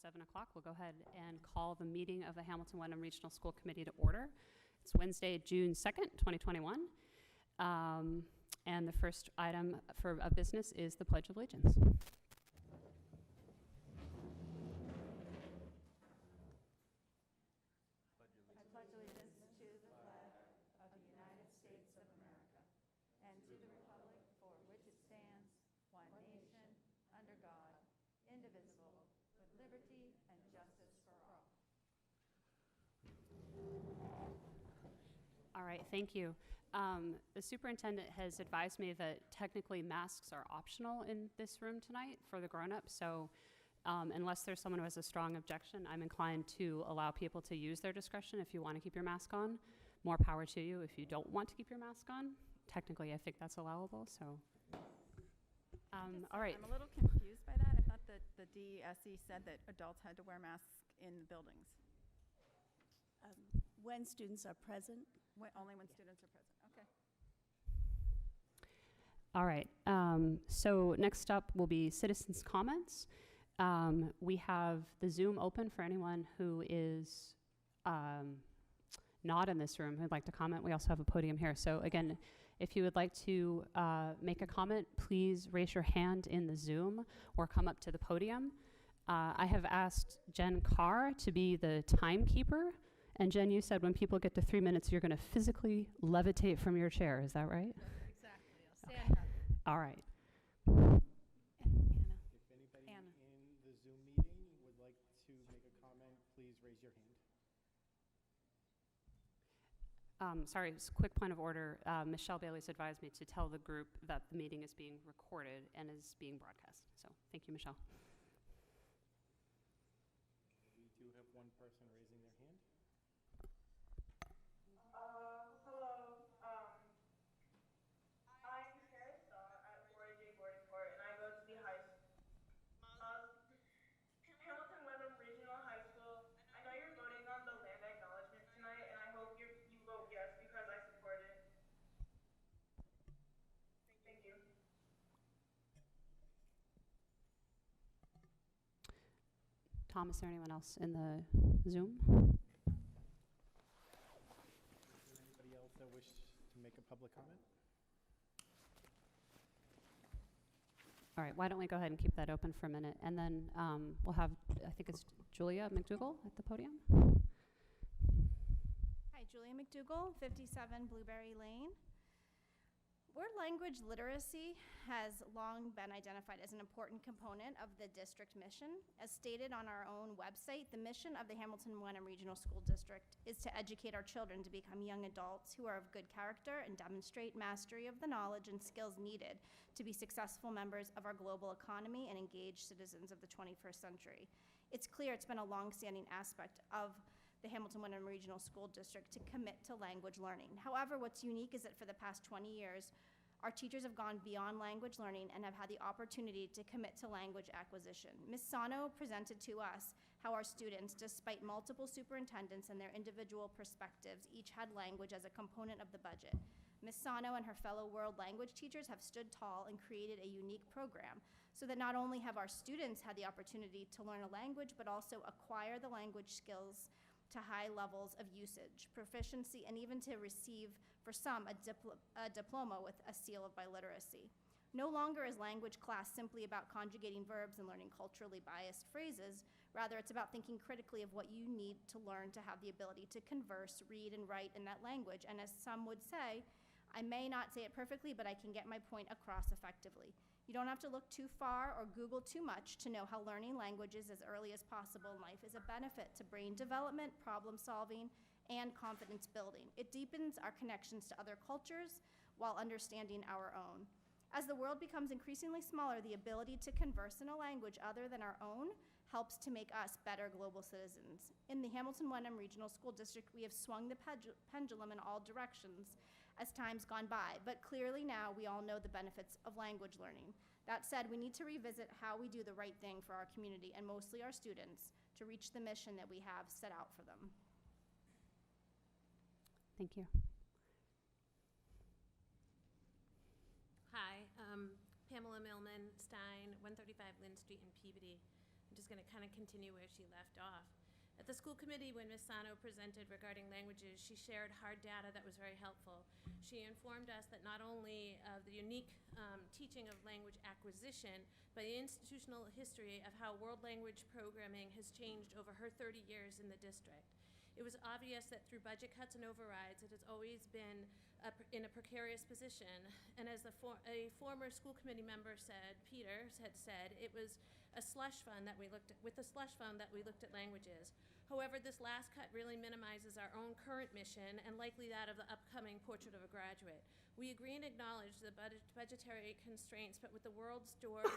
7 o'clock. We'll go ahead and call the meeting of the Hamilton Wenham Regional School Committee to order. It's Wednesday, June 2nd, 2021. And the first item of business is the Pledge of Allegiance. All right, thank you. The superintendent has advised me that technically masks are optional in this room tonight for the grown-ups, so unless there's someone who has a strong objection, I'm inclined to allow people to use their discretion. If you want to keep your mask on, more power to you. If you don't want to keep your mask on, technically I think that's allowable, so. All right. I'm a little confused by that. I thought that the DESE said that adults had to wear masks in the buildings. When students are present. Only when students are present. Okay. All right. So next up will be citizens' comments. We have the Zoom open for anyone who is not in this room who'd like to comment. We also have a podium here. So again, if you would like to make a comment, please raise your hand in the Zoom or come up to the podium. I have asked Jen Carr to be the timekeeper. And Jen, you said when people get to 3 minutes, you're going to physically levitate from your chair. Is that right? Exactly. I'll stand up. All right. Anna. If anybody in the Zoom meeting would like to make a comment, please raise your hand. Sorry, just a quick point of order. Michelle Bailey's advised me to tell the group that the meeting is being recorded and is being broadcast. So thank you, Michelle. We do have one person raising their hand. Hello. I'm Carissa at 4AJ Boarding Court, and I go to the Hamilton Wenham Regional High School. I know you're voting on the land acknowledgement tonight, and I hope you vote yes because I support it. Thank you. Tom, is there anyone else in the Zoom? Anybody else that wish to make a public comment? All right, why don't we go ahead and keep that open for a minute, and then we'll have, I think it's Julia McDougall at the podium. Hi, Julia McDougall, 57 Blueberry Lane. Word language literacy has long been identified as an important component of the district mission. As stated on our own website, the mission of the Hamilton Wenham Regional School District is to educate our children to become young adults who are of good character and demonstrate mastery of the knowledge and skills needed to be successful members of our global economy and engaged citizens of the 21st century. It's clear it's been a long-standing aspect of the Hamilton Wenham Regional School District to commit to language learning. However, what's unique is that for the past 20 years, our teachers have gone beyond language learning and have had the opportunity to commit to language acquisition. Ms. Sano presented to us how our students, despite multiple superintendents and their individual perspectives, each had language as a component of the budget. Ms. Sano and her fellow world language teachers have stood tall and created a unique program so that not only have our students had the opportunity to learn a language, but also acquire the language skills to high levels of usage, proficiency, and even to receive, for some, a diploma with a seal of biliteracy. No longer is language class simply about conjugating verbs and learning culturally biased phrases. Rather, it's about thinking critically of what you need to learn to have the ability to converse, read, and write in that language. And as some would say, I may not say it perfectly, but I can get my point across effectively. You don't have to look too far or Google too much to know how learning languages as early as possible in life is a benefit to brain development, problem solving, and confidence building. It deepens our connections to other cultures while understanding our own. As the world becomes increasingly smaller, the ability to converse in a language other than our own helps to make us better global citizens. In the Hamilton Wenham Regional School District, we have swung the pendulum in all directions as time's gone by, but clearly now we all know the benefits of language learning. That said, we need to revisit how we do the right thing for our community and mostly our students to reach the mission that we have set out for them. Thank you. Hi, Pamela Millman Stein, 135 Lynn Street in Peabody. I'm just going to kind of continue where she left off. At the school committee, when Ms. Sano presented regarding languages, she shared hard data that was very helpful. She informed us that not only of the unique teaching of language acquisition, but the institutional history of how world language programming has changed over her 30 years in the district. It was obvious that through budget cuts and overrides, it has always been in a precarious position. And as a former school committee member said, Peter had said, it was a slush fund that we looked at, with a slush fund that we looked at languages. However, this last cut really minimizes our own current mission and likely that of the upcoming Portrait of a Graduate. We agree and acknowledge the budgetary constraints, but with the world's doors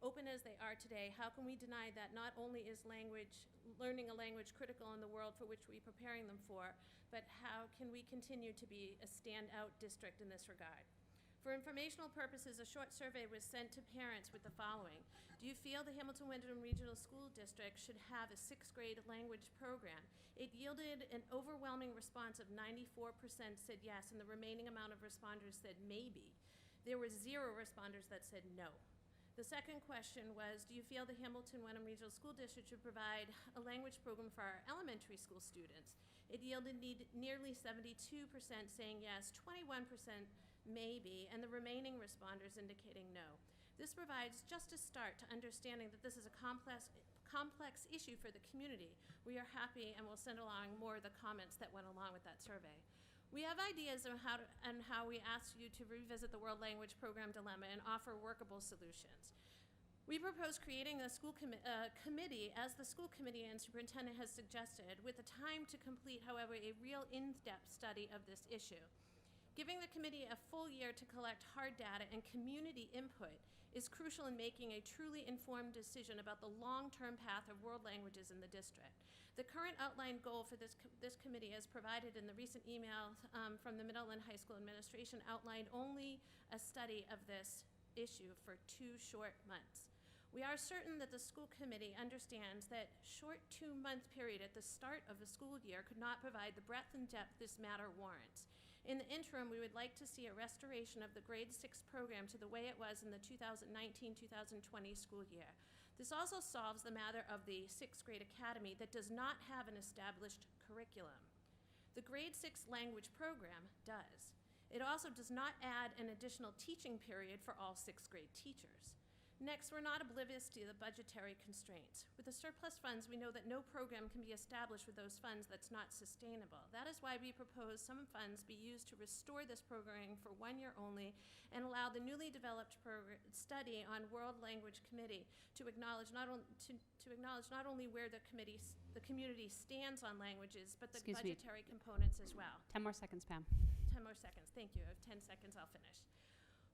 open as they are today, how can we deny that not only is learning a language critical in the world for which we're preparing them for, but how can we continue to be a standout district in this regard? For informational purposes, a short survey was sent to parents with the following. Do you feel the Hamilton-Windham Regional School District should have a 6th grade language program? It yielded an overwhelming response of 94% said yes, and the remaining amount of responders said maybe. There were 0 responders that said no. The second question was, do you feel the Hamilton-Windham Regional School District should provide a language program for our elementary school students? It yielded nearly 72% saying yes, 21% maybe, and the remaining responders indicating no. This provides just a start to understanding that this is a complex issue for the community. We are happy and will send along more of the comments that went along with that survey. We have ideas on how we ask you to revisit the World Language Program dilemma and offer workable solutions. We propose creating a school committee, as the school committee and superintendent has suggested, with the time to complete, however, a real in-depth study of this issue. Giving the committee a full year to collect hard data and community input is crucial in making a truly informed decision about the long-term path of world languages in the district. The current outline goal for this committee, as provided in the recent email from the Middle and High School administration, outlined only a study of this issue for 2 short months. We are certain that the school committee understands that short 2-month period at the start of the school year could not provide the breadth and depth this matter warrants. In the interim, we would like to see a restoration of the grade 6 program to the way it was in the 2019-2020 school year. This also solves the matter of the 6th grade academy that does not have an established curriculum. The grade 6 language program does. It also does not add an additional teaching period for all 6th grade teachers. Next, we're not oblivious to the budgetary constraints. With the surplus funds, we know that no program can be established with those funds that's not sustainable. That is why we propose some funds be used to restore this programming for 1 year only and allow the newly developed study on World Language Committee to acknowledge not only where the community stands on languages, but the budgetary components as well. 10 more seconds, Pam. 10 more seconds, thank you. I have 10 seconds, I'll finish.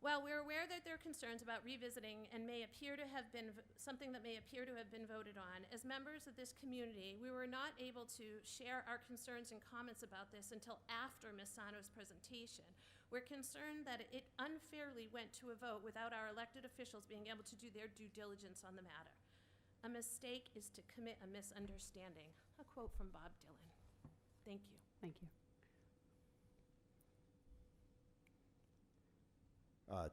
While we're aware that there are concerns about revisiting and may appear to have been something that may appear to have been voted on, as members of this community, we were not able to share our concerns and comments about this until after Ms. Sano's presentation. We're concerned that it unfairly went to a vote without our elected officials being able to do their due diligence on the matter. A mistake is to commit a misunderstanding. A quote from Bob Dylan. Thank you. Thank you.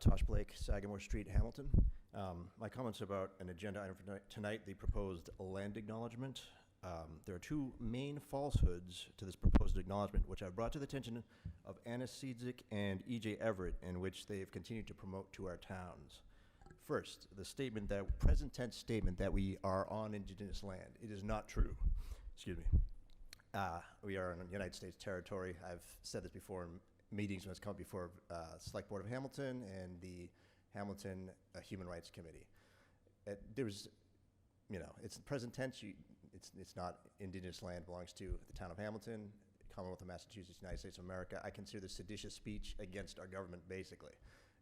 Tosh Blake, Sagamore Street, Hamilton. My comments about an agenda item for tonight, the proposed land acknowledgement. There are 2 main falsehoods to this proposed acknowledgement, which I've brought to the attention of Anna Siedzik and E.J. Everett, in which they've continued to promote to our towns. First, the statement that, present tense statement that we are on indigenous land. It is not true. Excuse me. We are in United States territory. I've said this before in meetings when it's come before Select Board of Hamilton and the Hamilton Human Rights Committee. There's, it's present tense. It's not indigenous land. Belongs to the town of Hamilton, Commonwealth of Massachusetts, United States of America. I consider this seditious speech against our government, basically.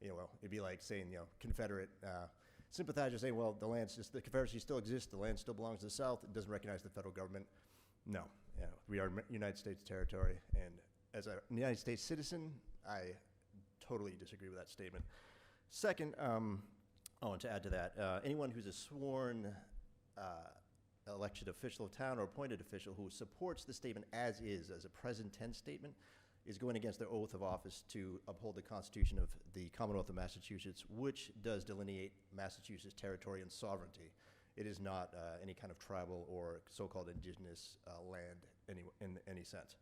It'd be like saying, Confederate sympathizers saying, well, the Confederacy still exists. The land still belongs to the South. It doesn't recognize the federal government. No, we are United States territory, and as a United States citizen, I totally disagree with that statement. Second, and to add to that, anyone who's a sworn elected official of town or appointed official who supports the statement as a present tense statement, is going against their oath of office to uphold the Constitution of the Commonwealth of Massachusetts, which does delineate Massachusetts territory and sovereignty. It is not any kind of tribal or so-called indigenous land in any sense.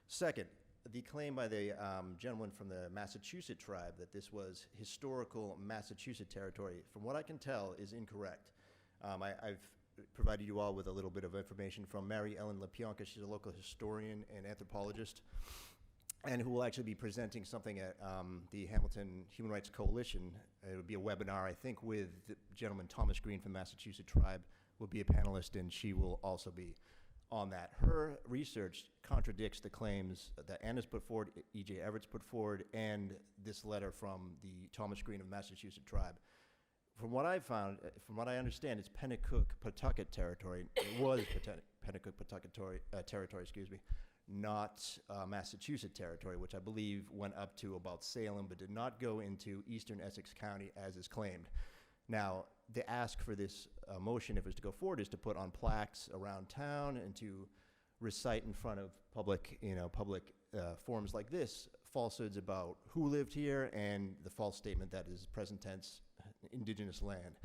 Second, the claim by the gentleman from the Massachusetts tribe that this was historical Massachusetts territory, from what I can tell, is incorrect. I've provided you all with a little bit of information from Mary Ellen LaPionka. She's a local historian and anthropologist, and who will actually be presenting something at the Hamilton Human Rights Coalition. It would be a webinar, I think, with the gentleman Thomas Green from the Massachusetts tribe will be a panelist, and she will also be on that. Her research contradicts the claims that Anna's put forward, E.J. Everett's put forward, and this letter from the Thomas Green of Massachusetts tribe. From what I found, from what I understand, it's Pennacook-Pawtucket territory. It was Pennacook-Pawtucket territory, excuse me, not Massachusetts territory, which I believe went up to about Salem, but did not go into eastern Essex County as is claimed. Now, the ask for this motion, if it was to go forward, is to put on plaques around town and to recite in front of public forums like this falsehoods about who lived here and the false statement that is present tense indigenous land.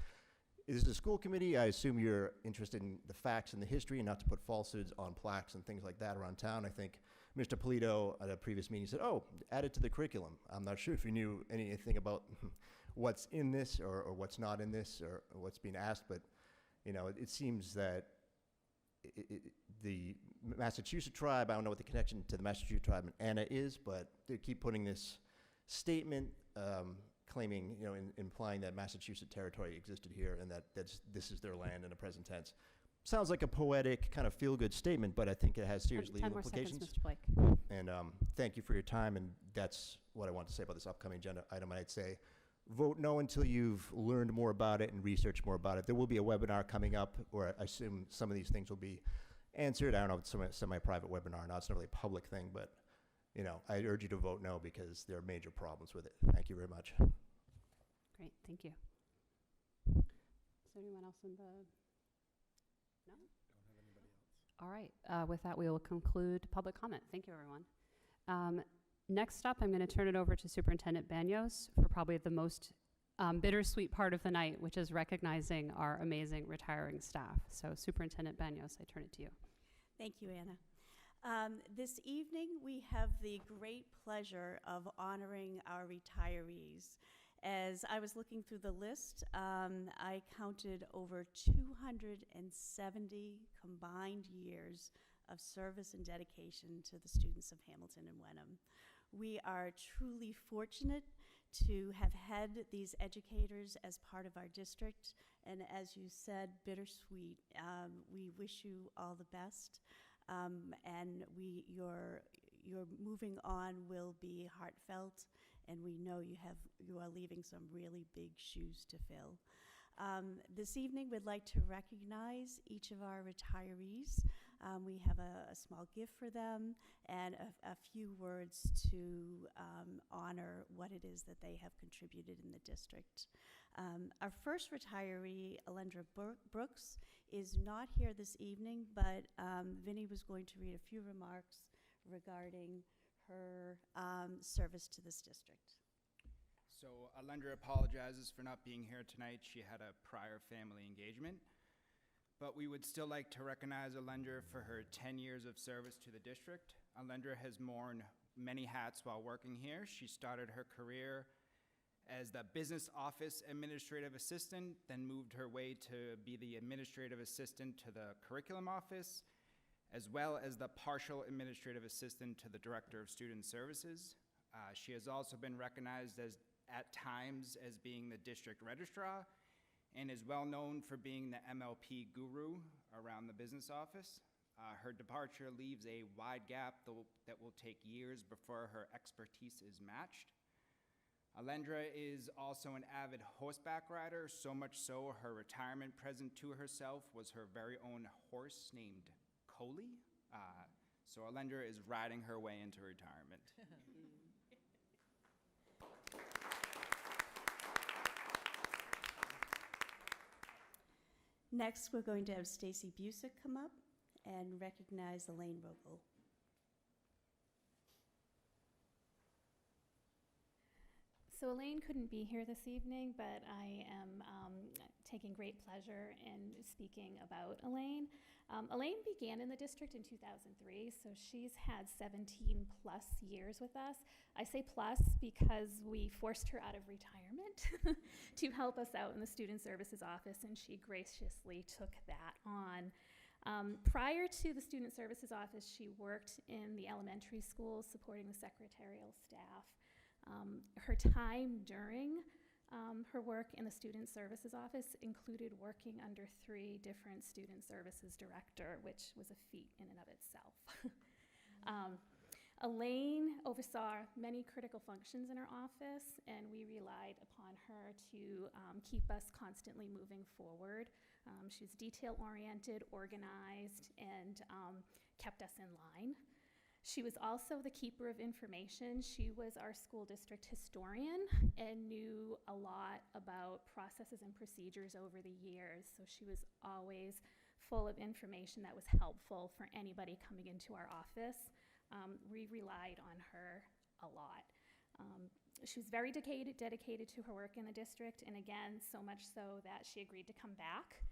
This is a school committee. I assume you're interested in the facts and the history and not to put falsehoods on plaques and things like that around town. I think Mr. Polito at a previous meeting said, oh, add it to the curriculum. I'm not sure if you knew anything about what's in this or what's not in this or what's being asked, but it seems that the Massachusetts tribe, I don't know what the connection to the Massachusetts tribe and Anna is, but they keep putting this statement claiming, implying that Massachusetts territory existed here and that this is their land in the present tense. Sounds like a poetic kind of feel-good statement, but I think it has serious legal 10 more implications. seconds, Mr. Blake. And thank you for your time, and that's what I want to say about this upcoming agenda item. I'd say vote no until you've learned more about it and researched more about it. There will be a webinar coming up where I assume some of these things will be answered. I don't know if it's a semi-private webinar or not. It's not really a public thing, but I urge you to vote no because there are major problems with it. Thank you very much. Great, thank you. Is there anyone else in the? No? Don't have anybody else. All right, with that, we will conclude public comment. Thank you, everyone. Next up, I'm going to turn it over to Superintendent Banyos for probably the most bittersweet part of the night, which is recognizing our amazing retiring staff. So Superintendent Banyos, I turn it to you. Thank you, Anna. This evening, we have the great pleasure of honoring our retirees. As I was looking through the list, I counted over 270 combined years of service and dedication to the students of Hamilton and Wenham. We are truly fortunate to have had these educators as part of our district, and as you said, bittersweet. We wish you all the best, and your moving on will be heartfelt, and we know you are leaving some really big shoes to fill. This evening, we'd like to recognize each of our retirees. We have a small gift for them and a few words to honor what it is that they have contributed in the district. Our first retiree, Alendra Brooks, is not here this evening, but Vinny was going to read a few remarks regarding her service to this district. So Alendra apologizes for not being here tonight. She had a prior family engagement. But we would still like to recognize Alendra for her 10 years of service to the district. Alendra has worn many hats while working here. She started her career as the business office administrative assistant, then moved her way to be the administrative assistant to the curriculum office, as well as the partial administrative assistant to the director of student services. She has also been recognized at times as being the district registrar, and is well known for being the MLP guru around the business office. Her departure leaves a wide gap that will take years before her expertise is matched. Alendra is also an avid horseback rider, so much so her retirement present to herself was her very own horse named Coley. So Alendra is riding her way into retirement. Next, we're going to have Stacy Busick come up and recognize Elaine Roble. So Elaine couldn't be here this evening, but I am taking great pleasure in speaking about Elaine. Elaine began in the district in 2003, so she's had 17 plus years with us. I say plus because we forced her out of retirement to help us out in the Student Services Office, and she graciously took that on. Prior to the Student Services Office, she worked in the elementary schools supporting the secretarial staff. Her time during her work in the Student Services Office included working under 3 different Student Services Director, which was a feat in and of itself. Elaine oversaw many critical functions in her office, and we relied upon her to keep us constantly moving forward. She was detail-oriented, organized, and kept us in line. She was also the keeper of information. She was our school district historian and knew a lot about processes and procedures over the years. So she was always full of information that was helpful for anybody coming into our office. We relied on her a lot. She was very dedicated to her work in the district, and again, so much so that she agreed to come back.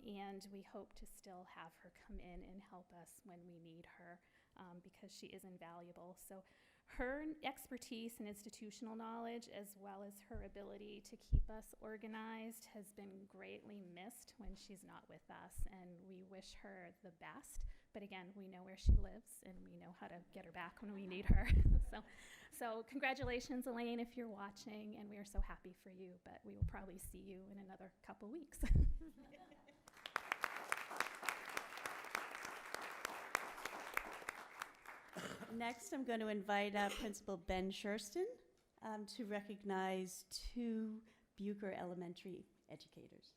And we hope to still have her come in and help us when we need her. Because she is invaluable. So her expertise and institutional knowledge, as well as her ability to keep us organized, has been greatly missed when she's not with us, and we wish her the best. But again, we know where she lives, and we know how to get her back when we need her. So congratulations, Elaine, if you're watching, and we are so happy for you, but we will probably see you in another couple weeks. Next, I'm going to invite Principal Ben Shurston to recognize 2 Bucher Elementary educators.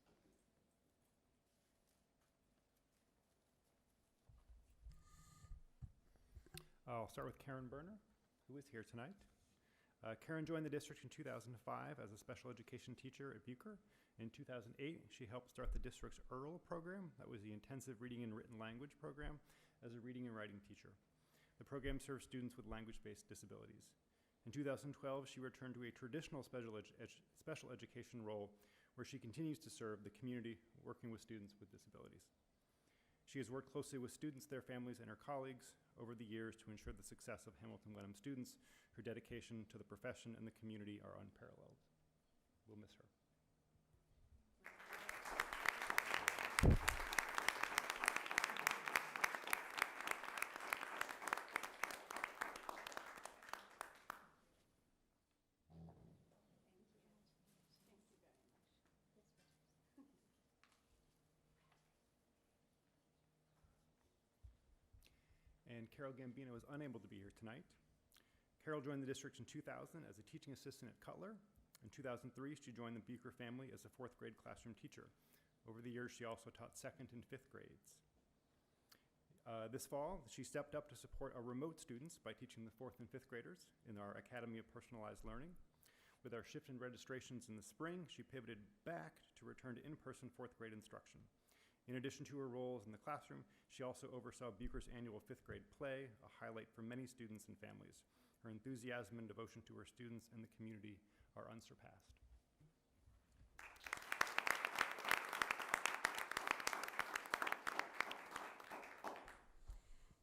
I'll start with Karen Berner, who is here tonight. Karen joined the district in 2005 as a special education teacher at Bucher. In 2008, she helped start the district's EARL program. That was the Intensive Reading and Written Language program as a reading and writing teacher. The program serves students with language-based disabilities. In 2012, she returned to a traditional special education role where she continues to serve the community working with students with disabilities. She has worked closely with students, their families, and her colleagues over the years to ensure the success of Hamilton Wenham students. Her dedication to the profession and the community are unparalleled. We'll miss her. And Carol Gambino is unable to be here tonight. Carol joined the district in 2000 as a teaching assistant at Cutler. In 2003, she joined the Bucher family as a 4th grade classroom teacher. Over the years, she also taught 2nd and 5th grades. This fall, she stepped up to support our remote students by teaching the 4th and 5th graders in our Academy of Personalized Learning. With our shift in registrations in the spring, she pivoted back to return to in-person 4th grade instruction. In addition to her roles in the classroom, she also oversaw Bucher's annual 5th grade play, a highlight for many students and families. Her enthusiasm and devotion to her students and the community are unsurpassed.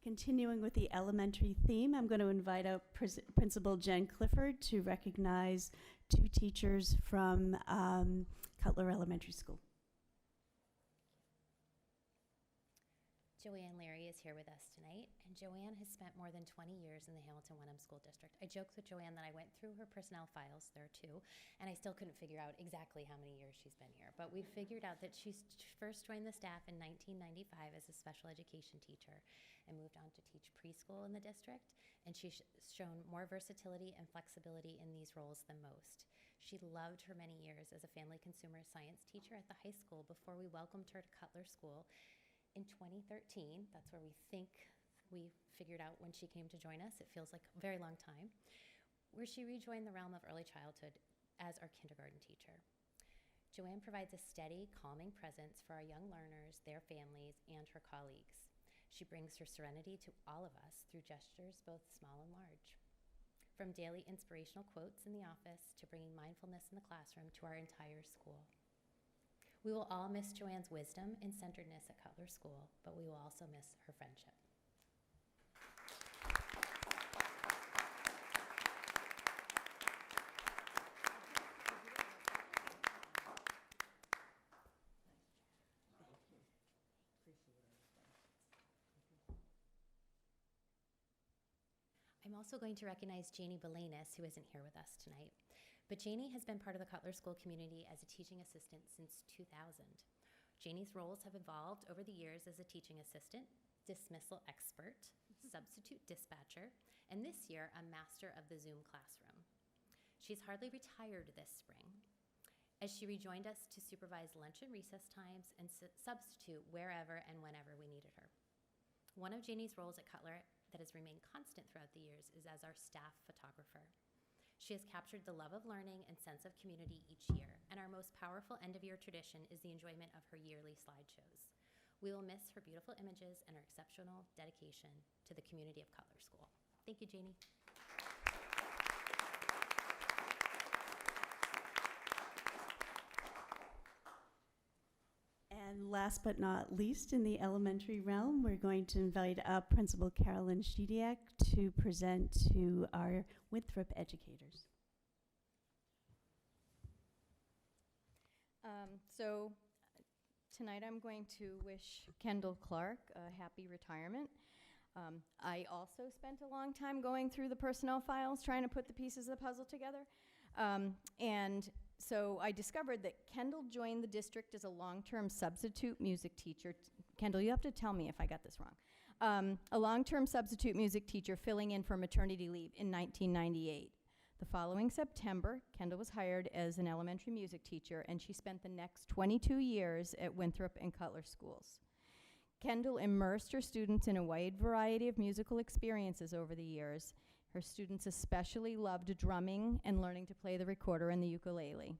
Continuing with the elementary theme, I'm going to invite out Principal Jen Clifford to recognize 2 teachers from Cutler Elementary School. Joanne Larry is here with us tonight, and Joanne has spent more than 20 years in the Hamilton Wenham School District. I joked with Joanne that I went through her personnel files, there are 2, and I still couldn't figure out exactly how many years she's been here. But we figured out that she first joined the staff in 1995 as a special education teacher and moved on to teach preschool in the district, and she's shown more versatility and flexibility in these roles than most. She loved her many years as a family consumer science teacher at the high school before we welcomed her to Cutler School in 2013. That's where we think we figured out when she came to join us. It feels like a very long time, where she rejoined the realm of early childhood as our kindergarten teacher. Joanne provides a steady, calming presence for our young learners, their families, and her colleagues. She brings her serenity to all of us through gestures both small and large. from daily inspirational quotes in the office to bringing mindfulness in the classroom to our entire school. We will all miss Joanne's wisdom and centeredness at Cutler School, but we will also miss her friendship. I'm also going to recognize Janie Belanis, who isn't here with us tonight. But Janie has been part of the Cutler School community as a teaching assistant since 2000. Janie's roles have evolved over the years as a teaching assistant, dismissal expert, substitute dispatcher, and this year, a master of the Zoom classroom. She's hardly retired this spring, as she rejoined us to supervise lunch and recess times and substitute wherever and whenever we needed her. One of Janie's roles at Cutler that has remained constant throughout the years is as our staff photographer. She has captured the love of learning and sense of community each year, and our most powerful end-of-year tradition is the enjoyment of her yearly slideshows. We will miss her beautiful images and her exceptional dedication to the community of Cutler School. Thank you, Janie. And last but not least, in the elementary realm, we're going to invite up Principal Carolyn Shediak to present to our Winthrop educators. So tonight I'm going to wish Kendall Clark a happy retirement. I also spent a long time going through the personnel files trying to put the pieces of the puzzle together. And so I discovered that Kendall joined the district as a long-term substitute music teacher. Kendall, you have to tell me if I got this wrong. A long-term substitute music teacher filling in for maternity leave in 1998. The following September, Kendall was hired as an elementary music teacher, and she spent the next 22 years at Winthrop and Cutler schools. Kendall immersed her students in a wide variety of musical experiences over the years. Her students especially loved drumming and learning to play the recorder and the ukulele.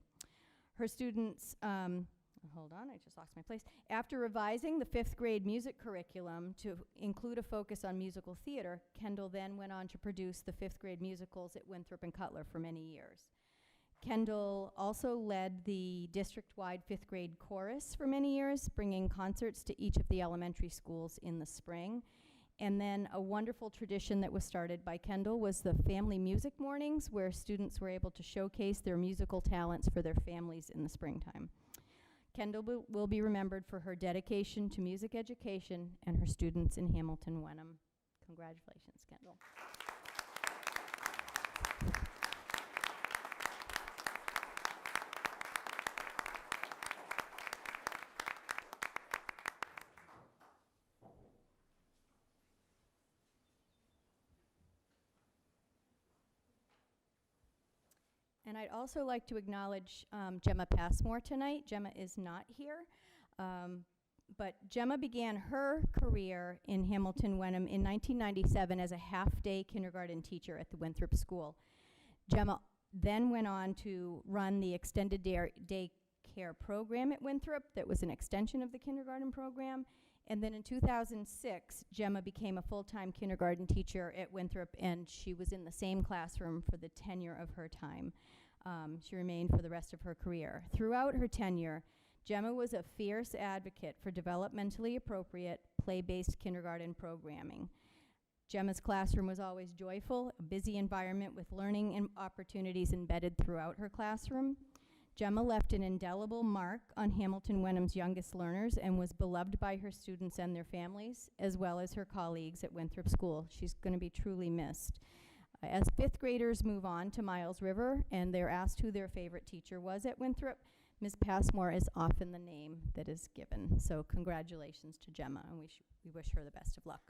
Her students, hold on, I just lost my place. After revising the 5th grade music curriculum to include a focus on musical theater, Kendall then went on to produce the 5th grade musicals at Winthrop and Cutler for many years. Kendall also led the district-wide 5th grade chorus for many years, bringing concerts to each of the elementary schools in the spring. And then a wonderful tradition that was started by Kendall was the family music mornings, where students were able to showcase their musical talents for their families in the springtime. Kendall will be remembered for her dedication to music education and her students in Hamilton Wenham. Congratulations, Kendall. And I'd also like to acknowledge Gemma Passmore tonight. Gemma is not here, but Gemma began her career in Hamilton Wenham in 1997 as a half-day kindergarten teacher at the Winthrop School. Gemma then went on to run the extended day care program at Winthrop that was an extension of the kindergarten program. And then in 2006, Gemma became a full-time kindergarten teacher at Winthrop, and she was in the same classroom for the tenure of her time. She remained for the rest of her career. Throughout her tenure, Gemma was a fierce advocate for developmentally appropriate, play-based kindergarten programming. Gemma's classroom was always joyful, a busy environment with learning and opportunities embedded throughout her classroom. Gemma left an indelible mark on Hamilton Wenham's youngest learners and was beloved by her students and their families, as well as her colleagues at Winthrop School. She's going to be truly missed. As 5th graders move on to Miles River and they're asked who their favorite teacher was at Winthrop, Ms. Passmore is often the name that is given. So congratulations to Gemma, and we wish her the best of luck.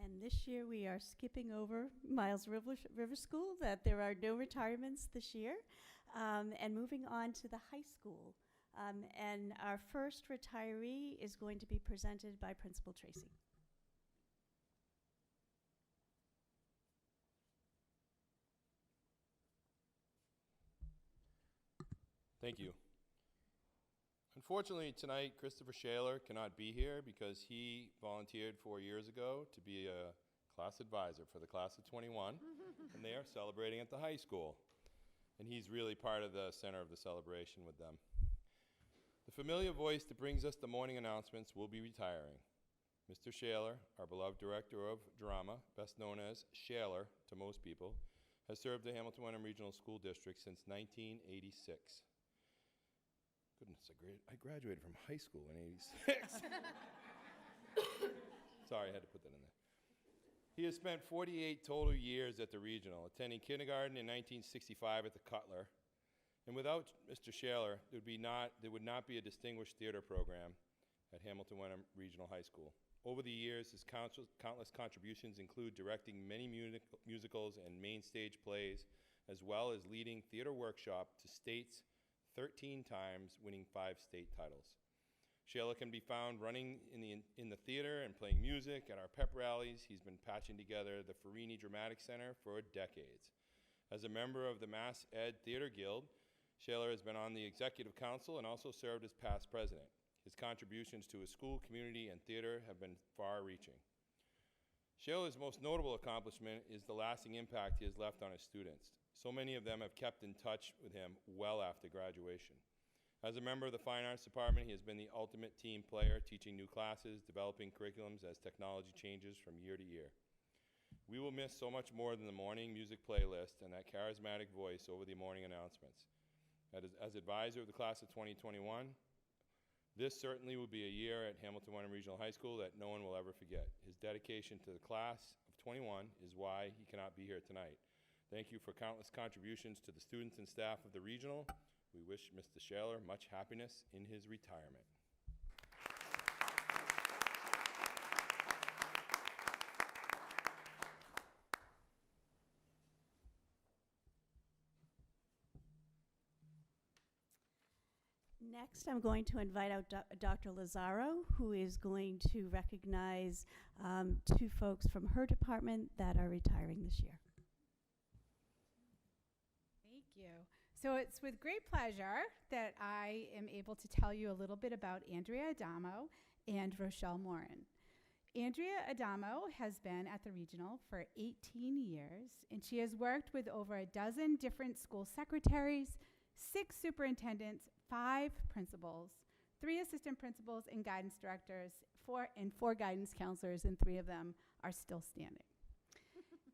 And this year we are skipping over Miles River School, that there are no retirements this year, and moving on to the high school. And our first retiree is going to be presented by Principal Tracy. Thank you. Unfortunately, tonight, Christopher Shaler cannot be here because he volunteered 4 years ago to be a class advisor for the class of 21, and they are celebrating at the high school. And he's really part of the center of the celebration with them. The familiar voice that brings us the morning announcements will be retiring. Mr. Shaler, our beloved director of drama, best known as Shaler to most people, has served the Hamilton-Wenham Regional School District since 1986. Goodness, I graduated from high school in 86. Sorry, I had to put that in there. He has spent 48 total years at the regional, attending kindergarten in 1965 at the Cutler. And without Mr. Shaler, there would not be a distinguished theater program at Hamilton-Wenham Regional High School. Over the years, his countless contributions include directing many musicals and main stage plays, as well as leading theater workshop to states 13 times, winning 5 state titles. Shaler can be found running in the theater and playing music at our pep rallies. He's been patching together the Farini Dramatic Center for decades. As a member of the Mass Ed Theater Guild, Shaler has been on the executive council and also served as past president. His contributions to his school, community, and theater have been far-reaching. Shaler's most notable accomplishment is the lasting impact he has left on his students. So many of them have kept in touch with him well after graduation. As a member of the Fine Arts Department, he has been the ultimate team player, teaching new classes, developing curriculums as technology changes from year to year. We will miss so much more than the morning music playlist and that charismatic voice over the morning announcements. As advisor of the class of 2021, this certainly will be a year at Hamilton-Wenham Regional High School that no one will ever forget. His dedication to the class of 21 is why he cannot be here tonight. Thank you for countless contributions to the students and staff of the regional. We wish Mr. Shaler much happiness in his retirement. Next, I'm going to invite out Dr. Lazaro, who is going to recognize 2 folks from her department that are retiring this year. Thank you. So it's with great pleasure that I am able to tell you a little bit about Andrea Adamo and Rochelle Morin. Andrea Adamo has been at the regional for 18 years, and she has worked with over a dozen different school secretaries, 6 superintendents, 5 principals, 3 assistant principals and guidance directors, 4 guidance counselors, and 3 of them are still standing.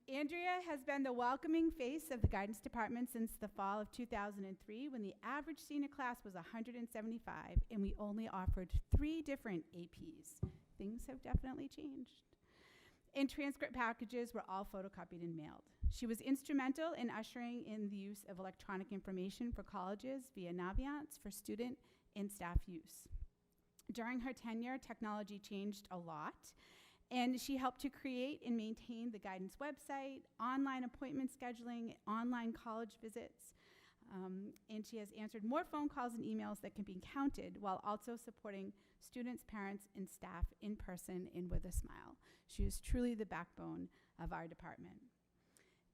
Andrea has been the welcoming face of the guidance department since the fall of 2003, when the average senior class was 175 and we only offered 3 different APs. Things have definitely changed. And transcript packages were all photocopied and mailed. She was instrumental in ushering in the use of electronic information for colleges via Naviance for student and staff use. During her tenure, technology changed a lot, and she helped to create and maintain the guidance website, online appointment scheduling, online college visits, and she has answered more phone calls and emails that can be counted, while also supporting students, parents, and staff in person and with a smile. She is truly the backbone of our department.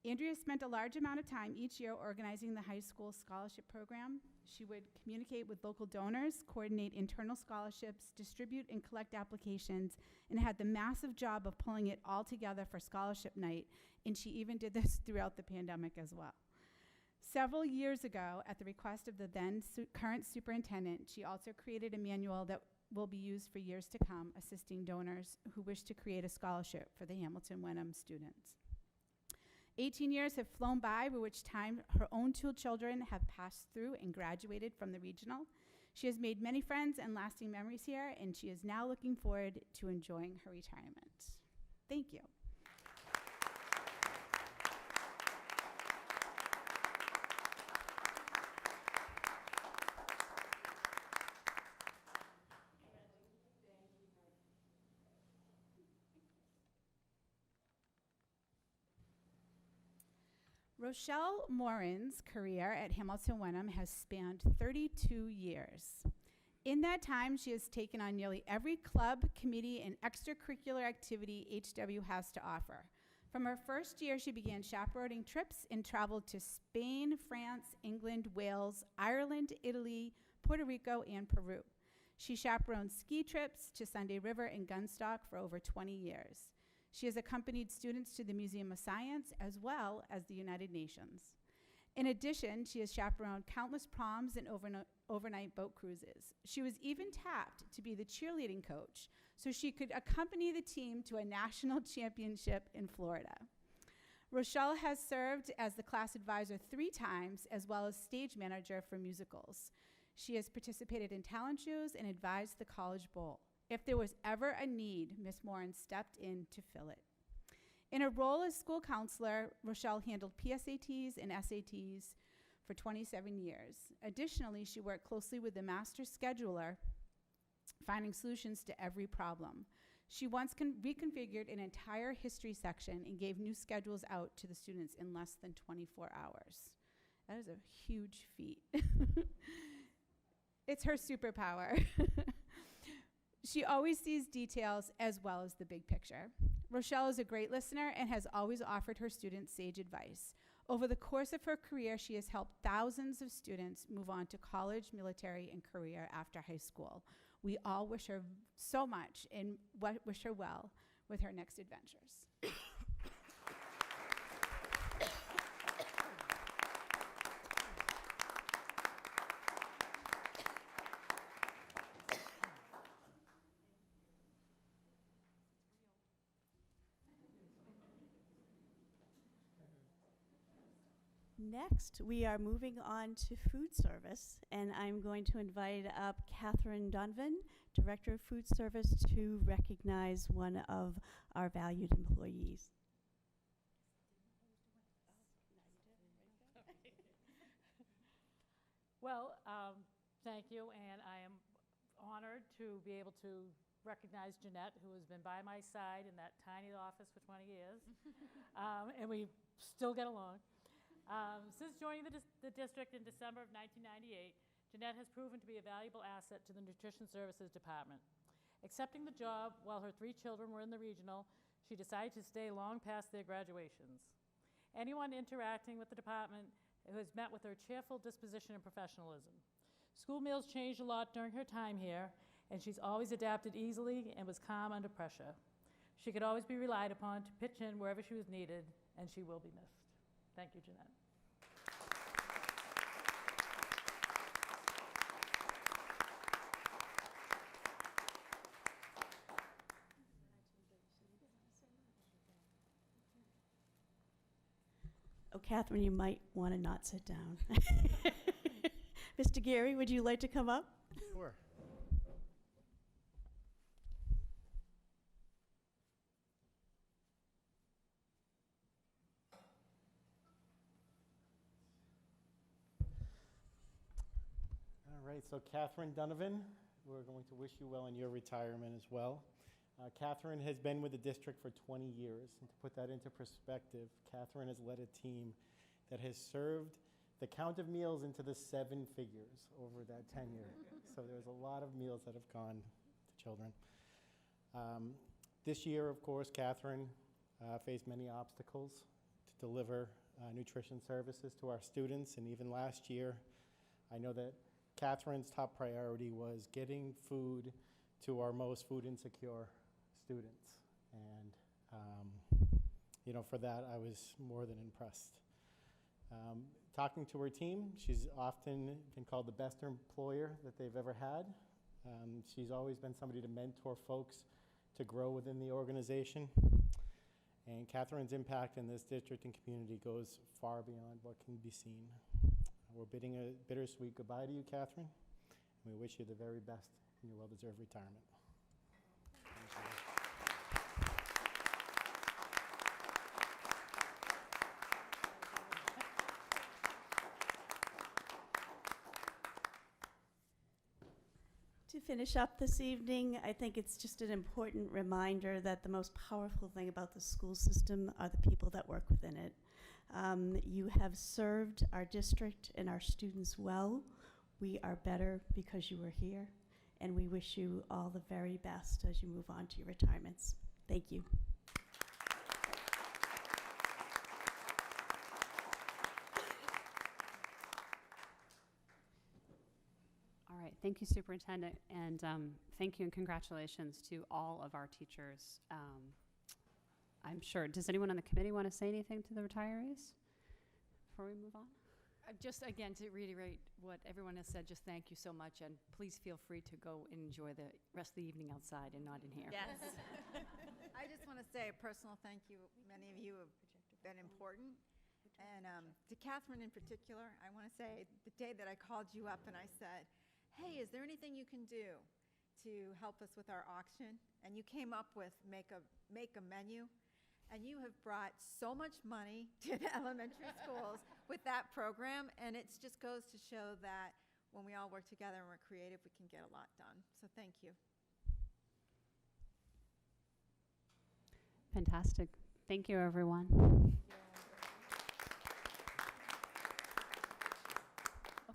Andrea spent a large amount of time each year organizing the high school scholarship program. She would communicate with local donors, coordinate internal scholarships, distribute and collect applications, and had the massive job of pulling it all together for scholarship night, and she even did this throughout the pandemic as well. Several years ago, at the request of the then current superintendent, she also created a manual that will be used for years to come, assisting donors who wish to create a scholarship for the Hamilton-Wenham students. 18 years have flown by, by which time her own 2 children have passed through and graduated from the regional. She has made many friends and lasting memories here, and she is now looking forward to enjoying her retirement. Thank you. Rochelle Morin's career at Hamilton-Wenham has spanned 32 years. In that time, she has taken on nearly every club, committee, and extracurricular activity HW has to offer. From her first year, she began chaperoning trips and traveled to Spain, France, England, Wales, Ireland, Italy, Puerto Rico, and Peru. She chaperoned ski trips to Sunday River and Gunstock for over 20 years. She has accompanied students to the Museum of Science as well as the United Nations. In addition, she has chaperoned countless proms and overnight boat cruises. She was even tapped to be the cheerleading coach so she could accompany the team to a national championship in Florida. Rochelle has served as the class advisor 3 times, as well as stage manager for musicals. She has participated in talent shows and advised the College Bowl. If there was ever a need, Miss Morin stepped in to fill it. In her role as school counselor, Rochelle handled PSATs and SATs for 27 years. Additionally, she worked closely with the master scheduler, finding solutions to every problem. She once reconfigured an entire history section and gave new schedules out to the students in less than 24 hours. That is a huge feat. It's her superpower. She always sees details as well as the big picture. Rochelle is a great listener and has always offered her students sage advice. Over the course of her career, she has helped thousands of students move on to college, military, and career after high school. We all wish her so much and wish her well with her next adventures. Next, we are moving on to food service, and I'm going to invite up Catherine Donovan, Director of Food Service, to recognize one of our valued employees. Well, thank you, and I am honored to be able to recognize Jeanette, who has been by my side in that tiny office for 20 years, and we still get along. Since joining the district in December of 1998, Jeanette has proven to be a valuable asset to the Nutrition Services Department. Accepting the job while her 3 children were in the regional, she decided to stay long past their graduations. Anyone interacting with the department has met with her cheerful disposition and professionalism. School meals changed a lot during her time here, and she's always adapted easily and was calm under pressure. She could always be relied upon to pitch in wherever she was needed, and she will be missed. Thank you, Jeanette. Oh, Catherine, you might want to not sit down. Mr. Gary, would you like to come up? Sure. All right, so Catherine Donovan, we're going to wish you well in your retirement as well. Catherine has been with the district for 20 years, and to put that into perspective, Catherine has led a team that has served the count of meals into the 7 figures over that tenure. So there's a lot of meals that have gone to children. This year, of course, Catherine faced many obstacles to deliver nutrition services to our students, and even last year, I know that Catherine's top priority was getting food to our most food insecure students. And, you know, for that, I was more than impressed. Talking to her team, she's often been called the best employer that they've ever had. She's always been somebody to mentor folks to grow within the organization. And Catherine's impact in this district and community goes far beyond what can be seen. We're bidding a bittersweet goodbye to you, Catherine, and we wish you the very best in your well-deserved retirement. To finish up this evening, I think it's just an important reminder that the most powerful thing about the school system are the people that work within it. You have served our district and our students well. We are better because you were here, and we wish you all the very best as you move on to your retirements. Thank you. All right, Thank you, Superintendent, and thank you and congratulations to all of our teachers. I'm sure, does anyone on the committee want to say anything to the retirees before we move on? Just again, to reiterate what everyone has said, just thank you so much, and please feel free to go and enjoy the rest of the evening outside and not in here. Yes. I just want to say a personal thank you. Many of you have been important. And to Catherine in particular, I want to say the day that I called you up and I said, hey, is there anything you can do to help us with our auction? And you came up with make a menu. And you have brought so much money to the elementary schools with that program, and it just goes to show that when we all work together and we're creative, we can get a lot done. So thank you. Fantastic. Thank you, everyone.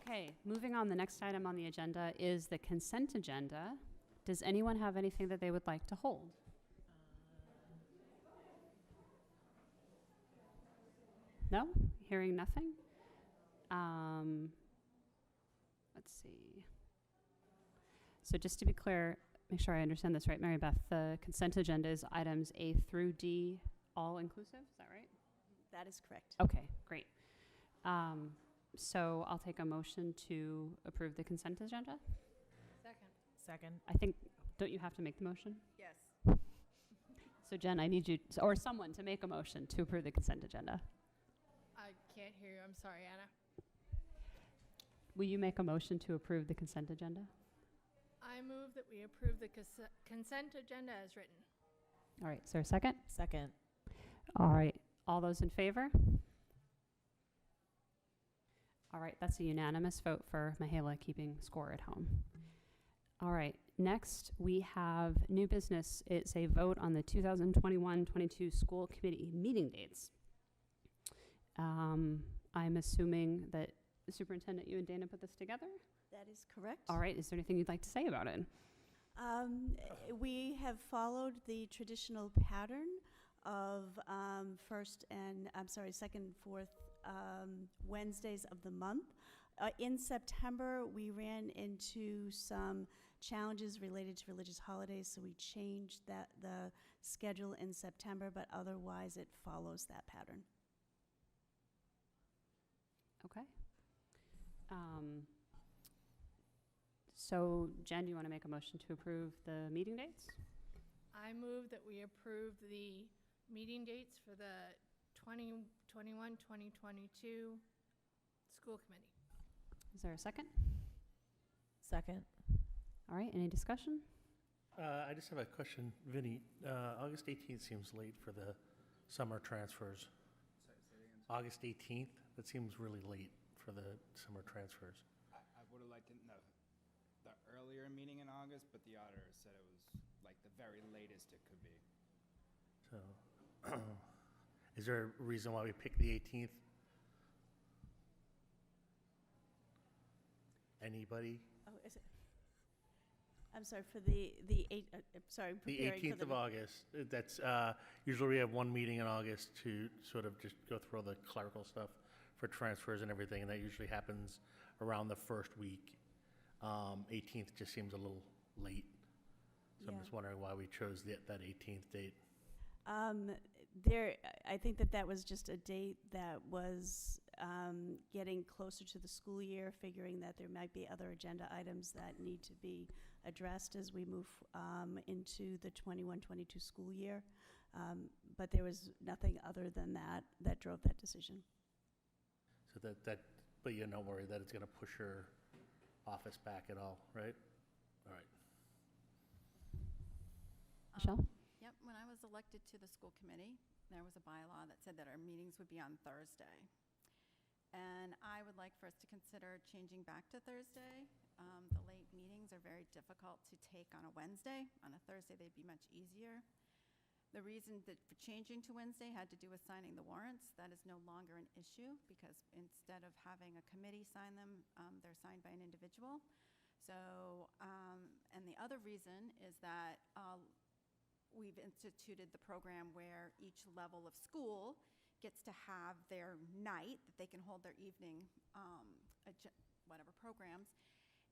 Okay, moving on, the next item on the agenda is the consent agenda. Does anyone have anything that they would like to hold? No? Hearing nothing? Let's see. So just to be clear, make sure I understand this right, Mary Beth, the consent agenda is items A through D, all inclusive, is that right? That is correct. Okay, great. So I'll take a motion to approve the consent agenda. Second. I think, don't you have to make the motion? Yes. So Jen, I need you, or someone, to make a motion to approve the consent agenda. I can't hear you. I'm sorry, Anna. Will you make a motion to approve the consent agenda? I move that we approve the consent agenda as written. All right, is there a second? Second. All right, all those in favor? All right, that's a unanimous vote for Mahela keeping score at home. All right, next we have new business. It's a vote on the 2021-22 school committee meeting dates. I'm assuming that the superintendent, you and Dana put this together? That is correct. All right, is there anything you'd like to say about it? We have followed the traditional pattern of second and fourth Wednesdays of the month. In September, we ran into some challenges related to religious holidays, so we changed the schedule in September, but otherwise it follows that pattern. Okay. So Jen, do you want to make a motion to approve the meeting dates? I move that we approve the meeting dates for the 2021-2022 school committee. Is there a second? Second. All right, any discussion? I just have a question, Vinny. August 18th seems late for the summer transfers. August 18th, that seems really late for the summer transfers. I would have liked it in the earlier meeting in August, but the auditor said it was like the very latest it could be. So, is there a reason why we picked the 18th? Anybody? Oh, is it? I'm sorry, for the 18th of August. That's usually we have one meeting in August to sort of just go through all the clerical stuff for transfers and everything, and that usually happens around the first week. 18th just seems a little late, so I'm just wondering why we chose that 18th date. I think that was just a date that was getting closer to the school year, figuring that there might be other agenda items that need to be addressed as we move into the 21-22 school year. But there was nothing other than that drove that decision. So but you're not worried that it's going to push your office back at all, right? All right. Michelle? Yep, when I was elected to the school committee, there was a bylaw that said that our meetings would be on Thursday. And I would like for us to consider changing back to Thursday. The late meetings are very difficult to take on a Wednesday. On a Thursday, they'd be much easier. The reason that for changing to Wednesday had to do with signing the warrants. That is no longer an issue because instead of having a committee sign them, they're signed by an individual. So, and the other reason is that we've instituted the program where each level of school gets to have their night that they can hold their evening, whatever programs.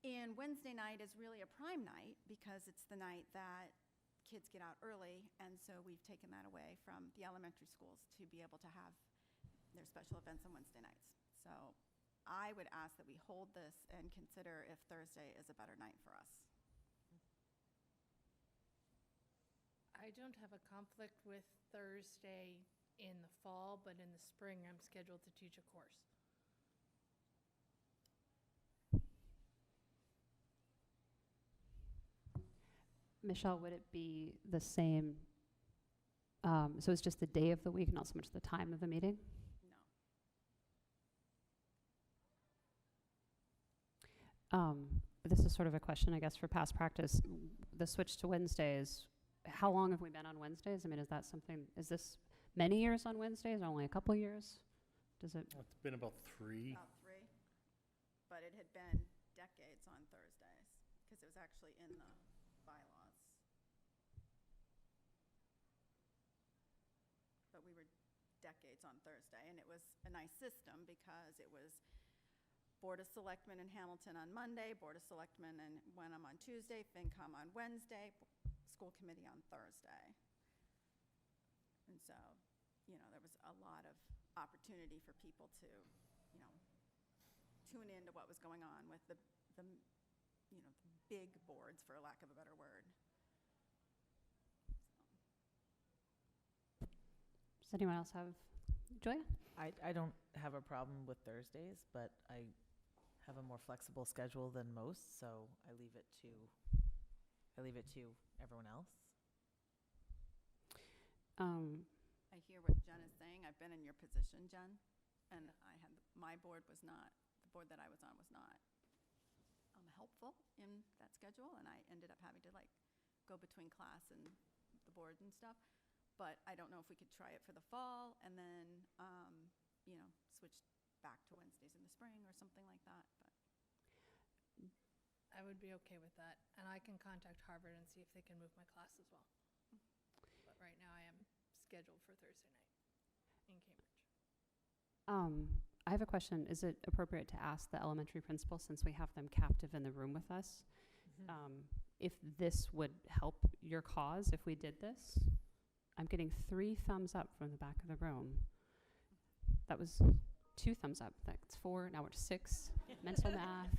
And Wednesday night is really a prime night because it's the night that kids get out early, and so we've taken that away from the elementary schools to be able to have their special events on Wednesday nights. So I would ask that we hold this and consider if Thursday is a better night for us. I don't have a conflict with Thursday in the fall, but in the spring, I'm scheduled to teach a course. Michelle, would it be the same? So it's just the day of the week, not so much the time of the meeting? No. This is sort of a question, I guess, for past practice. The switch to Wednesdays, how long have we been on Wednesdays? I mean, is that something, is this many years on Wednesdays or only a couple years? Does it? It's been about 3. About 3. But it had been decades on Thursdays because it was actually in the bylaws. But we were decades on Thursday, and it was a nice system because it was Board of Selectmen in Hamilton on Monday, Board of Selectmen in Wenham on Tuesday, FinCom on Wednesday, School Committee on Thursday. And so, you know, there was a lot of opportunity for people to, you know, tune into what was going on with the you know, the big boards, for lack of a better word. Does anyone else have, Julia? I don't have a problem with Thursdays, but I have a more flexible schedule than most, so I leave it to everyone else. I hear what Jen is saying. I've been in your position, Jen, and my board was not, the board that I was on was not helpful in that schedule, and I ended up having to like go between class and the board and stuff. But I don't know if we could try it for the fall and then, you know, switch back to Wednesdays in the spring or something like that. But I would be okay with that, and I can contact Harvard and see if they can move my class as well. But right now I am scheduled for Thursday night in Cambridge. I have a question. Is it appropriate to ask the elementary principal, since we have them captive in the room with us, if this would help your cause if we did this? I'm getting 3 thumbs up from the back of the room. That was 2 thumbs up. That's 4. Now we're 6. Mental math.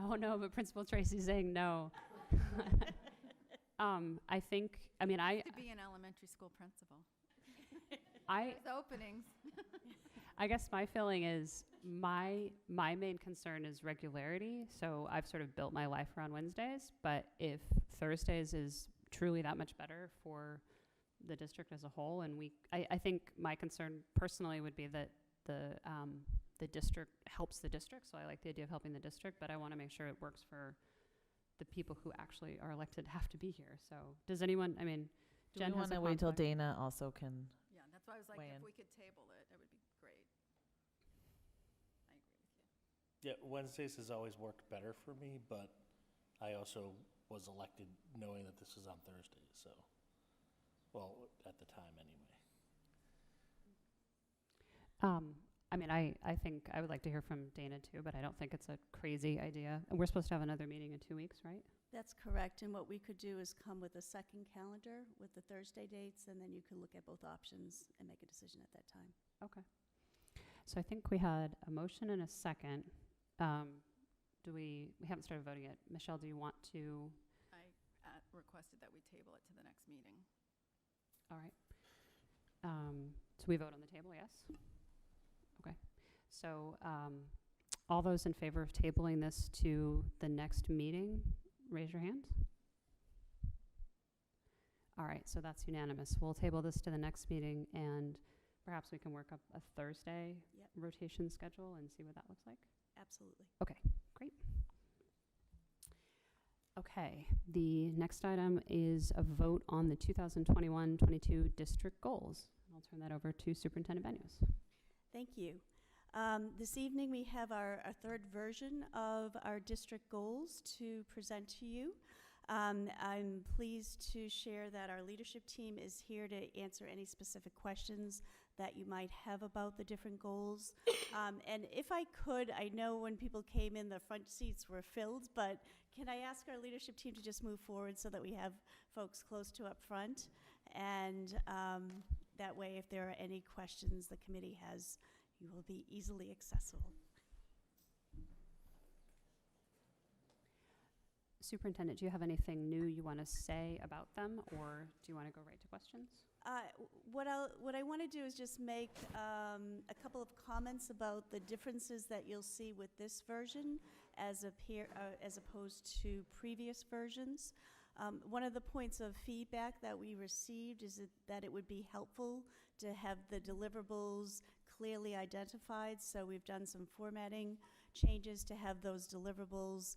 Oh no, but Principal Tracy's saying no. I think, I mean, to be an elementary school principal. There's openings. I guess my feeling is my main concern is regularity. So I've sort of built my life around Wednesdays, but if Thursdays is truly that much better for the district as a whole, and I think my concern personally would be that the district helps the district. So I like the idea of helping the district, but I want to make sure it works for the people who actually are elected have to be here. So does anyone, I mean, Do Jen we has want a to wait till conflict. Dana also can? Yeah, that's why I was like, weigh if in. we could table it, it would be great. I agree with you. Yeah, Wednesdays has always worked better for me, but I also was elected knowing that this is on Thursdays, so, well, at the time anyway. I mean, I think I would like to hear from Dana too, but I don't think it's a crazy idea. And we're supposed to have another meeting in 2 weeks, right? That's correct, and what we could do is come with a second calendar with the Thursday dates, and then you can look at both options and make a decision at that time. Okay. So I think we had a motion and a second. We haven't started voting yet. Michelle, do you want to? I requested that we table it to the next meeting. All right. So we vote on the table, yes? Okay. So all those in favor of tabling this to the next meeting, raise your hand. All right, so that's unanimous. We'll table this to the next meeting, and perhaps we can work up a Thursday rotation schedule and see what that looks like. Absolutely. Okay, great. Okay, the next item is a vote on the 2021-22 district goals. I'll turn that over to Superintendent Benius. Thank you. This evening we have our third version of our district goals to present to you. I'm pleased to share that our leadership team is here to answer any specific questions that you might have about the different goals. And if I could, I know when people came in, the front seats were filled, but can I ask our leadership team to just move forward so that we have folks close to up front? And that way, if there are any questions the committee has, you will be easily accessible. Superintendent, do you have anything new you want to say about them, or do you want to go right to questions? What I want to do is just make a couple of comments about the differences that you'll see with this version as opposed to previous versions. One of the points of feedback that we received is that it would be helpful to have the deliverables clearly identified, so we've done some formatting changes to have those deliverables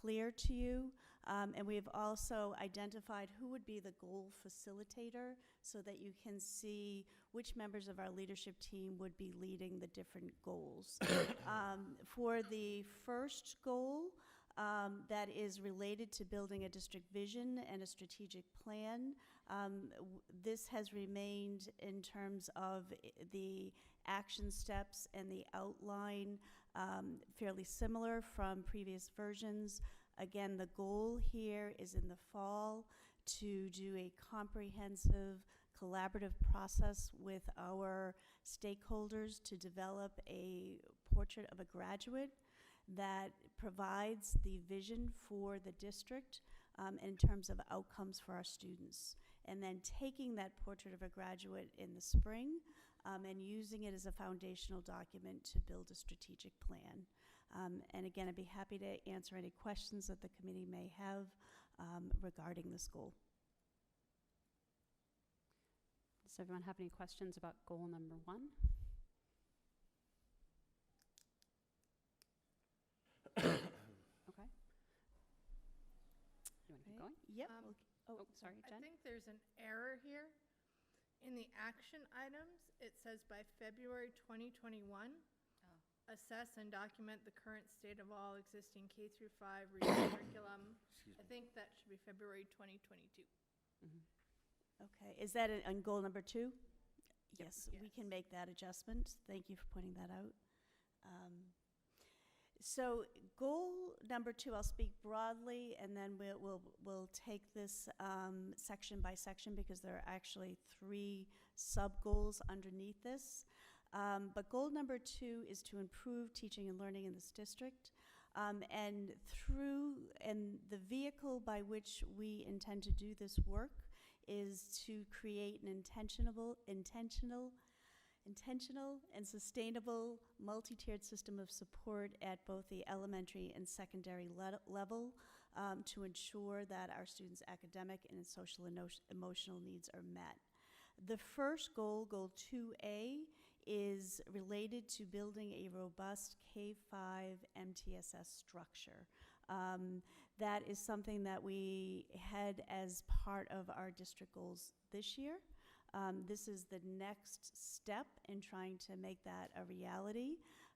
clear to you. And we have also identified who would be the goal facilitator so that you can see which members of our leadership team would be leading the different goals. For the first goal, that is related to building a district vision and a strategic plan, this has remained in terms of the action steps and the outline fairly similar from previous versions. Again, the goal here is in the fall to do a comprehensive collaborative process with our stakeholders to develop a portrait of a graduate that provides the vision for the district in terms of outcomes for our students. And then taking that portrait of a graduate in the spring and using it as a foundational document to build a strategic plan. And again, I'd be happy to answer any questions that the committee may have regarding this goal. Does everyone have any questions about goal number 1? Okay. You want to keep going? Yep. Sorry, Jen? I think there's an error here. In the action items, it says by February 2021, assess and document the current state of all existing K through 5 reading curriculum. I think that should be February 2022. Okay, is that on goal number 2? Yes, we can make that adjustment. Thank you for pointing that out. So goal number 2, I'll speak broadly, and then we'll take this section by section because there are actually 3 sub-goals underneath this. But goal number 2 is to improve teaching and learning in this district. And the vehicle by which we intend to do this work is to create an intentional and sustainable multi-tiered system of support at both the elementary and secondary level to ensure that our students' academic and social and emotional needs are met. The first goal, goal 2A, is related to building a robust K-5 MTSS structure. That is something that we had as part of our district goals this year. This is the next step in trying to make that a reality.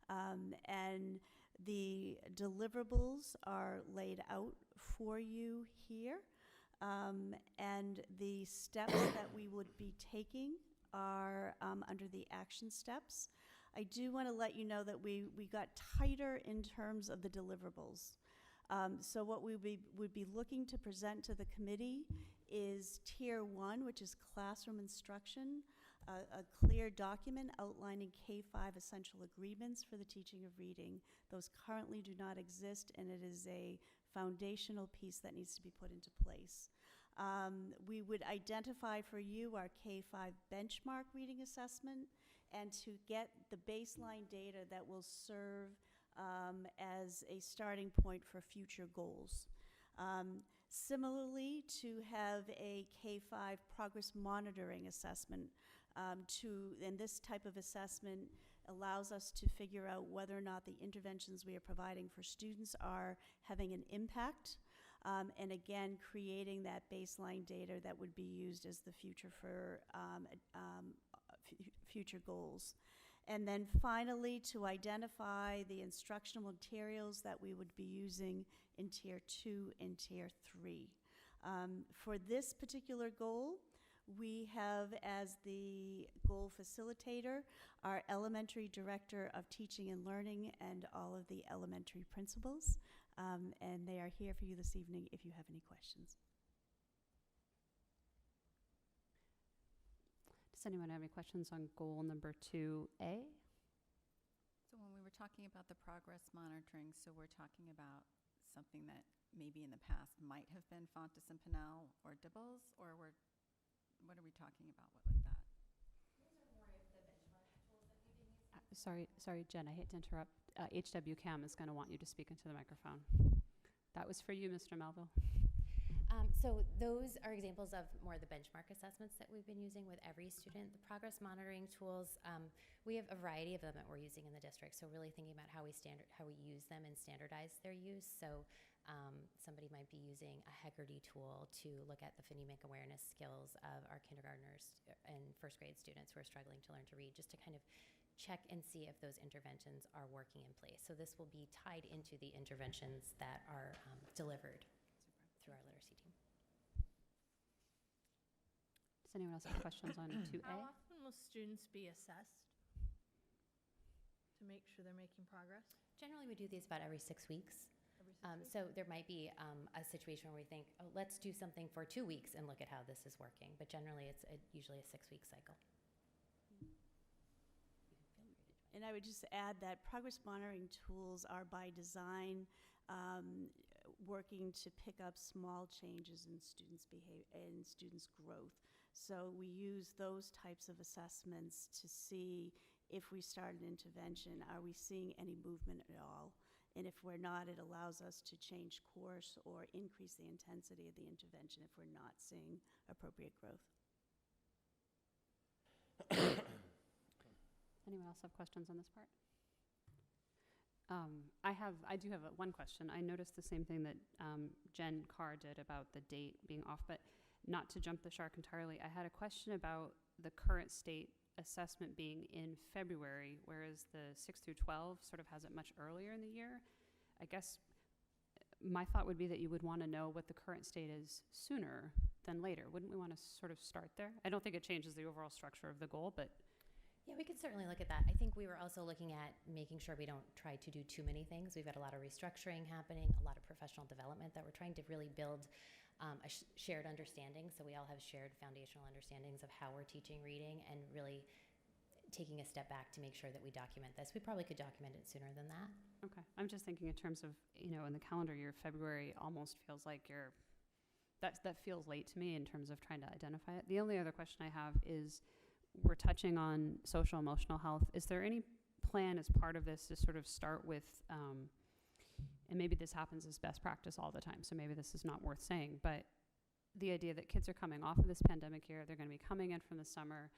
And the deliverables are laid out for you here. And the steps that we would be taking are under the action steps. I do want to let you know that we got tighter in terms of the deliverables. So what we would be looking to present to the committee is Tier 1, which is classroom instruction, a clear document outlining K-5 essential agreements for the teaching of reading. Those currently do not exist, and it is a foundational piece that needs to be put into place. We would identify for you our K-5 benchmark reading assessment and to get the baseline data that will serve as a starting point for future goals. Similarly, to have a K-5 progress monitoring assessment, and this type of assessment allows us to figure out whether or not the interventions we are providing for students are having an impact, and again, creating that baseline data that would be used as the future for future goals. And then finally, to identify the instructional materials that we would be using in Tier 2 and Tier 3. For this particular goal, We have as the goal facilitator our elementary director of teaching and learning and all of the elementary principals. And they are here for you this evening if you have any questions. Does anyone have any questions on goal number 2A? So when we were talking about the progress monitoring, so we're talking about something that maybe in the past might have been Fontes and Pinnell or Dibbles, or what are we talking about with that? Sorry, Jen, I hate to interrupt. HWCAM is going to want you to speak into the microphone. That was for you, Mr. Melville. So those are examples of more of the benchmark assessments that we've been using with every student. The progress monitoring tools, we have a variety of them that we're using in the district. So really thinking about how we use them and standardize their use. So somebody might be using a Hegarty tool to look at the phonemic awareness skills of our kindergartners and first grade students who are struggling to learn to read, just to kind of check and see if those interventions are working in place. So this will be tied into the interventions that are delivered through our literacy team. Does anyone else have questions on 2A? How often will students be assessed to make sure they're making progress? Generally, we do these about every 6 weeks. So there might be a situation where we think, oh, let's do something for 2 weeks and look at how this is working. But generally, it's usually a 6-week cycle. And I would just add that progress monitoring tools are by design working to pick up small changes in students' behavior and students' growth. So we use those types of assessments to see if we start an intervention, are we seeing any movement at all? And if we're not, it allows us to change course or increase the intensity of the intervention if we're not seeing appropriate growth. Anyone else have questions on this part? I do have one question. I noticed the same thing that Jen Carr did about the date being off, but not to jump the shark entirely. I had a question about the current state assessment being in February, whereas the 6 through 12 sort of has it much earlier in the year. I guess my thought would be that you would want to know what the current state is sooner than later. Wouldn't we want to sort of start there? I don't think it changes the overall structure of the goal, but Yeah, we could certainly look at that. I think we were also looking at making sure we don't try to do too many things. We've got a lot of restructuring happening, a lot of professional development that we're trying to really build a shared understanding. So we all have shared foundational understandings of how we're teaching reading and really taking a step back to make sure that we document this. We probably could document it sooner than that. okay. I'm just thinking in terms of, in the calendar year, February almost feels like that feels late to me in terms of trying to identify it. The only other question I have is, we're touching on social emotional health. Is there any plan as part of this to sort of start with, and maybe this happens as best practice all the time, so maybe this is not worth saying, but the idea that kids are coming off of this pandemic year, they're going to be coming in from the summer.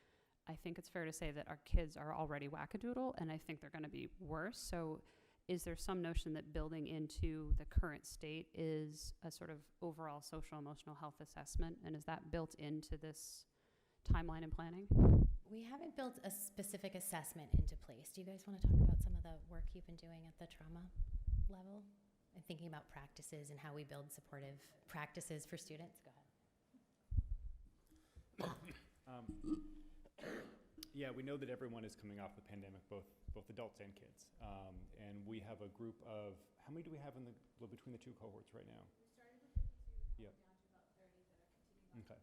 I think it's fair to say that our kids are already wackadoodle, and I think they're going to be worse. So is there some notion that building into the current state is a sort of overall social emotional health assessment, and is that built into this timeline and planning? We haven't built a specific assessment into place. Do you guys want to talk about some of the work you've been doing at the trauma level and thinking about practices and how we build supportive practices for students? Go ahead. Yeah, we know that everyone is coming off the pandemic, both adults and kids. And we have a group of, how many do we have between the two cohorts right now? We started with 52, Yep. down to about 30 that are continuing. Okay.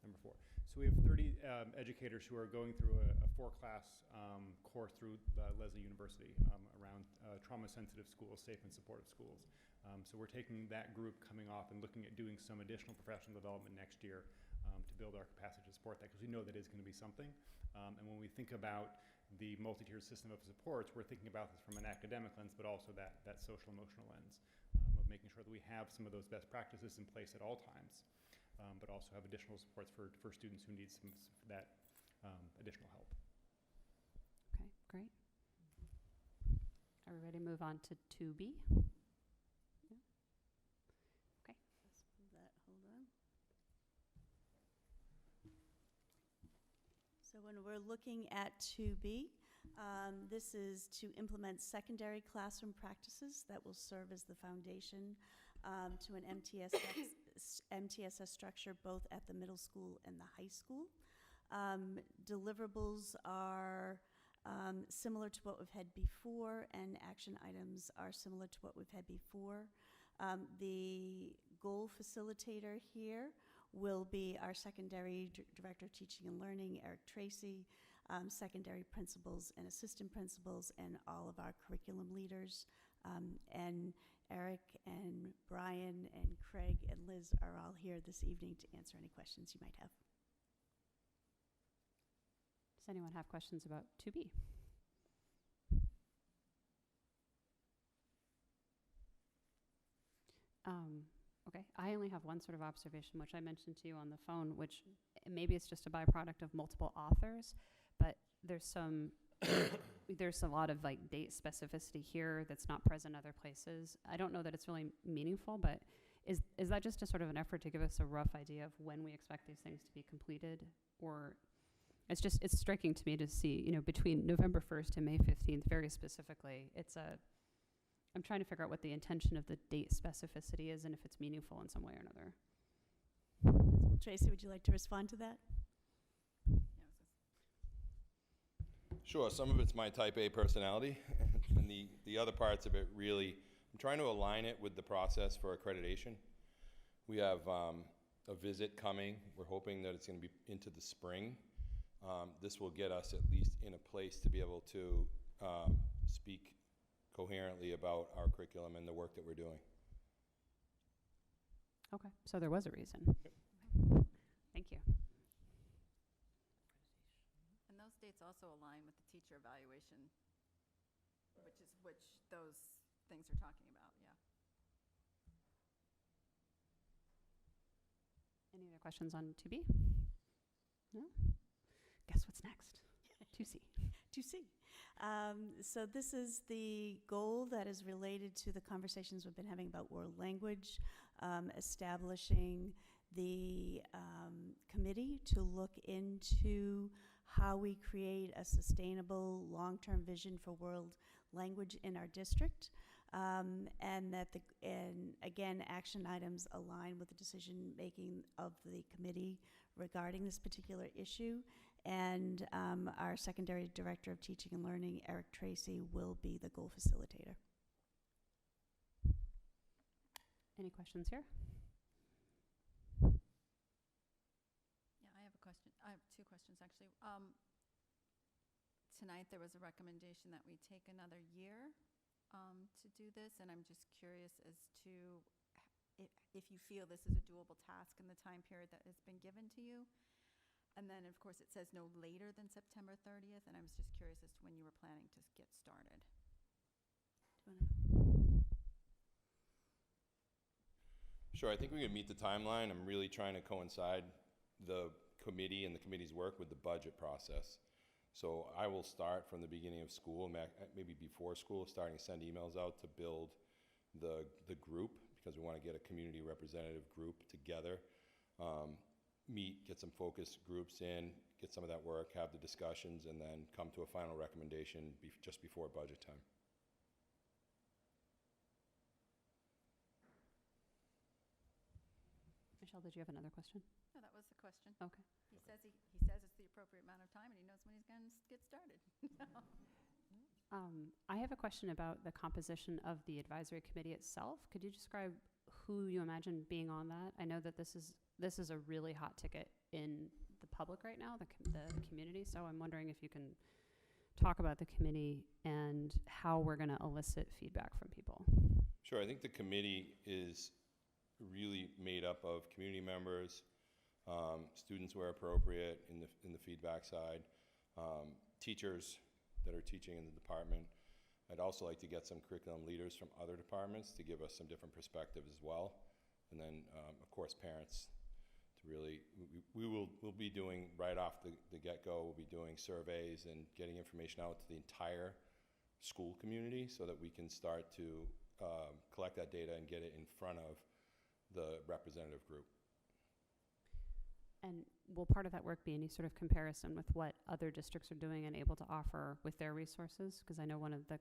Number 4. So we have 30 educators who are going through a 4-class course through Lesley University around trauma-sensitive schools, safe and supportive schools. So we're taking that group coming off and looking at doing some additional professional development next year to build our capacity to support that, because we know that is going to be something. And when we think about the multi-tiered system of supports, we're thinking about this from an academic lens, but also that social-emotional lens of making sure that we have some of those best practices in place at all times. But also have additional supports for students who need that additional help. Okay, great. Are we ready to move on to 2B? Yeah. Okay. Hold on. So when we're looking at 2B, this is to implement secondary classroom practices that will serve as the foundation to an MTSS structure both at the middle school and the high school. Deliverables are similar to what we've had before, and action items are similar to what we've had before. The goal facilitator here will be our secondary director of teaching and learning, Eric Tracy, secondary principals and assistant principals, and all of our curriculum leaders. And Eric and Brian and Craig and Liz are all here this evening to answer any questions you might have. Does anyone have questions about 2B? Okay, I only have one sort of observation, which I mentioned to you on the phone, which maybe it's just a byproduct of multiple authors, but there's there's a lot of like date specificity here that's not present other places. I don't know that it's really meaningful, but is that just a sort of an effort to give us a rough idea of when we expect these things to be completed? Or it's striking to me to see, between November 1st and May 15th, very specifically, I'm trying to figure out what the intention of the date specificity is and if it's meaningful in some way or another. Well, Tracy, would you like to respond to that? Sure, some of it's my type A personality, and the other parts of it really, I'm trying to align it with the process for accreditation. We have a visit coming. We're hoping that it's going to be into the spring. This will get us at least in a place to be able to speak coherently about our curriculum and the work that we're doing. Okay, so there was a reason. Thank you. And those dates also align with the teacher evaluation, which those things are talking about, yeah. Any other questions on 2B? No? Guess what's next? 2C. 2C. So this is the goal that is related to the conversations we've been having about world language, establishing the committee to look into how we create a sustainable long-term vision for world language in our district. And that again, action items align with the decision making of the committee regarding this particular issue. And our secondary director of teaching and learning, Eric Tracy, will be the goal facilitator. Any questions here? Yeah, I have a question. I have two questions, actually. Tonight there was a recommendation that we take another year to do this, and I'm just curious as to if you feel this is a doable task in the time period that has been given to you. And then, of course, it says no later than September 30th, and I was just curious as to when you were planning to get started. Sure, I think we can meet the timeline. I'm really trying to coincide the committee and the committee's work with the budget process. So I will start from the beginning of school, maybe before school, starting to send emails out to build the group, because we want to get a community representative group together. Meet, get some focus groups in, get some of that work, have the discussions, and then come to a final recommendation just before budget time. Michelle, did you have another question? No, that was the question. Okay. He says it's the appropriate amount of time, and he knows when he's going to get started. I have a question about the composition of the advisory committee itself. Could you describe who you imagine being on that? I know that this is a really hot ticket in the public right now, the community, so I'm wondering if you can talk about the committee and how we're going to elicit feedback from people. Sure, I think the committee is really made up of community members, students where appropriate in the feedback side, teachers that are teaching in the department. I'd also like to get some curriculum leaders from other departments to give us some different perspectives as well. And then, of course, parents to really, we'll be doing right off the get-go, we'll be doing surveys and getting information out to the entire school community so that we can start to collect that data and get it in front of the representative group. And will part of that work be any sort of comparison with what other districts are doing and able to offer with their resources? Because I know one of the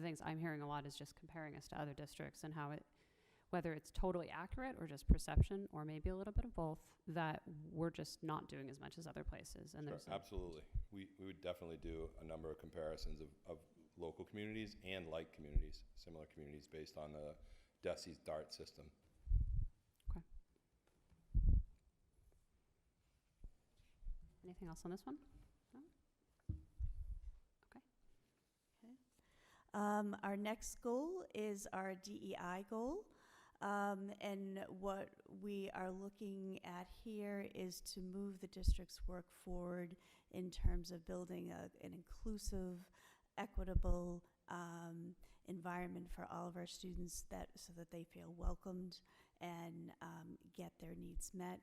things I'm hearing a lot is just comparing us to other districts and how whether it's totally accurate or just perception, or maybe a little bit of both, that we're just not doing as much as other places. And Sure, there's absolutely. We would definitely do a number of comparisons of local communities and like communities, similar communities based on the DESI's DART system. Okay. Anything else on this one? No? Okay. Our next goal is our DEI goal. And what we are looking at here is to move the district's work forward in terms of building an inclusive, equitable environment for all of our students, so that they feel welcomed and get their needs met.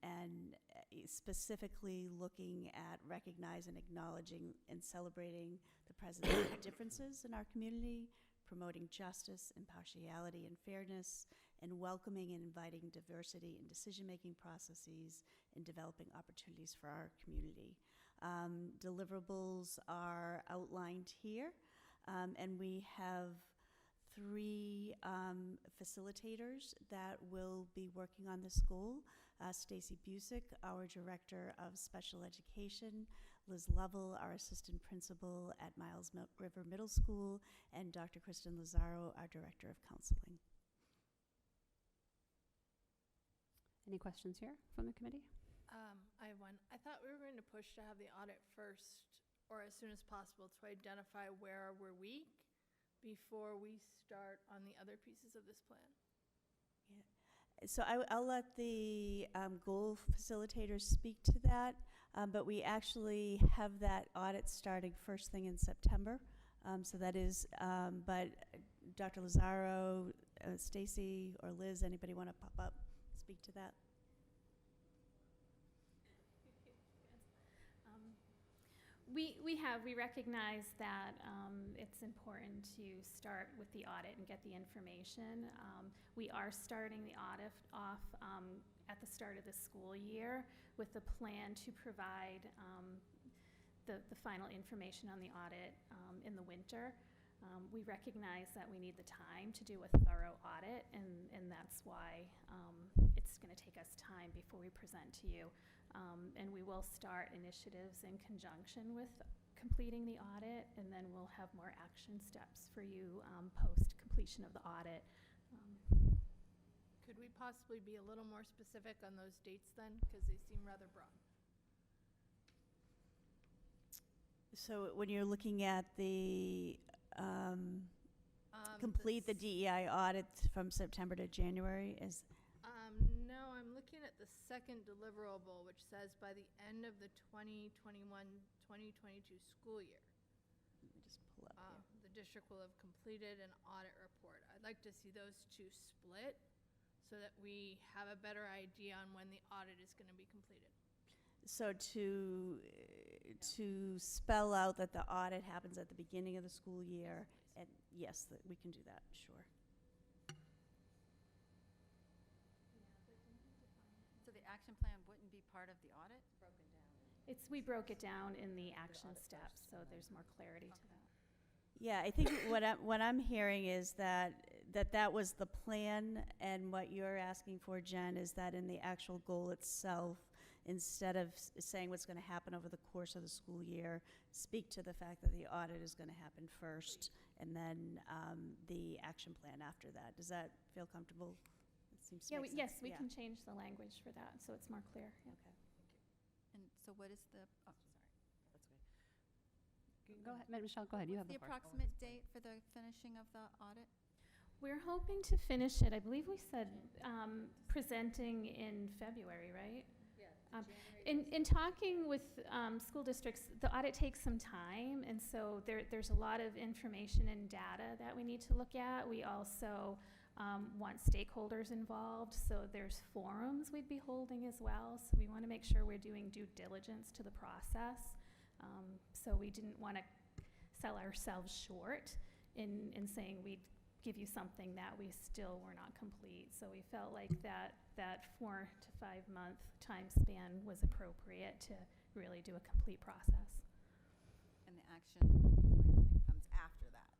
And specifically looking at recognizing, acknowledging, and celebrating the presence of differences in our community, promoting justice, impartiality, and fairness, and welcoming and inviting diversity in decision-making processes and developing opportunities for our community. Deliverables are outlined here, and we have 3 facilitators that will be working on this goal. Stacy Busick, our Director of Special Education, Liz Lovell, our Assistant Principal at Miles River Middle School, and Dr. Kristen Lazaro, our Director of Counseling. Any questions here from the committee? I have one. I thought we were going to push to have the audit first, or as soon as possible, to identify where we're weak before we start on the other pieces of this plan. So I'll let the goal facilitators speak to that, but we actually have that audit starting first thing in September. So that is, but Dr. Lazaro, Stacy, or Liz, anybody want to pop up, speak to that? We recognize that it's important to start with the audit and get the information. We are starting the audit off at the start of the school year with the plan to provide the final information on the audit in the winter. We recognize that we need the time to do a thorough audit, and that's why it's going to take us time before we present to you. And we will start initiatives in conjunction with completing the audit, and then we'll have more action steps for you post completion of the audit. Could we possibly be a little more specific on those dates then? Because they seem rather broad. So when you're looking at the complete the DEI audit from September to January, is No, I'm looking at the second deliverable, which says by the end of the 2021-2022 school year. Let me just pull up here. The district will have completed an audit report. I'd like to see those two split so that we have a better idea on when the audit is going to be completed. So to spell out that the audit happens at the beginning of the school year, and yes, that we can do that, sure. So the action plan wouldn't be part of the audit? Broken down. We broke it down in the action steps, so there's more clarity to that. Yeah, I think what I'm hearing is that was the plan, and what you're asking for, Jen, is that in the actual goal itself, instead of saying what's going to happen over the course of the school year, speak to the fact that the audit is going to happen first, and then the action plan after that. Does that feel comfortable? It seems to make sense. Yes, we can change the language for that, so it's more clear. Yeah. Okay. And so what is the, oh, sorry. That's okay. Go ahead, Michelle, go ahead. You have The the floor. approximate date for the finishing of the audit? We're hoping to finish it, I believe we said presenting in February, right? In talking with school districts, the audit takes some time, and so there's a lot of information and data that we need to look at. We also want stakeholders involved, so there's forums we'd be holding as well. So we want to make sure we're doing due diligence to the process. So we didn't want to sell ourselves short in saying we'd give you something that we still were not complete. So we felt like that 4 to 5 month time span was appropriate to really do a complete process. And the action plan that comes after that?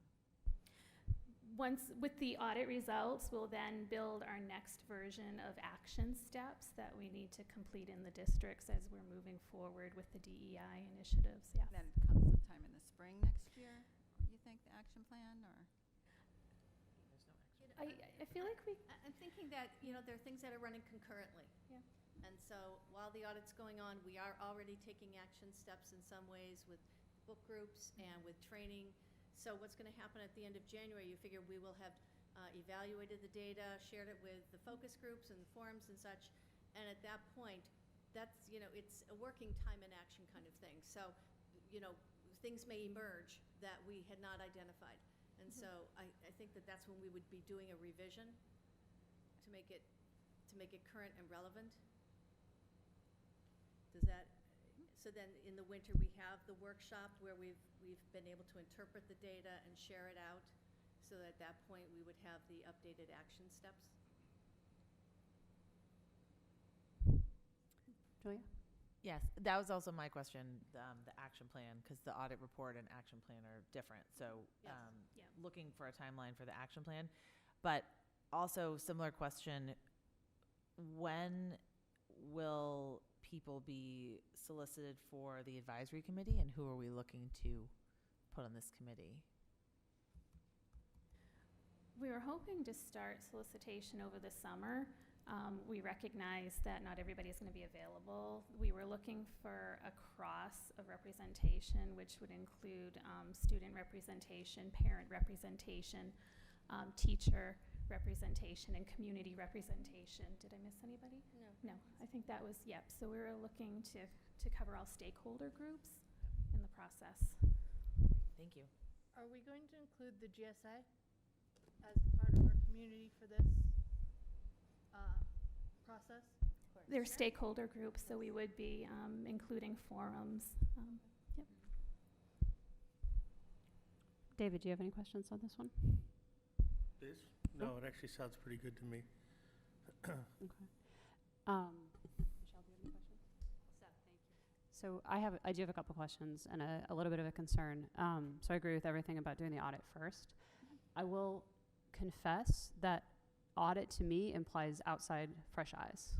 once, with the audit results, we'll then build our next version of action steps that we need to complete in the districts as we're moving forward with the DEI initiatives, yes. Then it comes sometime in the spring next year, you think, the action plan, or? I feel like I'm thinking that, there are things that are running concurrently. Yeah. And so while the audit's going on, we are already taking action steps in some ways with book groups and with training. So what's going to happen at the end of January, you figure we will have evaluated the data, shared it with the focus groups and the forums and such. And at that point, that's, it's a working time in action kind of thing. So, things may emerge that we had not identified. And so I think that that's when we would be doing a revision to make it current and relevant. Does that, so then in the winter we have the workshop where we've been able to interpret the data and share it out, so that at that point we would have the updated action steps. Julia? Yes, that was also my question, the action plan, because the audit report and action plan are different. So Yes. looking for a timeline for the action plan. But also similar question, when will people be solicited for the advisory committee, and who are we looking to put on this committee? We were hoping to start solicitation over the summer. We recognize that not everybody is going to be available. We were looking for a cross of representation, which would include student representation, parent representation, teacher representation, and community representation. Did I miss anybody? No. No, I think that was, yep. So we were looking to cover all stakeholder groups in the process. Thank you. Are we going to include the GSA as part of our community for this process? They're stakeholder groups, so we would be including forums. Yep. David, do you have any questions on this one? This? No, it actually sounds pretty good to me. Okay. Michelle, do you have any questions? So I do have a couple questions and a little bit of a concern. So I agree with everything about doing the audit first. I will confess that audit to me implies outside fresh eyes.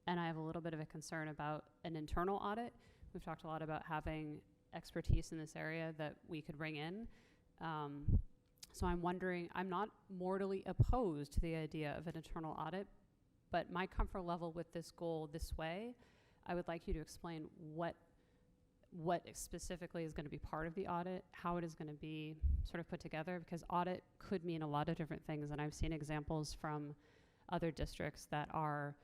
And I have a little bit of a concern about an internal audit. We've talked a lot about having expertise in this area that we could bring in. So I'm wondering, I'm not mortally opposed to the idea of an internal audit, but my comfort level with this goal this way, I would like you to explain what specifically is going to be part of the audit, how it is going to be sort of put together, because audit could mean a lot of different things. And I've seen examples from other districts that are,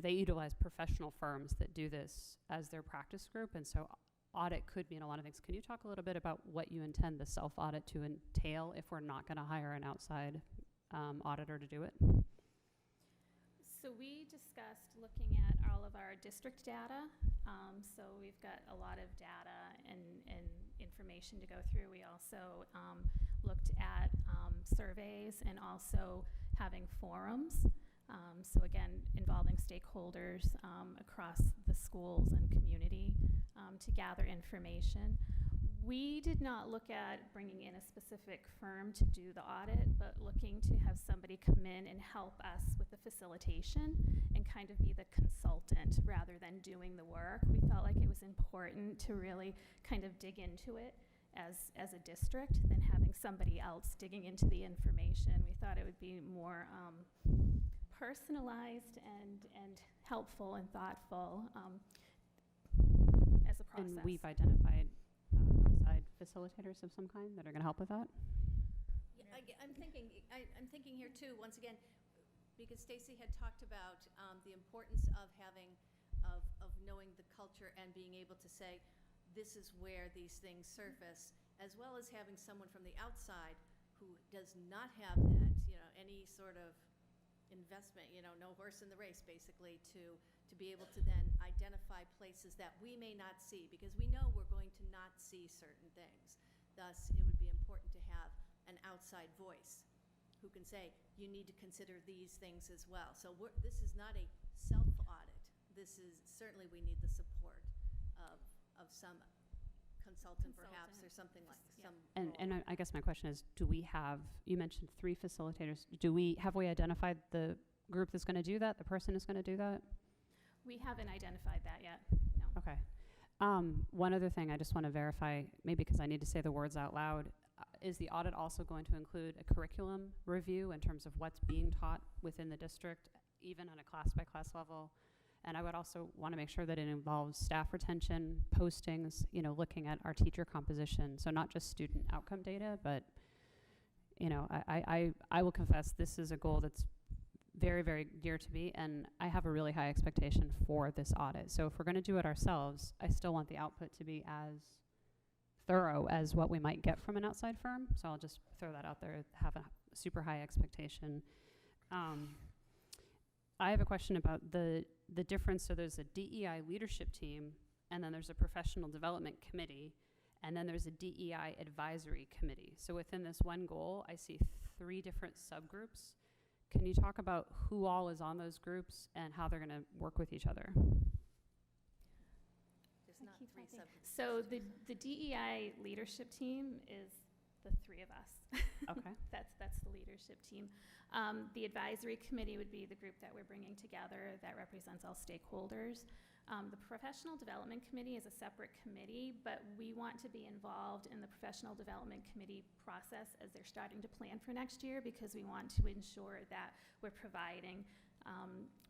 they utilize professional firms that do this as their practice group. And so audit could mean a lot of things. Can you talk a little bit about what you intend the self-audit to entail if we're not going to hire an outside auditor to do it? So we discussed looking at all of our district data. So we've got a lot of data and information to go through. We also looked at surveys and also having forums. So again, involving stakeholders across the schools and community to gather information. We did not look at bringing in a specific firm to do the audit, but looking to have somebody come in and help us with the facilitation and kind of be the consultant rather than doing the work. We felt like it was important to really kind of dig into it as a district than having somebody else digging into the information. We thought it would be more personalized and helpful and thoughtful as a process. And we've identified outside facilitators of some kind that are going to help with that? Yeah, I'm thinking here too, once again, because Stacy had talked about the importance of knowing the culture and being able to say, this is where these things surface, as well as having someone from the outside who does not have that, any sort of investment, no horse in the race, basically, to be able to then identify places that we may not see, because we know we're going to not see certain things. Thus, it would be important to have an outside voice who can say, you need to consider these things as well. So this is not a self-audit. This is, certainly we need the support of some consultant perhaps, or something like, some And, role. and I guess my question is, do we have, you mentioned 3 facilitators. Have we identified the group that's going to do that, the person who's going to do that? We haven't identified that yet, no. Okay. One other thing I just want to verify, maybe because I need to say the words out loud, is the audit also going to include a curriculum review in terms of what's being taught within the district, even on a class-by-class level? And I would also want to make sure that it involves staff retention, postings, looking at our teacher composition. So not just student outcome data, but, I will confess this is a goal that's very, very dear to me, and I have a really high expectation for this audit. So if we're going to do it ourselves, I still want the output to be as thorough as what we might get from an outside firm. So I'll just throw that out there, have a super high expectation. I have a question about the difference. So there's a DEI leadership team, and then there's a professional development committee, and then there's a DEI advisory committee. So within this one goal, I see 3 different subgroups. Can you talk about who all is on those groups and how they're going to work with each other? There's not 3 subgroups. So the DEI leadership team is the 3 of us. Okay. That's the leadership team. The advisory committee would be the group that we're bringing together that represents all stakeholders. The professional development committee is a separate committee, but we want to be involved in the professional development committee process as they're starting to plan for next year, because we want to ensure that we're providing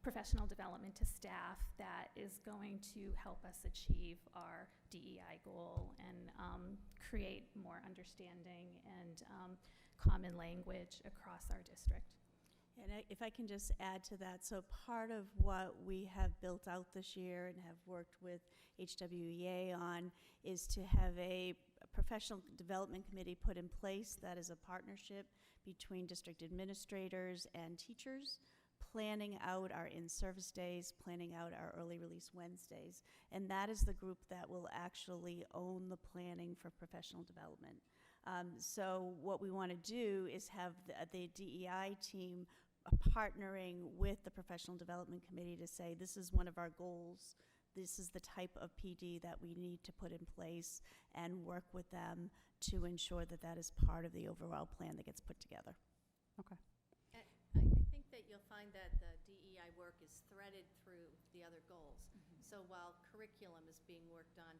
professional development to staff that is going to help us achieve our DEI goal and create more understanding and common language across our district. And if I can just add to that, so part of what we have built out this year and have worked with HWEA on is to have a professional development committee put in place that is a partnership between district administrators and teachers, planning out our in-service days, planning out our early release Wednesdays. And that is the group that will actually own the planning for professional development. So what we want to do is have the DEI team partnering with the professional development committee to say, this is one of our goals, this is the type of PD that we need to put in place, and work with them to ensure that that is part of the overall plan that gets put together. Okay. And I think that you'll find that the DEI work is threaded through the other goals. So while curriculum is being worked on,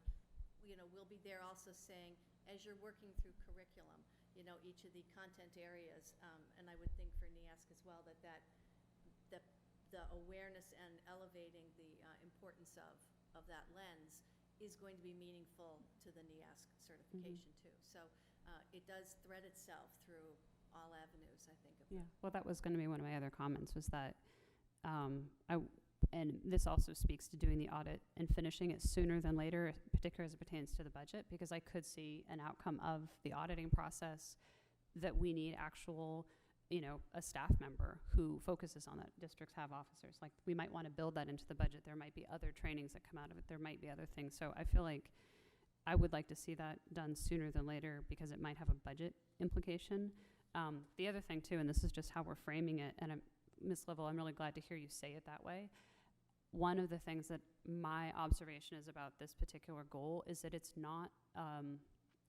we'll be there also saying, as you're working through curriculum, each of the content areas, and I would think for NEASC as well, that the awareness and elevating the importance of that lens is going to be meaningful to the NEASC certification too. So it does thread itself through all avenues, I think. Yeah, well, that was going to be one of my other comments, was that and this also speaks to doing the audit and finishing it sooner than later, particularly as it pertains to the budget, because I could see an outcome of the auditing process that we need actual, a staff member who focuses on that. Districts have officers. Like, we might want to build that into the budget. There might be other trainings that come out of it. There might be other things. So I feel like I would like to see that done sooner than later, because it might have a budget implication. The other thing too, and this is just how we're framing it, and Ms. Livell, I'm really glad to hear you say it that way. One of the things that my observation is about this particular goal is that it's not,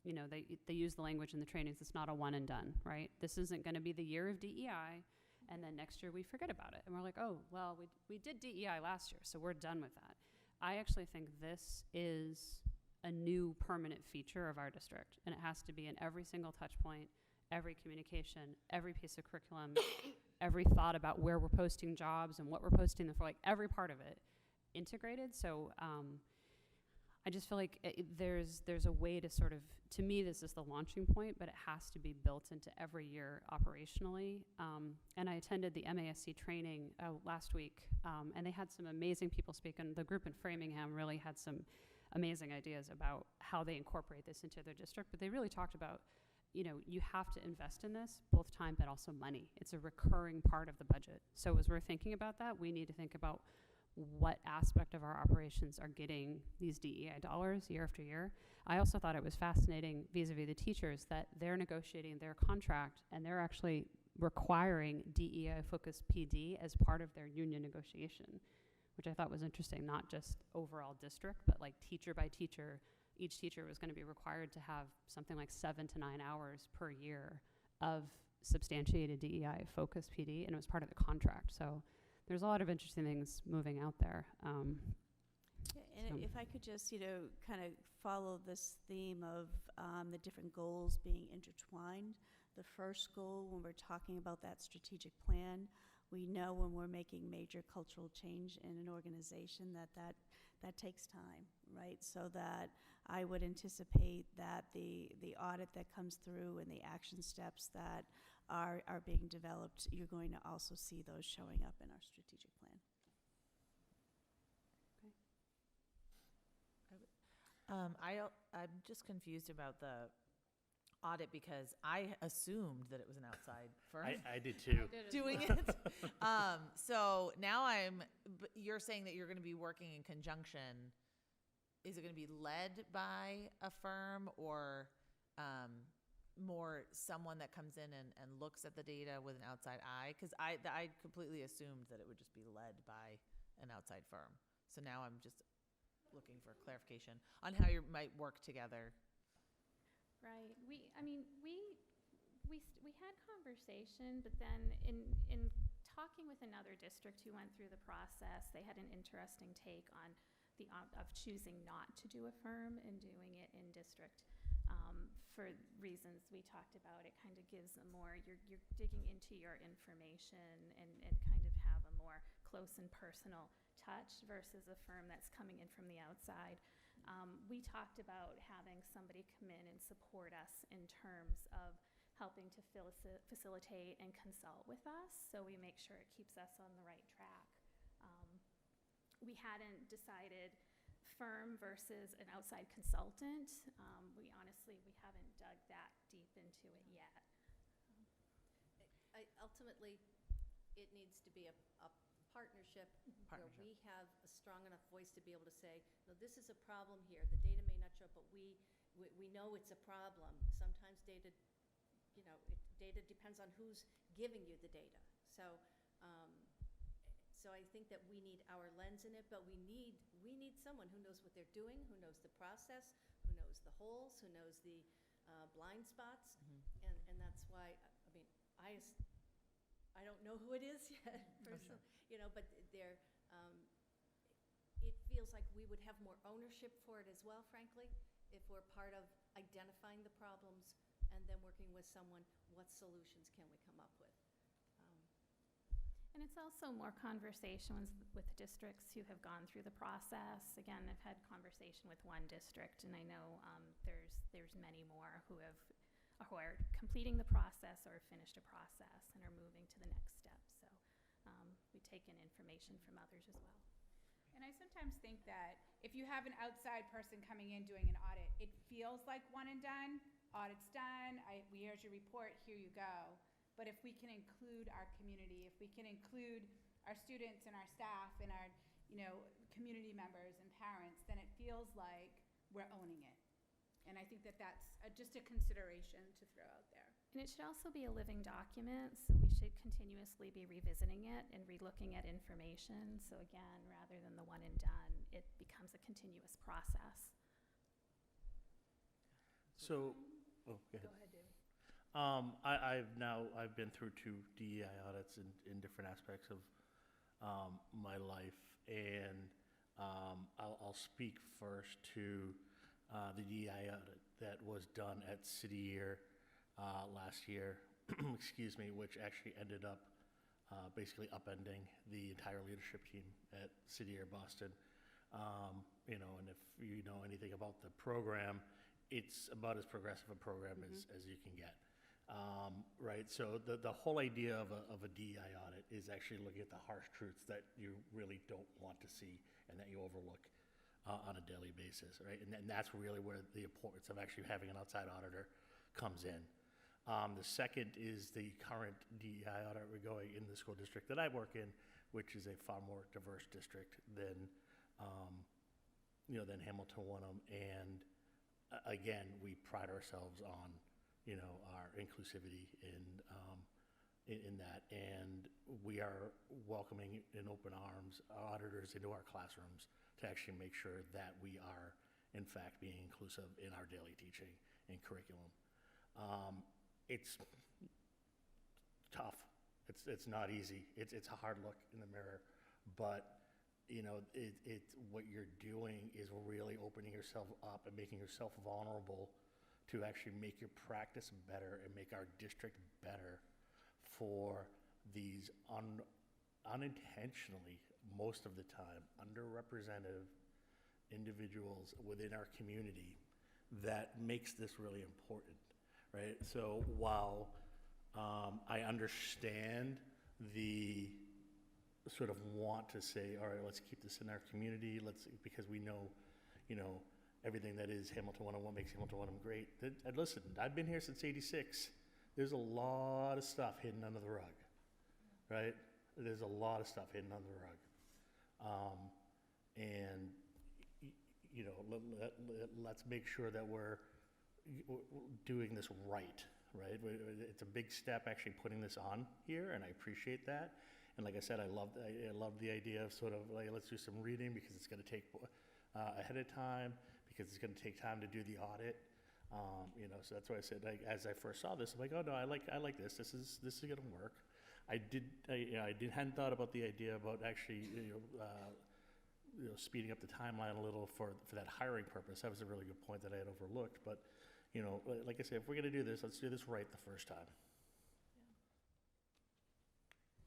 they use the language in the trainings, it's not a one and done, right? This isn't going to be the year of DEI, and then next year we forget about it. And we're like, oh, well, we did DEI last year, so we're done with that. I actually think this is a new permanent feature of our district, and it has to be in every single touch point, every communication, every piece of curriculum, every thought about where we're posting jobs and what we're posting them for, like every part of it integrated. So I just feel like there's a way to sort of, to me, this is the launching point, but it has to be built into every year operationally. And I attended the MASC training last week, and they had some amazing people speak, and the group in Framingham really had some amazing ideas about how they incorporate this into their district. But they really talked about, you have to invest in this, both time but also money. It's a recurring part of the budget. So as we're thinking about that, we need to think about what aspect of our operations are getting these DEI dollars year after year. I also thought it was fascinating vis-a-vis the teachers that they're negotiating their contract, and they're actually requiring DEI-focused PD as part of their union negotiation, which I thought was interesting, not just overall district, but like teacher by teacher, each teacher was going to be required to have something like 7 to 9 hours per year of substantiated DEI focused PD, and it was part of the contract. So there's a lot of interesting things moving out there. And if I could just, kind of follow this theme of the different goals being intertwined. The first goal, when we're talking about that strategic plan, we know when we're making major cultural change in an organization that takes time, right? So that I would anticipate that the audit that comes through and the action steps that are being developed, you're going to also see those showing up in our strategic plan. I'm just confused about the audit because I assumed that it was an outside firm. I did too. Doing it. So now you're saying that you're going to be working in conjunction. Is it going to be led by a firm or more someone that comes in and looks at the data with an outside eye? Because I completely assumed that it would just be led by an outside firm. So now I'm just looking for clarification on how you might work together. Right. We had conversation, but then in talking with another district who went through the process, they had an interesting take on the of choosing not to do a firm and doing it in district. For reasons we talked about, it kind of gives a more, you're digging into your information and kind of have a more close and personal touch versus a firm that's coming in from the outside. We talked about having somebody come in and support us in terms of helping to facilitate and consult with us, so we make sure it keeps us on the right track. We hadn't decided firm versus an outside consultant. We haven't dug that deep into it yet. Ultimately, it needs to be a partnership where we have a strong enough voice to be able to say, no, this is a problem here. The data may not show up, but we know it's a problem. Sometimes data, data depends on who's giving you the data. So I think that we need our lens in it, but we need someone who knows what they're doing, who knows the process, who knows the holes, who knows the blind spots, and that's why, I don't know who it is yet, personally, but it feels like we would have more ownership for it as well, frankly, if we're part of identifying the problems and then working with someone, what solutions can we come up with? And it's also more conversations with districts who have gone through the process. Again, I've had conversation with one district, and I know there's many more who are completing the process or finished a process and are moving to the next step. So we take in information from others as well. And I sometimes think that if you have an outside person coming in doing an audit, it feels like one and done. Audit's done. Here's your report. Here you go. But if we can include our community, if we can include our students and our staff and our, community members and parents, then it feels like we're owning it. And I think that that's just a consideration to throw out there. And it should also be a living document, so we should continuously be revisiting it and relooking at information. So again, rather than the one and done, it becomes a continuous process. So, go ahead. Go ahead, David. I've been through 2 DEI audits in different aspects of my life, and I'll speak first to the DEI audit that was done at City Year last year, excuse me, which actually ended up basically upending the entire leadership team at City Year Boston. And if you know anything about the program, it's about as progressive a program as you can get. Right, so the whole idea of a DEI audit is actually looking at the harsh truths that you really don't want to see and that you overlook on a daily basis, right? And that's really where the importance of actually having an outside auditor comes in. The second is the current DEI audit we're going in the school district that I work in, which is a far more diverse district than Hamilton-Wenham, and again, we pride ourselves on our inclusivity in that, and we are welcoming in open arms auditors into our classrooms to actually make sure that we are in fact, being inclusive in our daily teaching and curriculum. It's tough. It's not easy. It's a hard look in the mirror, but you know, what you're doing is really opening yourself up and making yourself vulnerable to actually make your practice better and make our district better for these unintentionally, most of the time, underrepresented individuals within our community that makes this really important, right? So while I understand the sort of want to say, all right, let's keep this in our community, because we know, you know, everything that is Hamilton Wenham, what makes Hamilton Wenham great. And listen, I've been here since '86. There's a lot of stuff hidden under the rug, right? There's a lot of stuff hidden under the rug. And, you know, let's make sure that we're doing this right? It's a big step actually putting this on here, and I appreciate that. And like I said, I love the idea of sort of like, let's do some reading because it's going to take ahead of time, because it's going to take time to do the audit. You know, so that's why I said, like, as I first saw this, I'm like, oh no, I like this. This is going to work. I hadn't thought about the idea about actually speeding up the timeline a little for that hiring purpose. That was a really good point that I had overlooked. But you know, like I said, if we're going to do this, let's do this right the first time.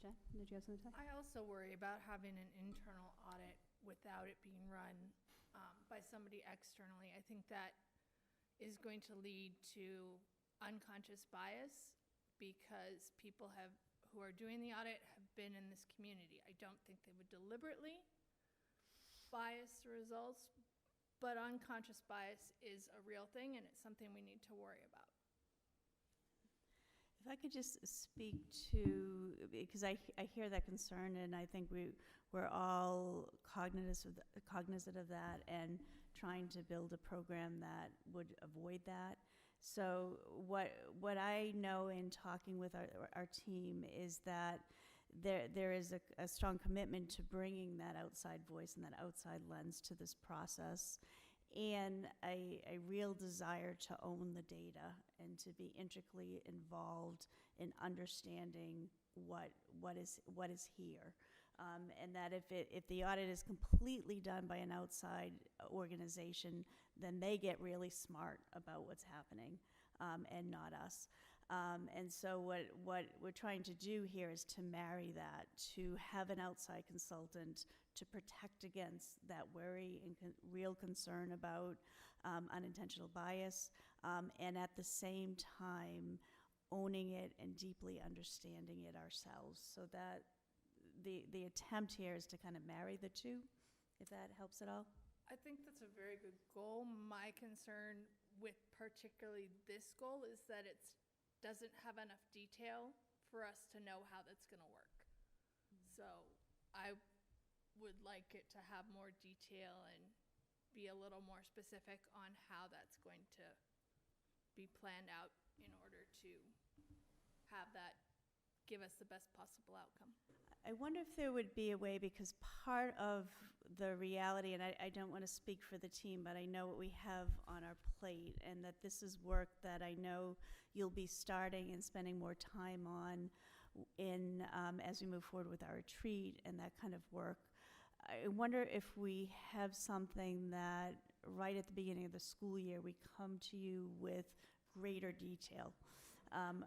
Jen, did you have something to say? I also worry about having an internal audit without it being run by somebody externally. I think that is going to lead to unconscious bias because people who are doing the audit have been in this community. I don't think they would deliberately bias the results, but unconscious bias is a real thing, and it's something we need to worry about. If I could just speak to, because I hear that concern, and I think we're all cognizant of that and trying to build a program that would avoid that. So what I know in talking with our team is that there is a strong commitment to bringing that outside voice and that outside lens to this process, and a real desire to own the data and to be intricately involved in understanding what is here. And that if the audit is completely done by an outside organization, then they get really smart about what's happening, and not us. And so what we're trying to do here is to marry that, to have an outside consultant to protect against that worry and real concern about unintentional bias, and at the same time owning it and deeply understanding it ourselves. So that the attempt here is to kind of marry the two, if that helps at all. I think that's a very good goal. My concern with particularly this goal is that it doesn't have enough detail for us to know how that's going to work. So I would like it to have more detail and be a little more specific on how that's going to be planned out in order to have that give us the best possible outcome. I wonder if there would be a way, because part of the reality, and I don't want to speak for the team, but I know what we have on our plate, and that this is work that I know you'll be starting and spending more time on in as we move forward with our retreat and that kind of work. I wonder if we have something that right at the beginning of the school year we come to you with greater detail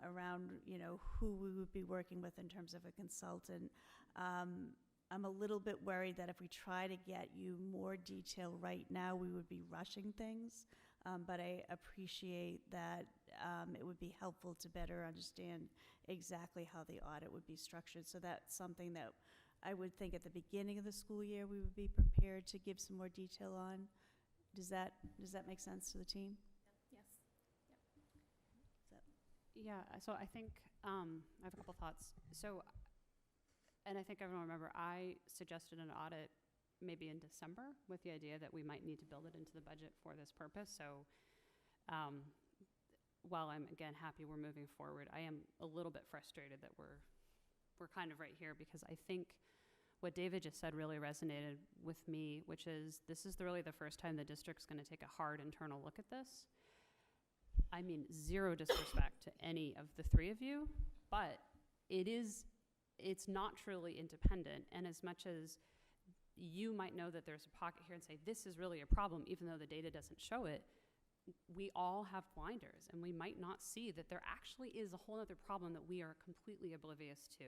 around, you know, who we would be working with in terms of a consultant. I'm a little bit worried that if we try to get you more detail right now, we would be rushing things. But I appreciate that it would be helpful to better understand exactly how the audit would be structured. So that's something that I would think at the beginning of the school year we would be prepared to give some more detail on. Does that make sense to the team? Yes. Yeah, so I think I have a couple thoughts. So, and I think everyone remember, I suggested an audit maybe in December with the idea that we might need to build it into the budget for this purpose. So while I'm, again, happy we're moving forward, I am a little bit frustrated that we're kind of right here, because I think what David just said really resonated with me, which is this is really the first time the district's going to take a hard internal look at this. I mean, zero disrespect to any of the three of you, but it's not truly independent. And as much as you might know that there's a pocket here and say, this is really a problem, even though the data doesn't show it, we all have blinders, and we might not see that there actually is a whole other problem that we are completely oblivious to.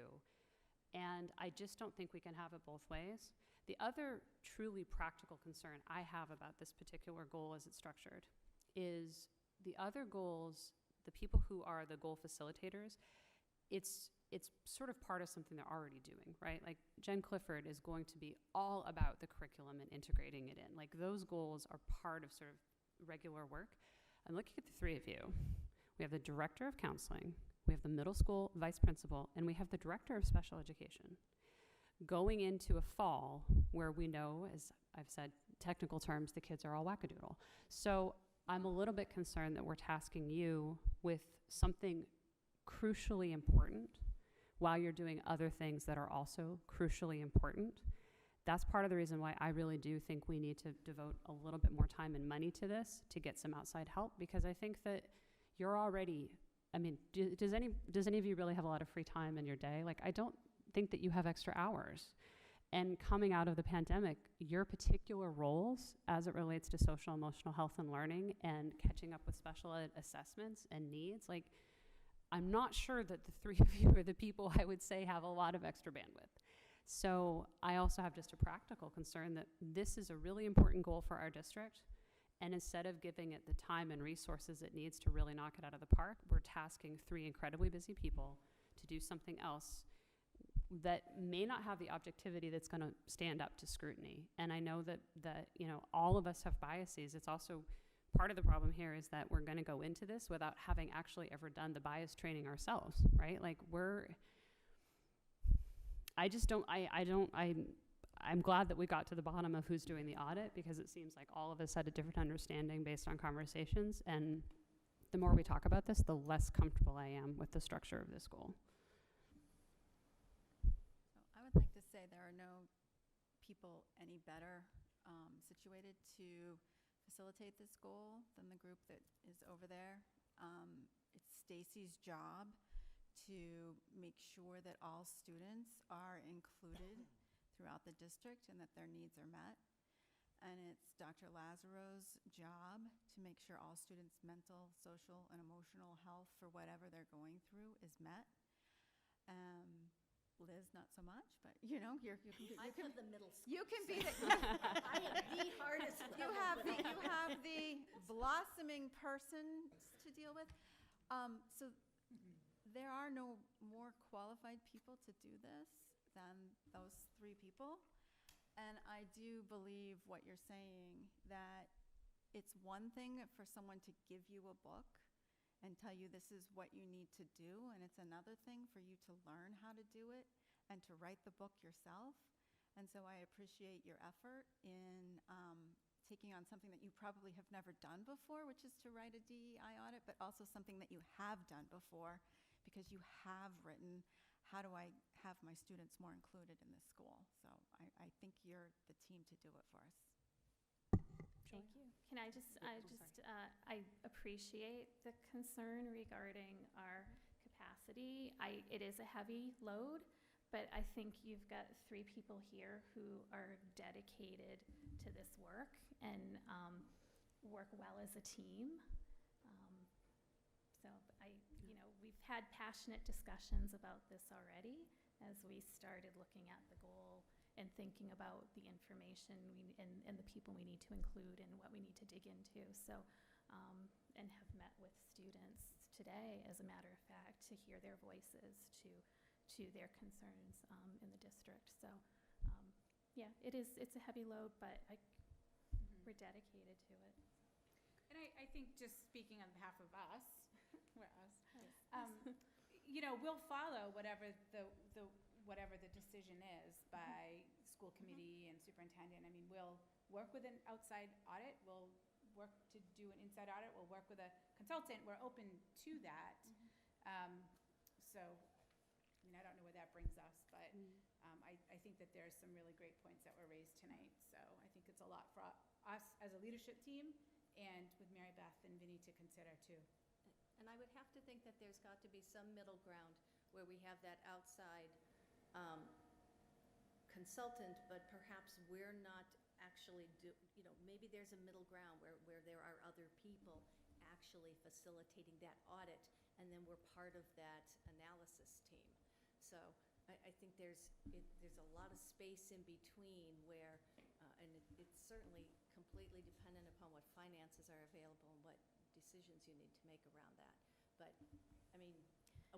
And I just don't think we can have it both ways. The other truly practical concern I have about this particular goal as it's structured is the other goals, the people who are the goal facilitators, it's sort of part of something they're already doing, right? Like Jen Clifford is going to be all about the curriculum and integrating it in. Like those goals are part of sort of regular work. I'm looking at the three of you. We have the director of counseling, we have the middle school vice principal, and we have the director of special education. Going into a fall where we know, as I've said, technical terms, the kids are all wackadoodle. So I'm a little bit concerned that we're tasking you with something crucially important while you're doing other things that are also crucially important. That's part of the reason why I really do think we need to devote a little bit more time and money to this to get some outside help, because I think that you're already, I mean, does any of you really have a lot of free time in your day? Like, I don't think that you have extra hours. And coming out of the pandemic, your particular roles as it relates to social emotional health and learning and catching up with special ed assessments and needs, like, I'm not sure that the three of you are the people I would say have a lot of extra bandwidth. So I also have just a practical concern that this is a really important goal for our district. And instead of giving it the time and resources it needs to really knock it out of the park, we're tasking three incredibly busy people to do something else that may not have the objectivity that's going to stand up to scrutiny. And I know that you know, all of us have biases. It's also part of the problem here is that we're going to go into this without having actually ever done the bias training ourselves, right? Like I'm glad that we got to the bottom of who's doing the audit, because it seems like all of us had a different understanding based on conversations. And the more we talk about this, the less comfortable I am with the structure of this goal. So I would like to say there are no people any better situated to facilitate this goal than the group that is over there. It's Stacy's job to make sure that all students are included throughout the district and that their needs are met. And it's Dr. Lazaro's job to make sure all students' mental, social, and emotional health for whatever they're going through is met. Liz, not so much, but you know, you can the middle school. You can be the I am the hardest. you have the blossoming person to deal with. So there are no more qualified people to do this than those three people. And I do believe what you're saying, that it's one thing for someone to give you a book and tell you this is what you need to do, and it's another thing for you to learn how to do it and to write the book yourself. And so I appreciate your effort in taking on something that you probably have never done before, which is to write a DEI audit, but also something that you have done before, because you have written, how do I have my students more included in this school? So I think you're the team to do it for us. Thank you. Can I I appreciate the concern regarding our capacity. It is a heavy load, but I think you've got three people here who are dedicated to this work and work well as a team. So we've had passionate discussions about this already as we started looking at the goal and thinking about the information and the people we need to include and what we need to dig into. So, and have met with students today, as a matter of fact, to hear their voices, to their concerns in the district. So, yeah, it's a heavy load, but we're dedicated to it. And I think, just speaking on behalf of us, we'll follow whatever the decision is by school committee and superintendent. I mean, we'll work with an outside audit. We'll work to do an inside audit. We'll work with a consultant. We're open to that. So, I mean, I don't know where that brings us, but I think that there's some really great points that were raised tonight. So I think it's a lot for us as a leadership team and with Mary Beth and Vinny to consider too. And I would have to think that there's got to be some middle ground where we have that outside consultant, but perhaps we're not actually maybe there's a middle ground where there are other people actually facilitating that audit, and then we're part of that analysis team. So I think there's a lot of space in between where, and it's certainly completely dependent upon what finances are available and what decisions you need to make around that. But, I mean,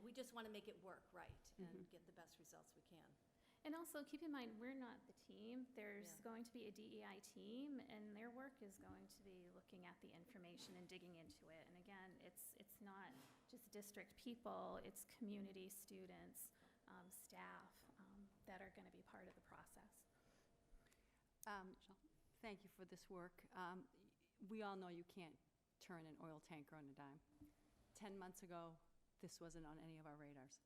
we just want to make it work right and get the best results we can. And also keep in mind, we're not the team. There's going to be a DEI team, and their work is going to be looking at the information and digging into it. And again, it's not just district people, it's community, students, staff that are going to be part of the process. Thank you for this work. We all know you can't turn an oil tanker on a dime. 10 months ago, this wasn't on any of our radars.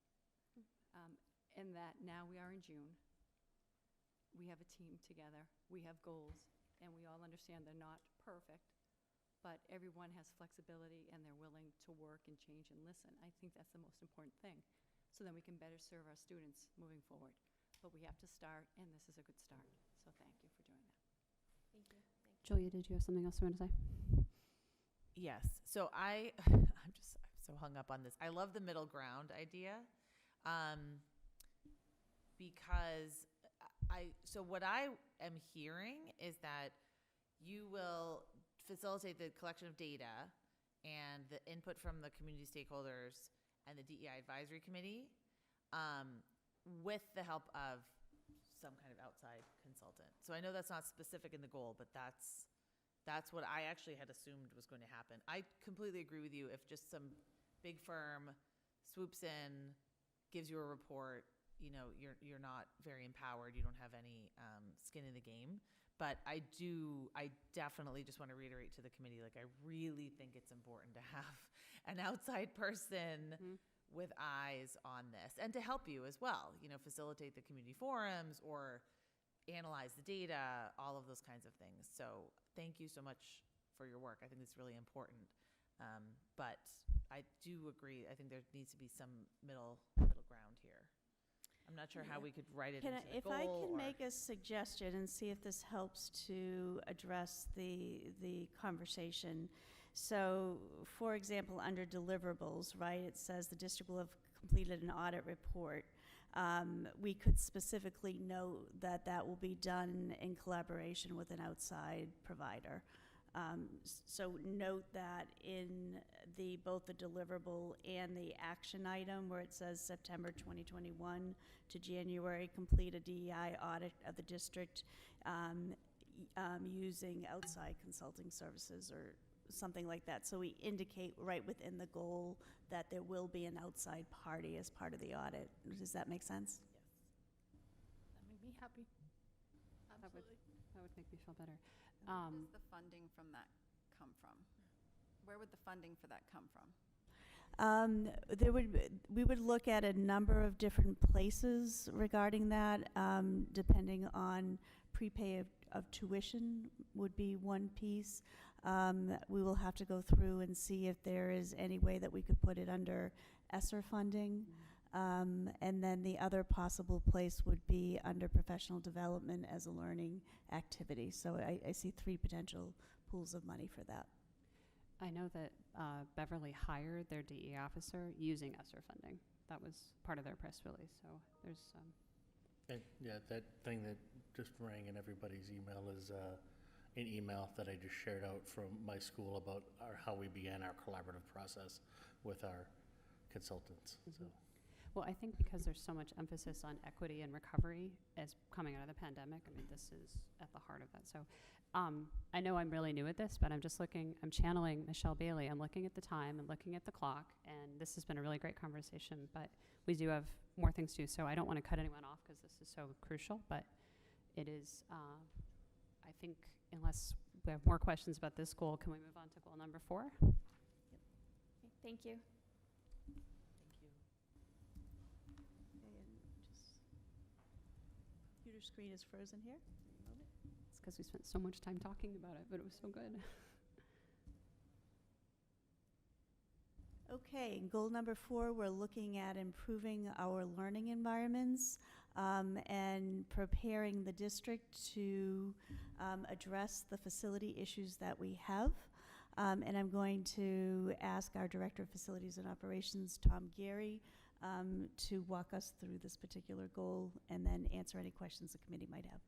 And that now we are in June. We have a team together. We have goals, and we all understand they're not perfect, but everyone has flexibility and they're willing to work and change and listen. I think that's the most important thing, so then we can better serve our students moving forward. But we have to start, and this is a good start. So thank you for doing that. Thank you. Julia, did you have something else you want to say? Yes. So I'm so hung up on this. I love the middle ground idea. Because so what I am hearing is that you will facilitate the collection of data and the input from the community stakeholders and the DEI advisory committee with the help of some kind of outside consultant. So I know that's not specific in the goal, but that's what I actually had assumed was going to happen. I completely agree with you. If just some big firm swoops in, gives you a report, you're not very empowered. You don't have any skin in the game. But I definitely just want to reiterate to the committee, I really think it's important to have an outside person with eyes on this and to help you as well, facilitate the community forums or analyze the data, all of those kinds of things. So thank you so much for your work. I think it's really important. But I do agree. I think there needs to be some middle ground here. I'm not sure how we could write it into the If goal. I can make a suggestion and see if this helps to address the conversation. So, for example, under deliverables, right, it says the district will have completed an audit report. We could specifically note that that will be done in collaboration with an outside provider. So note that in both the deliverable and the action item where it says September 2021 to January, complete a DEI audit of the district using outside consulting services or something like that. So we indicate right within the goal that there will be an outside party as part of the audit. Does that make sense? That made me happy. Absolutely. That would make me feel better. Where does the funding from that come from? Where would the funding for that come from? We would look at a number of different places regarding that, depending on prepay of tuition would be one piece. We will have to go through and see if there is any way that we could put it under ESSER funding. And then the other possible place would be under professional development as a learning activity. So I see 3 potential pools of money for that. I know that Beverly hired their DE officer using ESSER funding. That was part of their press release. So there's And yeah, that thing that just rang in everybody's email is an email that I just shared out from my school about how we began our collaborative process with our consultants. So. Well, I think because there's so much emphasis on equity and recovery as coming out of the pandemic, I mean, this is at the heart of that. So I know I'm really new at this, but I'm channeling Michelle Bailey. I'm looking at the time and looking at the clock, and this has been a really great conversation, but we do have more things to do, so I don't want to cut anyone off because this is so crucial, but it is, I think, unless we have more questions about this goal, can we move on to goal number 4? Okay, thank you. your screen is frozen here. It's because we spent so much time talking about it, but it was so good. Okay, goal number 4, we're looking at improving our learning environments and preparing the district to address the facility issues that we have. And I'm going to ask our Director of Facilities and Operations, Tom Gary, to walk us through this particular goal and then answer any questions the committee might have.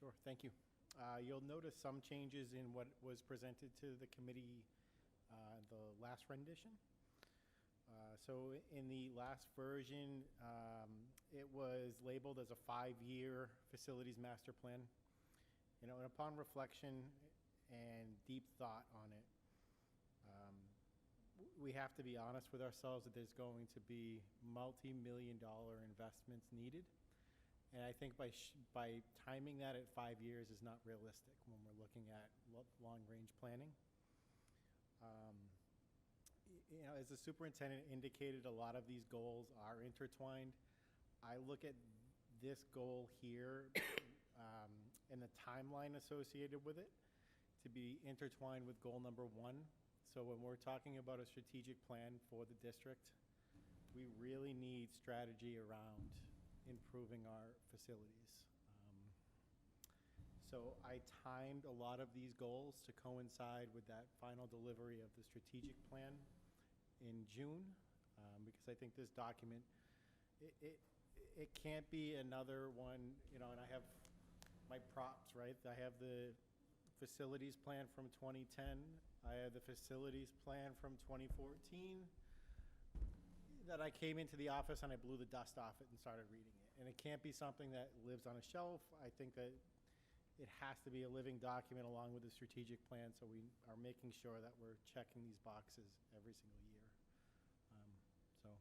Sure, thank you. You'll notice some changes in what was presented to the committee the last rendition. So in the last version, it was labeled as a 5-year facilities master plan. You know, and upon reflection and deep thought on it, we have to be honest with ourselves that there's going to be multi-million-dollar investments needed. And I think by timing that at 5 years is not realistic when we're looking at long-range planning. You know, as the superintendent indicated, a lot of these goals are intertwined. I look at this goal here and the timeline associated with it to be intertwined with goal number 1. So when we're talking about a strategic plan for the district, we really need strategy around improving our facilities. So I timed a lot of these goals to coincide with that final delivery of the strategic plan in June, because I think this document, it can't be another one, you know, and I have my props, right? I have the facilities plan from 2010. I have the facilities plan from 2014 that I came into the office and I blew the dust off it and started reading it. And it can't be something that lives on a shelf. I think that it has to be a living document along with the strategic plan, so we are making sure that we're checking these boxes every single year. So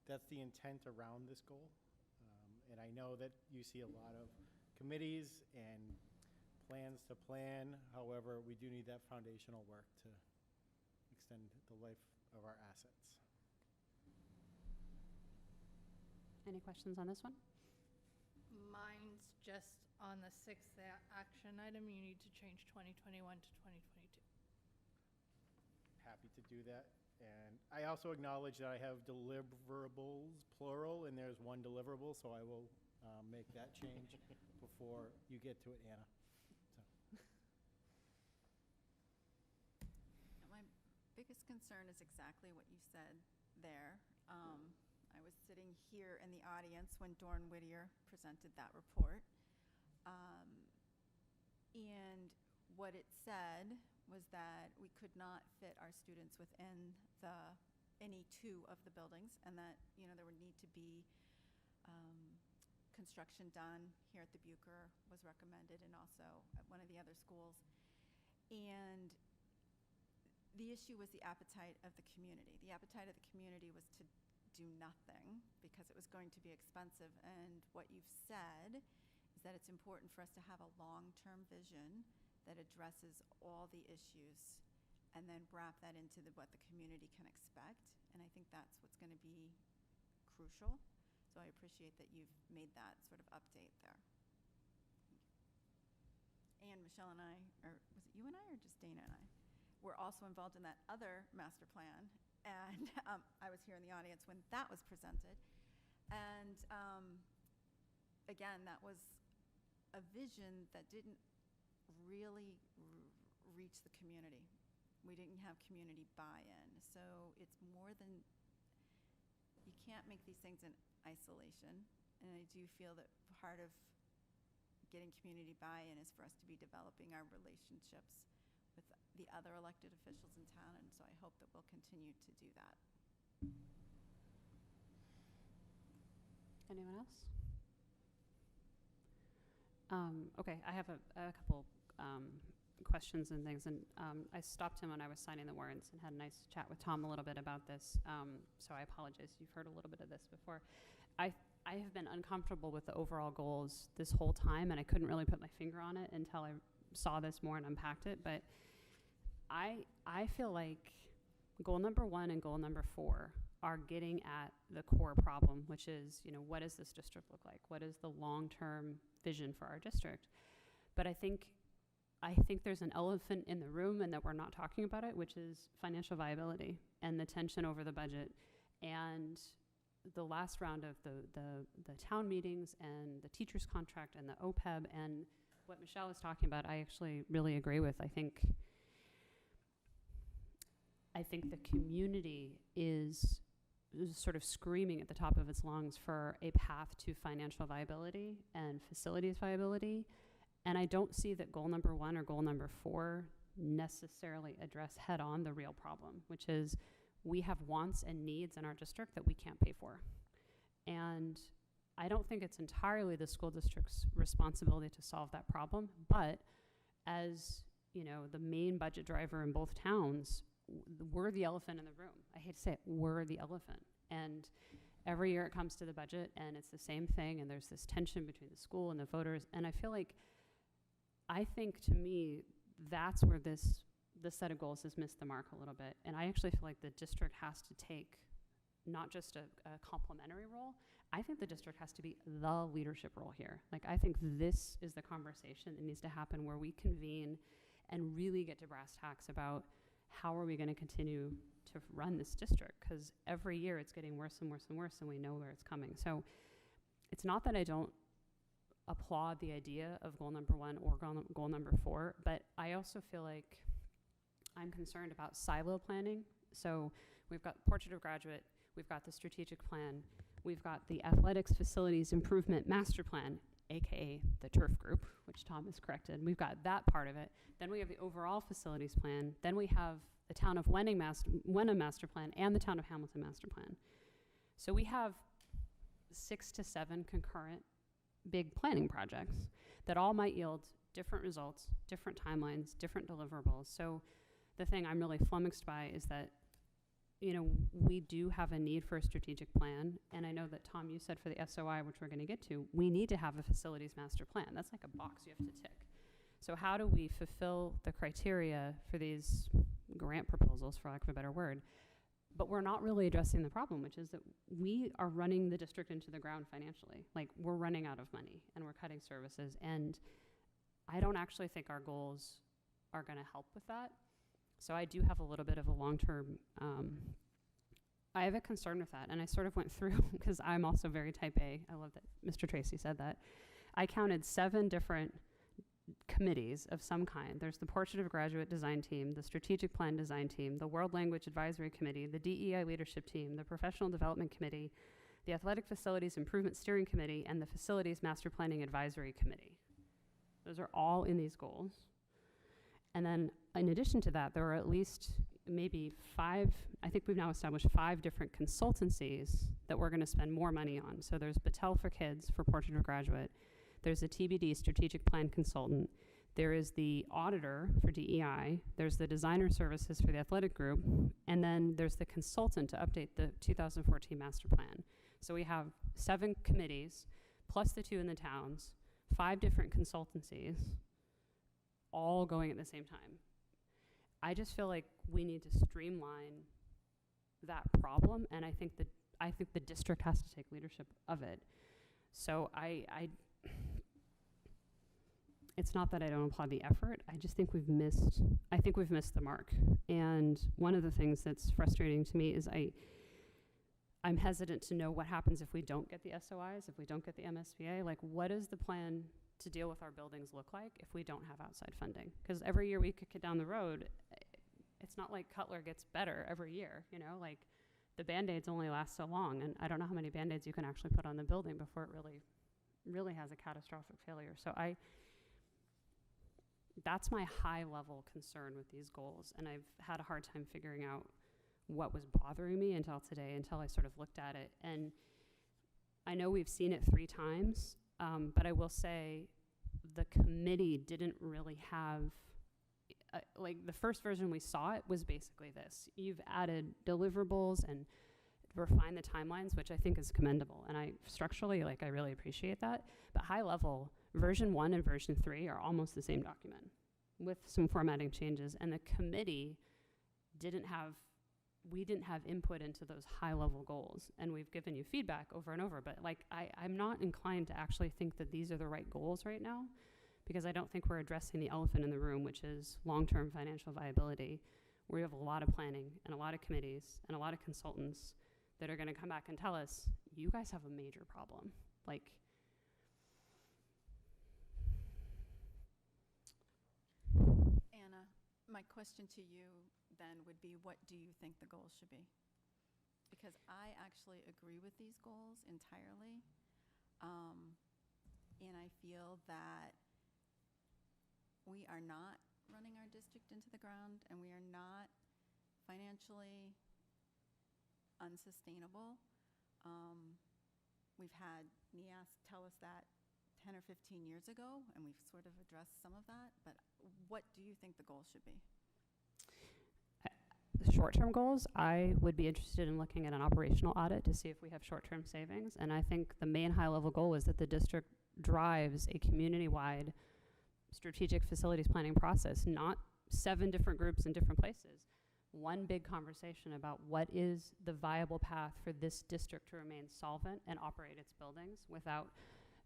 that's the intent around this goal. And I know that you see a lot of committees and plans to plan. However, we do need that foundational work to extend the life of our assets. Any questions on this one? Mine's just on the 6th action item. You need to change 2021 to 2022. Happy to do that. And I also acknowledge that I have deliverables, plural, and there's one deliverable, so I will make that change before you get to it, Anna. My biggest concern is exactly what you said there. I was sitting here in the audience when Dorn Whittier presented that report. And what it said was that we could not fit our students within any 2 of the buildings, and that, you know, there would need to be construction done here at the Bucher was recommended, and also at one of the other schools. And the issue was the appetite of the community. The appetite of the community was to do nothing because it was going to be expensive. And what you've said is that it's important for us to have a long-term vision that addresses all the issues and then wrap that into what the community can expect. And I think that's what's going to be crucial. So I appreciate that you've made that sort of update there. And Michelle and I, or was it you and I or just Dana and I, were also involved in that other master plan. And I was here in the audience when that was presented. And again, that was a vision that didn't really reach the community. We didn't have community buy-in. So it's more than, you can't make these things in isolation. And I do feel that part of getting community buy-in is for us to be developing our relationships with the other elected officials in town, and so I hope that we'll continue to do that. Anyone else? Okay, I have a couple questions and things, and I stopped him when I was signing the warrants and had a nice chat with Tom a little bit about this, so I apologize. You've heard a little bit of this before. I have been uncomfortable with the overall goals this whole time, and I couldn't really put my finger on it until I saw this more and unpacked it, but I feel like goal number 1 and goal number 4 are getting at the core problem, which is, what does this district look like? What is the long-term vision for our district? But I think there's an elephant in the room, and that we're not talking about it, which is financial viability and the tension over the budget. And the last round of the town meetings and the teacher's contract and the OPEB and what Michelle was talking about, I actually really agree with. I think the community is sort of screaming at the top of its lungs for a path to financial viability and facilities viability. And I don't see that goal number 1 or goal number 4 necessarily address head on the real problem, which is we have wants and needs in our district that we can't pay for. And I don't think it's entirely the school district's responsibility to solve that problem, but as the main budget driver in both towns, we're the elephant in the room. I hate to say it, we're the elephant. And every year it comes to the budget and it's the same thing, and there's this tension between the school and the voters. And I think to me, that's where this set of goals has missed the mark a little bit. And I actually feel like the district has to take not just a complementary role. I think the district has to be the leadership role here. Like, I think this is the conversation that needs to happen, where we convene and really get to brass tacks about how are we going to continue to run this district, because every year it's getting worse and worse and worse, and we know where it's coming. So it's not that I don't applaud the idea of goal number 1 or goal number 4, but I also feel like I'm concerned about silo planning. So we've got Portrait of Graduate, we've got the strategic plan, we've got the athletics facilities improvement master plan, aka the turf group, which Tom has corrected. We've got that part of it. Then we have the overall facilities plan. Then we have the town of Wenham master plan and the town of Hamilton master plan. So we have 6 to 7 concurrent big planning projects that all might yield different results, different timelines, different deliverables. So the thing I'm really flummoxed by is that we do have a need for a strategic plan. And I know that, Tom, you said for the SOI, which we're going to get to, we need to have a facilities master plan. That's like a box you have to tick. So how do we fulfill the criteria for these grant proposals, for lack of a better word? But we're not really addressing the problem, which is that we are running the district into the ground financially. Like, we're running out of money and we're cutting services. And I don't actually think our goals are going to help with that. So I do have a little bit of a long-term, I have a concern with that. And I sort of went through, because I'm also very type A. I love that Mr. Tracy said that. I counted 7 different committees of some kind. There's the Portrait of Graduate design team, the strategic plan design team, the World Language Advisory Committee, the DEI leadership team, the professional development committee, the athletic facilities improvement steering committee, and the facilities master planning advisory committee. Those are all in these goals. And then in addition to that, there are at least maybe 5, I think we've now established 5 different consultancies that we're going to spend more money on. So there's Battelle for Kids for Portrait of Graduate. There's the TBD strategic plan consultant. There is the auditor for DEI. There's the designer services for the athletic group. And then there's the consultant to update the 2014 master plan. So we have 7 committees, plus the 2 in the towns, 5 different consultancies, all going at the same time. I just feel like we need to streamline that problem, and I think the district has to take leadership of it. So it's not that I don't applaud the effort. I just think we've missed the mark. And one of the things that's frustrating to me is I'm hesitant to know what happens if we don't get the SOIs, if we don't get the MSBA. Like, what is the plan to deal with our buildings look like if we don't have outside funding? Because every year we kick it down the road, it's not like Cutler gets better every year, like the Band-Aids only last so long, and I don't know how many Band-Aids you can actually put on the building before it really has a catastrophic failure. So that's my high level concern with these goals, and I've had a hard time figuring out what was bothering me until today, until I sort of looked at it. And I know we've seen it 3 times, but I will say the committee didn't really have, like, the first version we saw it was basically this. You've added deliverables and refined the timelines, which I think is commendable. And I structurally, I really appreciate that. But high level, version 1 and version 3 are almost the same document with some formatting changes. And the committee didn't have we didn't have input into those high-level goals, and we've given you feedback over and over, but like, I'm not inclined to actually think that these are the right goals right now, because I don't think we're addressing the elephant in the room, which is long-term financial viability. We have a lot of planning and a lot of committees and a lot of consultants that are gonna come back and tell us, you guys have a major problem. Like, Anna, my question to you then would be, what do you think the goals should be? Because I actually agree with these goals entirely. And I feel that we are not running our district into the ground, and we are not financially unsustainable. We've had NEAS tell us that 10 or 15 years ago, and we've sort of addressed some of that, but what do you think the goals should be? Short-term goals, I would be interested in looking at an operational audit to see if we have short-term savings. And I think the main high-level goal is that the district drives a community-wide strategic facilities planning process, not 7 different groups in different places. One big conversation about what is the viable path for this district to remain solvent and operate its buildings without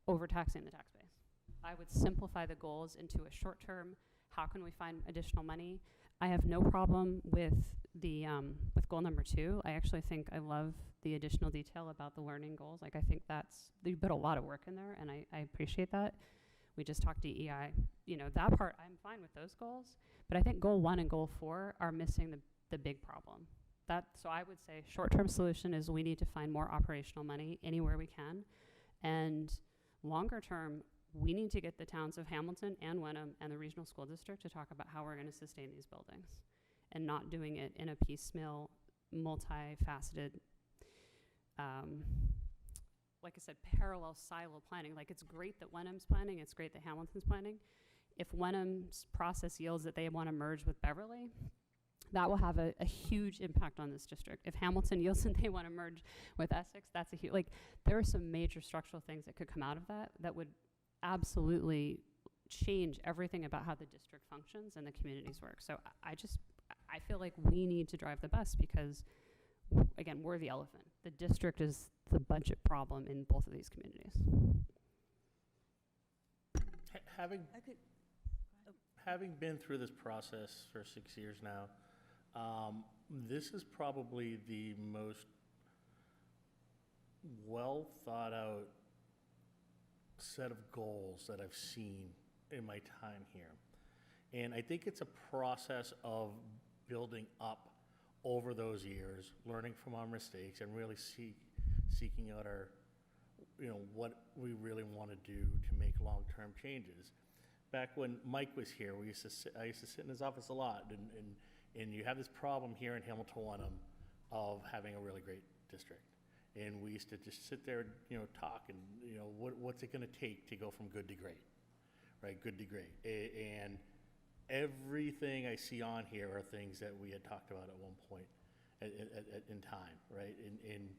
overtaxing the tax base. I would simplify the goals into a short-term, how can we find additional money? I have no problem with the with goal number 2. I actually think I love the additional detail about the learning goals. Like, I think you put a lot of work in there, and I appreciate that. We just talked DEI. You know, that part, I'm fine with those goals. But I think goal 1 and goal 4 are missing the big problem. So I would say short-term solution is we need to find more operational money anywhere we can. And longer term, we need to get the towns of Hamilton and Wenham and the regional school district to talk about how we're going to sustain these buildings, and not doing it in a piecemeal, multifaceted, like I said, parallel silo planning. Like, it's great that Wenham's planning, it's great that Hamilton's planning. If Wenham's process yields that they want to merge with Beverly, that will have a huge impact on this district. If Hamilton yields that they want to merge with Essex, that's a huge, like, there are some major structural things that could come out of that would absolutely change everything about how the district functions and the communities work. So I feel like we need to drive the bus because, again, we're the elephant. The district is the budget problem in both of these communities. Having been through this process for 6 years now, this is probably the most well thought out set of goals that I've seen in my time here. And I think it's a process of building up over those years, learning from our mistakes, and really seeking out our, what we really want to do to make long-term changes. Back when Mike was here, I used to sit in his office a lot, and you have this problem here in Hamilton-Wenham of having a really great district. And we used to just sit there, talk, and what's it going to take to go from good to great, right? Good to great. And everything I see on here are things that we had talked about at one point in time, right? And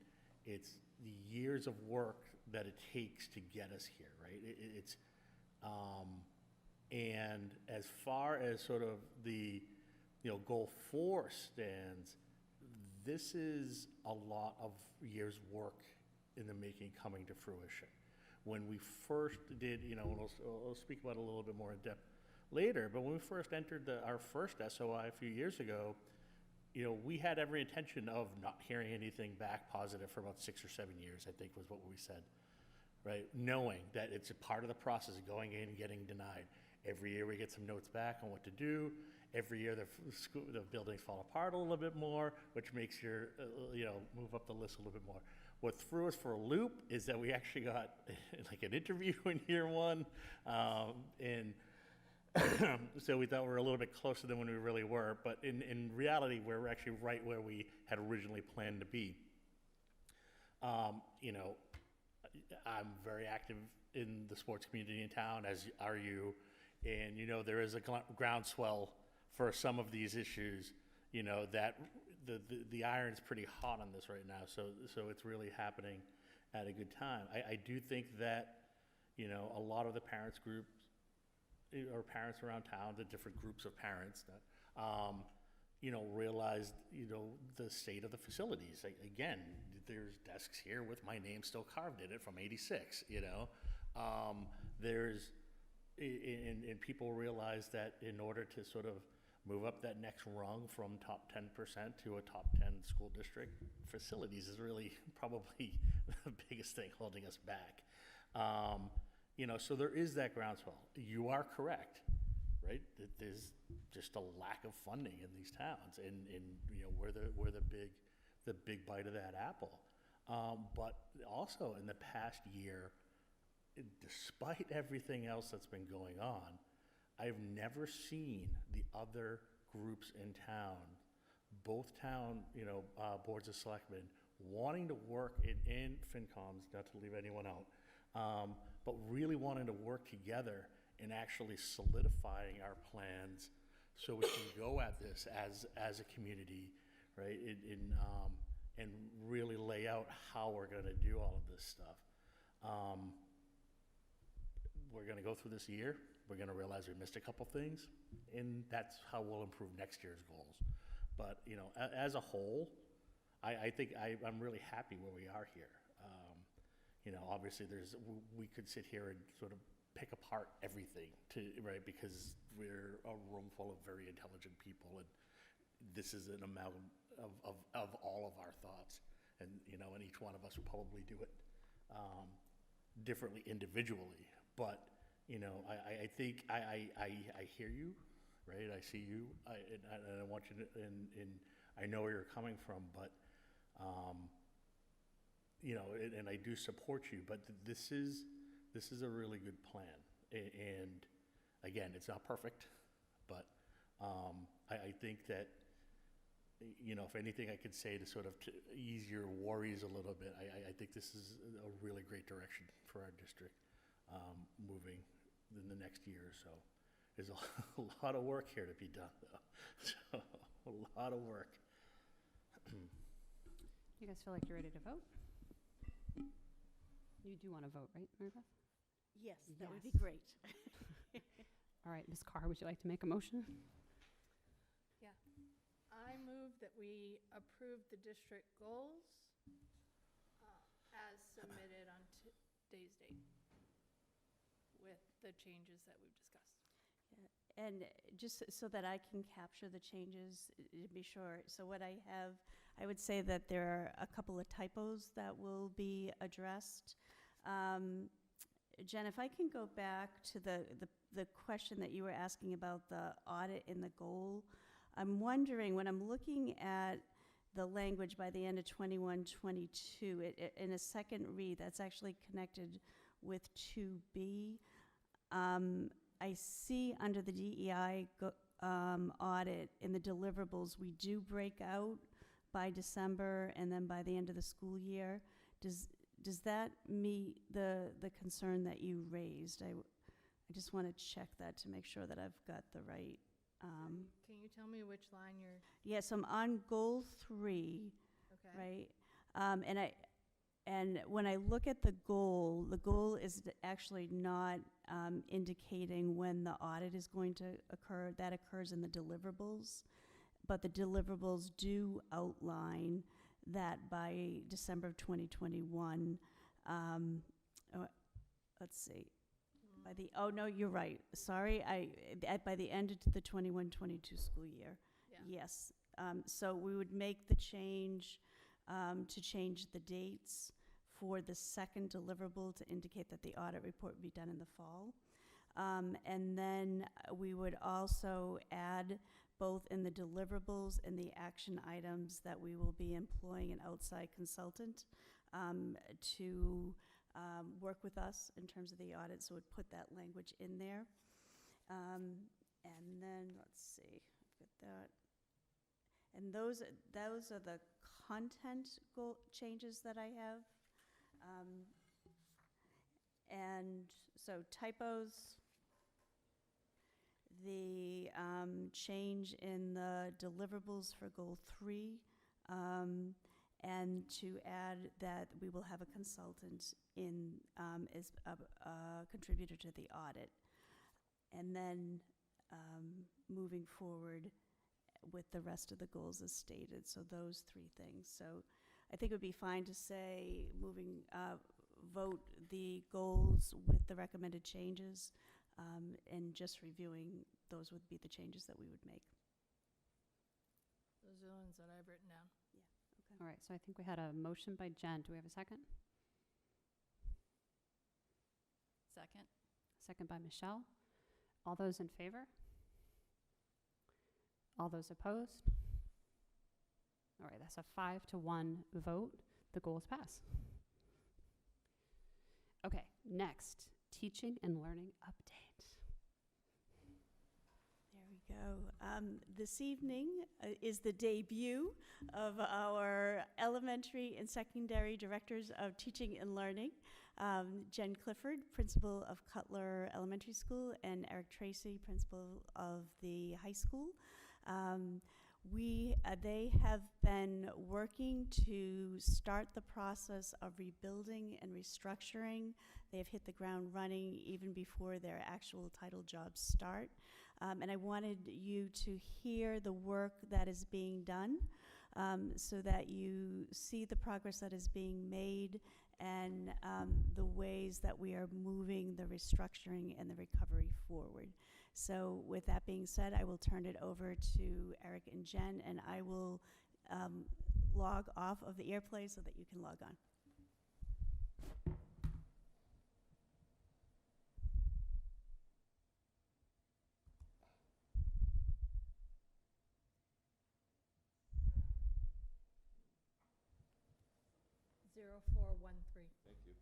it's the years of work that it takes to get us here, right? And as far as sort of the, goal 4 stands, this is a lot of years' work in the making coming to fruition. When we first did, and I'll speak about it a little bit more in depth later, but when we first entered our first SOI a few years ago, we had every intention of not hearing anything back positive for about 6 or 7 years, I think was what we said, right? Knowing that it's a part of the process of going in and getting denied. Every year we get some notes back on what to do. Every year the buildings fall apart a little bit more, which makes your, move up the list a little bit more. What threw us for a loop is that we actually got like an interview in year 1, and so we thought we were a little bit closer than when we really were, but in reality, we're actually right where we had originally planned to be. I'm very active in the sports community in town, as are you, and there is a groundswell for some of these issues, that the iron's pretty hot on this right now, so it's really happening at a good time. I do think that, a lot of the parents groups, or parents around town, the different groups of parents, that, realized, the state of the facilities. Again, there's desks here with my name still carved in it from '86, and people realize that in order to sort of move up that next rung from top 10% to a top 10 school district, facilities is really probably the biggest thing holding us back. So there is that groundswell. You are correct, right? That there's just a lack of funding in these towns, and we're the big bite of that apple. But also in the past year, despite everything else that's been going on, I've never seen the other groups in town, both town, boards of selectmen, wanting to work in FinComs, not to leave anyone out, but really wanting to work together and actually solidifying our plans so we can go at this as a community, right? And really lay out how we're going to do all of this stuff. We're going to go through this year. We're going to realize we missed a couple things, and that's how we'll improve next year's goals. But, as a whole, I think I'm really happy where we are here. Obviously we could sit here and sort of pick apart everything right? Because we're a room full of very intelligent people, and this is an amalgam of all of our thoughts. And, and each one of us will probably do it differently individually. But, I think I hear you, right? I see you, and I want you to, and I know where you're coming from, but, and I do support you, but this is a really good plan. And again, it's not perfect, but I think that, if anything I could say to sort of to ease your worries a little bit, I think this is a really great direction for our district moving in the next year or so. There's a lot of work here to be done, though. So, a lot of work. You guys feel like you're ready to vote? You do want to vote, right, Mary Beth? Yes, that would be Yes. great. All right, Ms. Carr, would you like to make a motion? Yeah. I move that we approve the district goals as submitted on today's date with the changes that we've discussed. And just so that I can capture the changes, to be sure, so what I have, I would say that there are a couple of typos that will be addressed. Jen, if I can go back to the question that you were asking about the audit and the goal, I'm wondering, when I'm looking at the language by the end of 21-22, in a second read, that's actually connected with 2B. I see under the DEI audit in the deliverables, we do break out by December and then by the end of the school year. Does that meet the concern that you raised? I just want to check that to make sure that I've got the right. Can you tell me which line you're? Yes, I'm on goal 3, Okay. right? And when I look at the goal is actually not indicating when the audit is going to occur. That occurs in the deliverables. But the deliverables do outline that by December of 2021, let's see, oh no, you're right. Sorry, by the end of the 21-22 school year. Yeah. Yes. So we would make the change to change the dates for the second deliverable to indicate that the audit report would be done in the fall. And then we would also add both in the deliverables and the action items that we will be employing an outside consultant to work with us in terms of the audit. So we'd put that language in there. And then, let's see, I've got that. And those are the content goal changes that I have. And so typos, the change in the deliverables for goal 3, and to add that we will have a consultant in as a contributor to the audit. And then moving forward, with the rest of the goals as stated. So those three things. So I think it would be fine to say vote the goals with the recommended changes, and just reviewing those would be the changes that we would make. Those are the ones that I've written down. All right, so I think we had a motion by Jen. Do we have a second? Second. Second by Michelle. All those in favor? All those opposed? All right, that's a 5-1 vote. The goals pass. Okay, next, teaching and learning update. There we go. This evening is the debut of our elementary and secondary directors of teaching and learning. Jen Clifford, principal of Cutler Elementary School, and Eric Tracy, principal of the high school. They have been working to start the process of rebuilding and restructuring. They have hit the ground running even before their actual title jobs start. And I wanted you to hear the work that is being done, so that you see the progress that is being made and the ways that we are moving the restructuring and the recovery forward. So with that being said, I will turn it over to Eric and Jen, and I will log off of the AirPlay so that you can log on. Thank you.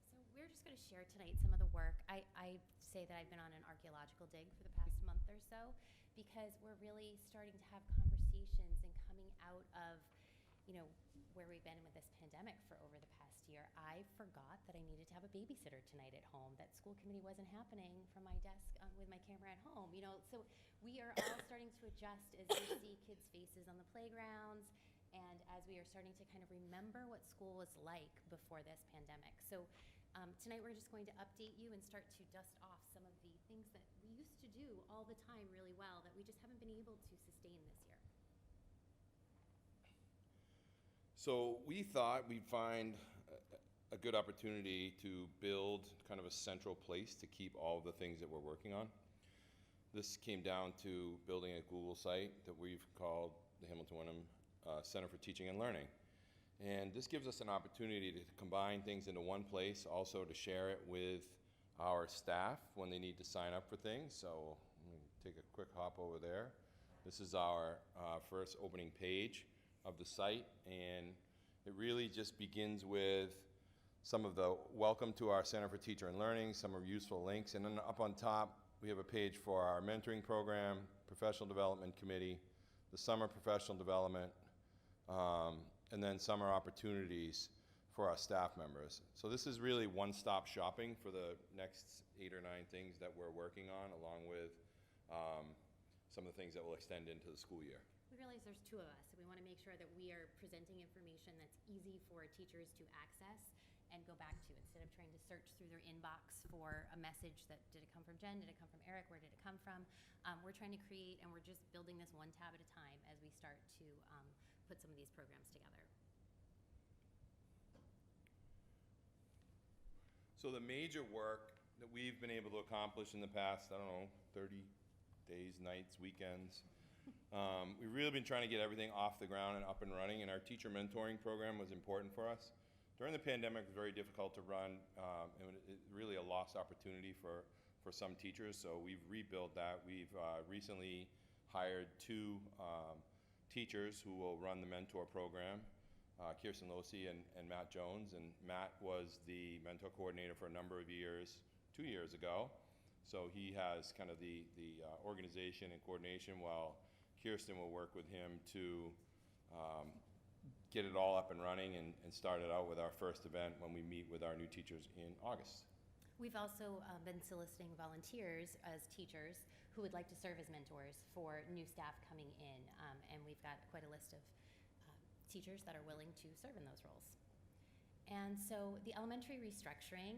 So we're just going to share tonight some of the work. I say that I've been on an archaeological dig for the past month or so, because we're really starting to have conversations and coming out of, where we've been with this pandemic for over the past year. I forgot that I needed to have a babysitter tonight at home, that school committee wasn't happening from my desk with my camera at home, So we are all starting to adjust as we see kids' faces on the playgrounds, and as we are starting to kind of remember what school was like before this pandemic. So tonight we're just going to update you and start to dust off some of the things that we used to do all the time really well that we just haven't been able to sustain this year. So we thought we'd find a good opportunity to build kind of a central place to keep all of the things that we're working on. This came down to building a Google site that we've called the Hamilton Wenham Center for Teaching and Learning. And this gives us an opportunity to combine things into one place, also to share it with our staff when they need to sign up for things. So let me take a quick hop over there. This is our first opening page of the site, and it really just begins with some of the welcome to our Center for Teacher and Learning, some of useful links, and then up on top we have a page for our mentoring program, professional development committee, the summer professional development, and then summer opportunities for our staff members. So this is really one-stop shopping for the next 8 or 9 things that we're working on, along with some of the things that will extend into the school year. We realize there's 2 of us, so we want to make sure that we are presenting information that's easy for teachers to access and go back to, instead of trying to search through their inbox for a message that, did it come from Jen, did it come from Eric, where did it come from? We're trying to create, and we're just building this one tab at a time as we start to put some of these programs together. So the major work that we've been able to accomplish in the past, 30 days, nights, weekends, we've really been trying to get everything off the ground and up and running, and our teacher mentoring program was important for us. During the pandemic, it was very difficult to run, and it really a lost opportunity for some teachers, so we've rebuilt that. We've recently hired 2 teachers who will run the mentor program, Kirsten Losi and Matt Jones, and Matt was the mentor coordinator for a number of years, 2 years ago, so he has kind of the organization and coordination, while Kirsten will work with him to get it all up and running and start it out with our first event when we meet with our new teachers in August. We've also been soliciting volunteers as teachers who would like to serve as mentors for new staff coming in, and we've got quite a list of teachers that are willing to serve in those roles. And so the elementary restructuring,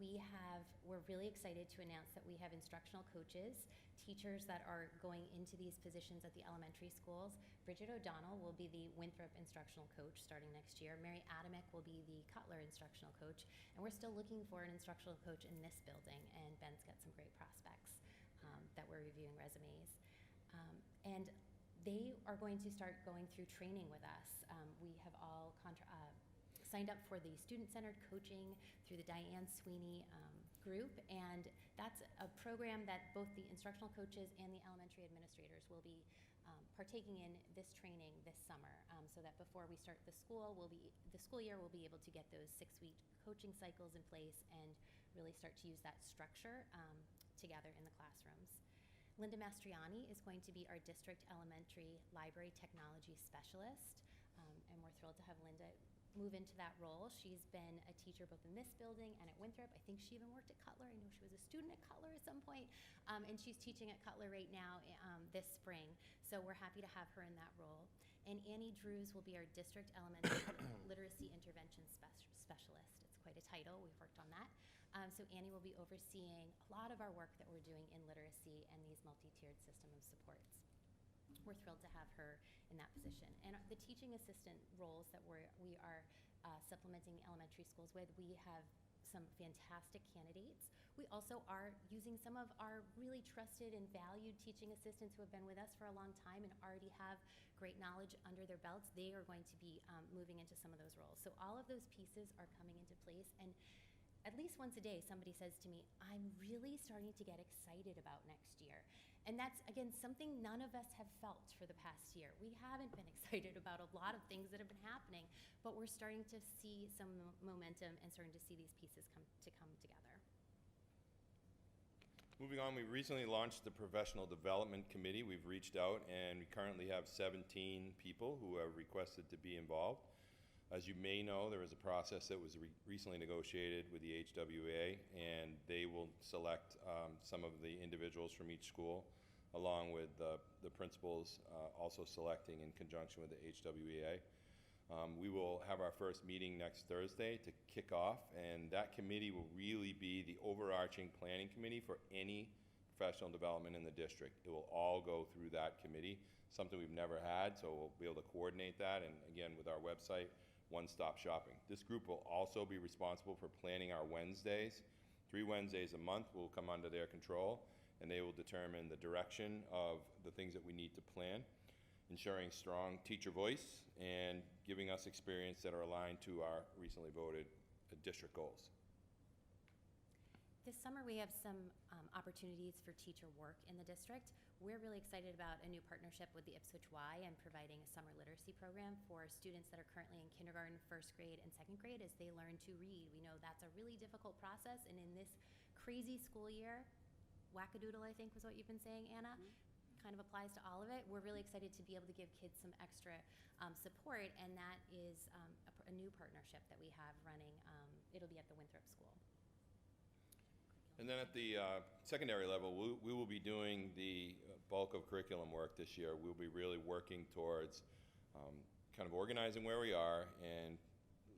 we're really excited to announce that we have instructional coaches, teachers that are going into these positions at the elementary schools. Bridget O'Donnell will be the Winthrop instructional coach starting next year. Mary Adamo will be the Cutler instructional coach. And we're still looking for an instructional coach in this building, and Ben's got some great prospects that we're reviewing resumes. And they are going to start going through training with us. We have all signed up for the student-centered coaching through the Diane Sweeney group, and that's a program that both the instructional coaches and the elementary administrators will be partaking in this training this summer, so that before we start the school year, we'll be able to get those 6-week coaching cycles in place and really start to use that structure together in the classrooms. Linda Mastriani is going to be our district elementary library technology specialist, and we're thrilled to have Linda move into that role. She's been a teacher both in this building and at Winthrop. I think she even worked at Cutler. I know she was a student at Cutler at some point, and she's teaching at Cutler right now this spring. So we're happy to have her in that role. And Annie Drews will be our district elementary literacy intervention specialist. It's quite a title. We've worked on that. So Annie will be overseeing a lot of our work that we're doing in literacy and these multi-tiered system of supports. We're thrilled to have her in that position. And the teaching assistant roles that we are supplementing the elementary schools with, we have some fantastic candidates. We also are using some of our really trusted and valued teaching assistants who have been with us for a long time and already have great knowledge under their belts. They are going to be moving into some of those roles. So all of those pieces are coming into place, and at least once a day somebody says to me, I'm really starting to get excited about next year. And that's, again, something none of us have felt for the past year. We haven't been excited about a lot of things that have been happening, but we're starting to see some momentum and starting to see these pieces come together. Moving on, we recently launched the Professional Development Committee. We've reached out, and we currently have 17 people who have requested to be involved. As you may know, there was a process that was recently negotiated with the HWA, and they will select some of the individuals from each school, along with the principals also selecting in conjunction with the HWA. We will have our first meeting next Thursday to kick off, and that committee will really be the overarching planning committee for any professional development in the district. It will all go through that committee, something we've never had, so we'll be able to coordinate that, and again, with our website, one-stop shopping. This group will also be responsible for planning our Wednesdays. 3 Wednesdays a month will come under their control, and they will determine the direction of the things that we need to plan, ensuring strong teacher voice and giving us experience that are aligned to our recently voted district goals. This summer we have some opportunities for teacher work in the district. We're really excited about a new partnership with the Ipswich Y and providing a summer literacy program for students that are currently in kindergarten, 1st grade, and 2nd grade as they learn to read. We know that's a really difficult process, and in this crazy school year, wackadoodle, I think was what you've been saying, Anna, kind of applies to all of it. We're really excited to be able to give kids some extra support, and that is a new partnership that we have running. It'll be at the Winthrop School. And then at the secondary level, we will be doing the bulk of curriculum work this year. We'll be really working towards kind of organizing where we are and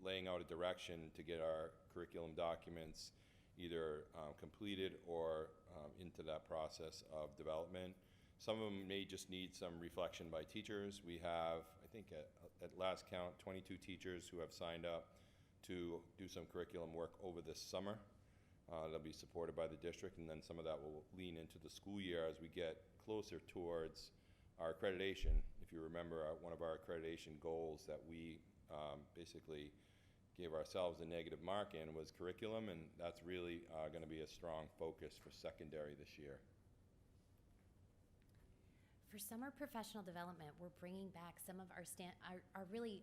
laying out a direction to get our curriculum documents either completed or into that process of development. Some of them may just need some reflection by teachers. We have, I think at last count, 22 teachers who have signed up to do some curriculum work over this summer. They'll be supported by the district, and then some of that will lean into the school year as we get closer towards our accreditation. If you remember, one of our accreditation goals that we basically gave ourselves a negative mark in was curriculum, and that's really going to be a strong focus for secondary this year. For summer professional development, we're bringing back some of our really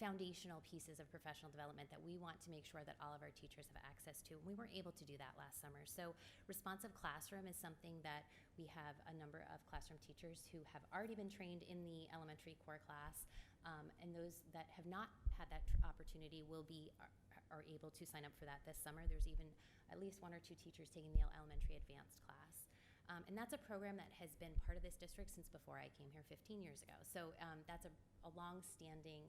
foundational pieces of professional development that we want to make sure that all of our teachers have access to. And we weren't able to do that last summer. So responsive classroom is something that we have a number of classroom teachers who have already been trained in the elementary core class, and those that have not had that opportunity will be are able to sign up for that this summer. There's even at least 1 or 2 teachers taking the elementary advanced class. And that's a program that has been part of this district since before I came here 15 years ago. So that's a long-standing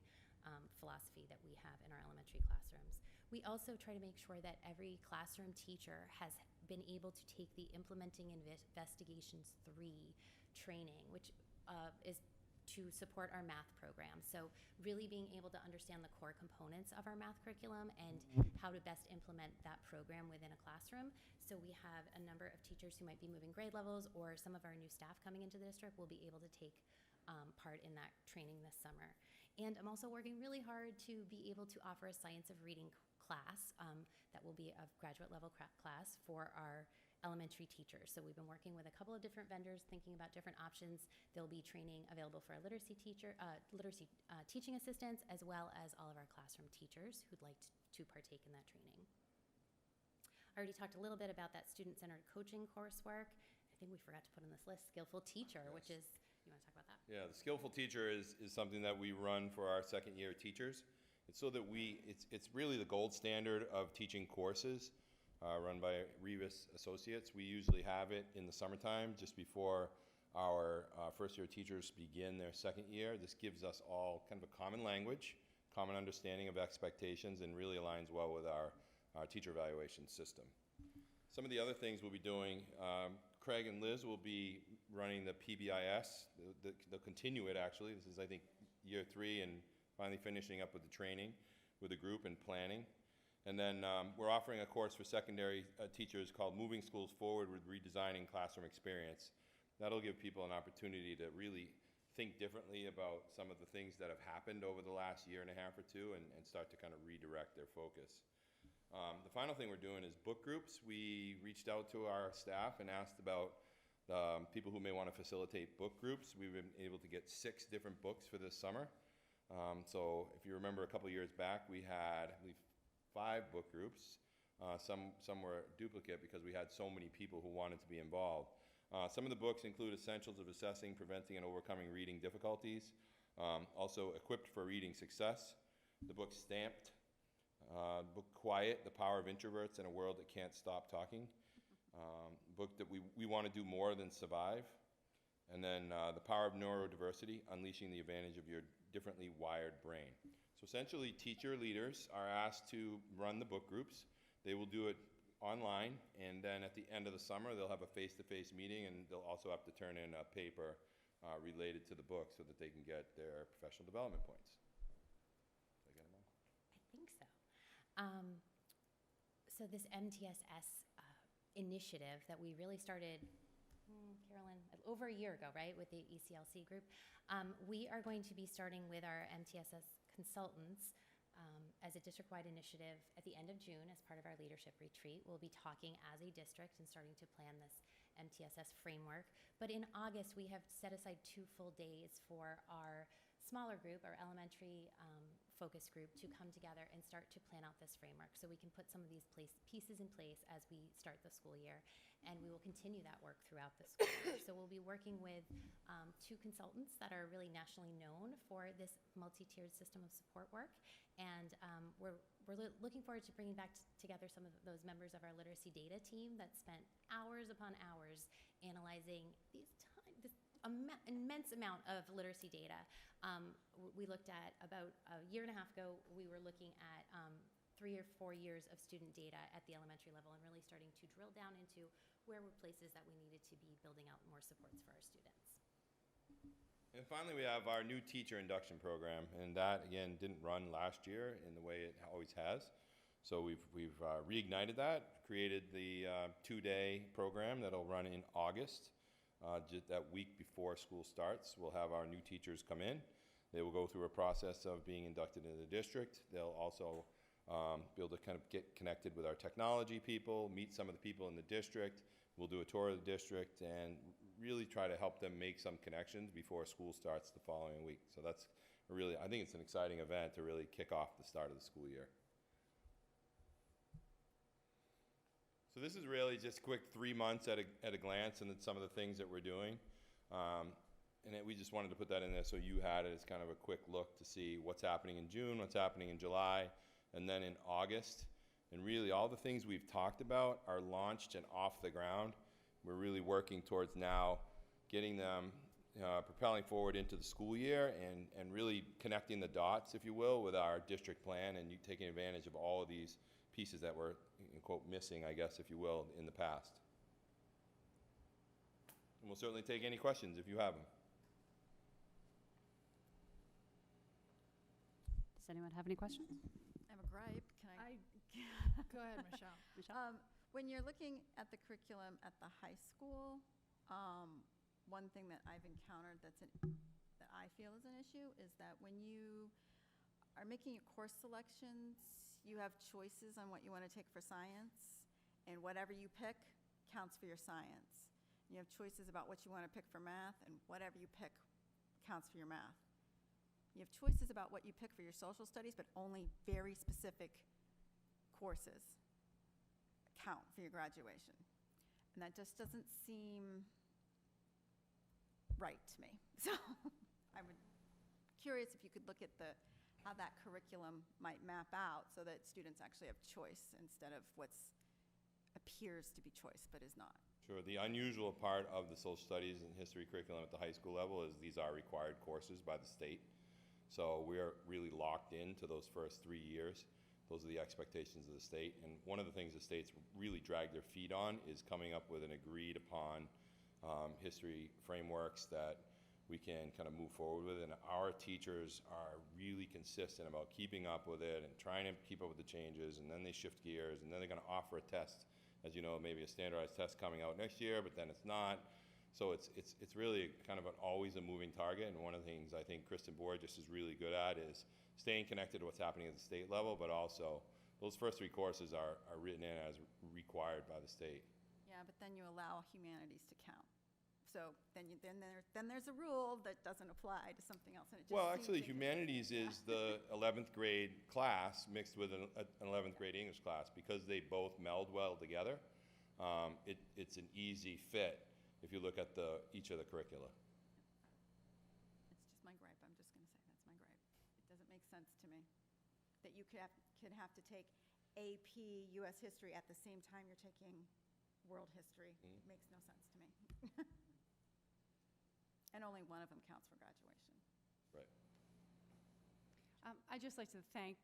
philosophy that we have in our elementary classrooms. We also try to make sure that every classroom teacher has been able to take the Implementing Investigations 3 training, which is to support our math program. So really being able to understand the core components of our math curriculum and how to best implement that program within a classroom. So we have a number of teachers who might be moving grade levels, or some of our new staff coming into the district will be able to take part in that training this summer. And I'm also working really hard to be able to offer a science of reading class that will be a graduate level class for our elementary teachers. So we've been working with a couple of different vendors, thinking about different options. There'll be training available for our literacy teaching assistants, as well as all of our classroom teachers who'd like to partake in that training. I already talked a little bit about that student-centered coaching coursework. I think we forgot to put on this list, Skillful Teacher, Yes. which is, you want to talk about that? Yeah, the Skillful Teacher is something that we run for our second-year teachers. It's so that it's really the gold standard of teaching courses. Run by Revis Associates. We usually have it in the summertime, just before our first-year teachers begin their second year. This gives us all kind of a common language, common understanding of expectations, and really aligns well with our teacher evaluation system. Some of the other things we'll be doing, Craig and Liz will be running the PBIS. They'll continue it, actually. This is, I think, year 3, and finally finishing up with the training with the group and planning. And then we're offering a course for secondary teachers called Moving Schools Forward with Redesigning Classroom Experience. That'll give people an opportunity to really think differently about some of the things that have happened over the last year and a half or two, and start to kind of redirect their focus. The final thing we're doing is book groups. We reached out to our staff and asked about people who may want to facilitate book groups. We've been able to get 6 different books for this summer. So if you remember a couple years back, we had, I believe, 5 book groups. Some were duplicate because we had so many people who wanted to be involved. Some of the books include Essentials of Assessing, Preventing, and Overcoming Reading Difficulties. Also, Equipped for Reading Success. The book Stamped. Book Quiet, The Power of Introverts in a World That Can't Stop Talking. Book that we want to do more than survive. And then The Power of Neurodiversity, Unleashing the Advantage of Your Differently Wired Brain. So essentially, teacher leaders are asked to run the book groups. They will do it online, and then at the end of the summer, they'll have a face-to-face meeting, and they'll also have to turn in a paper related to the book so that they can get their professional development points. Did I get them all? I think so. So this MTSS initiative that we really started, Carolyn, over a year ago, right, with the ECLC group. We are going to be starting with our MTSS consultants as a district-wide initiative at the end of June as part of our leadership retreat. We'll be talking as a district and starting to plan this MTSS framework. But in August, we have set aside 2 full days for our smaller group, our elementary focus group, to come together and start to plan out this framework so we can put some of these pieces in place as we start the school year. And we will continue that work throughout the school year. So we'll be working with 2 consultants that are really nationally known for this multi-tiered system of support work. And we're looking forward to bringing back together some of those members of our literacy data team that spent hours upon hours analyzing this immense amount of literacy data. We looked at, about a year and a half ago, we were looking at 3 or 4 years of student data at the elementary level, and really starting to drill down into where were places that we needed to be building out more supports for our students. And finally, we have our new teacher induction program, and that, again, didn't run last year in the way it always has. So we've reignited that, created the 2-day program that'll run in August. Just that week before school starts, we'll have our new teachers come in. They will go through a process of being inducted into the district. They'll also be able to kind of get connected with our technology people, meet some of the people in the district. We'll do a tour of the district and really try to help them make some connections before school starts the following week. So that's really, I think it's an exciting event to really kick off the start of the school year. So this is really just a quick 3 months at a glance, and then some of the things that we're doing. We just wanted to put that in there so you had it as kind of a quick look to see what's happening in June, what's happening in July, and then in August. And really, all the things we've talked about are launched and off the ground. We're really working towards now getting them propelling forward into the school year and really connecting the dots, if you will, with our district plan and you taking advantage of all of these pieces that were, in quote, missing, I guess, if you will, in the past. And we'll certainly take any questions if you have them. Does anyone have any questions? I have a gripe. Can I? Go ahead, Michelle. When you're looking at the curriculum at the high school, one thing that I've encountered that I feel is an issue is that when you are making your course selections, you have choices on what you want to take for science, and whatever you pick counts for your science. You have choices about what you want to pick for math, and whatever you pick counts for your math. You have choices about what you pick for your social studies, but only very specific courses count for your graduation. And that just doesn't seem right to me. So I'm curious if you could look at how that curriculum might map out so that students actually have choice instead of what appears to be choice but is not. Sure. The unusual part of the social studies and history curriculum at the high school level is these are required courses by the state. So we're really locked into those first 3 years. Those are the expectations of the state. And one of the things the states really drag their feet on is coming up with an agreed upon history frameworks that we can kind of move forward with. And our teachers are really consistent about keeping up with it and trying to keep up with the changes. And then they shift gears, and then they're going to offer a test. As you know, maybe a standardized test coming out next year, but then it's not. So it's really kind of always a moving target. And one of the things I think Kristen Borges is really good at is staying connected to what's happening at the state level, but also those first 3 courses are written in as required by the state. Yeah, but then you allow humanities to count. So then there's a rule that doesn't apply to something else. And it just Well, actually, humanities is the 11th grade class mixed with an 11th grade English class. Because they both meld well together, it's an easy fit if you look at each of the curricula. It's just my gripe. I'm just going to say that's my gripe. It doesn't make sense to me that you could have to take AP U.S. history at the same time you're taking world history. It makes no sense to me. And only one of them counts for graduation. Right. I'd just like to thank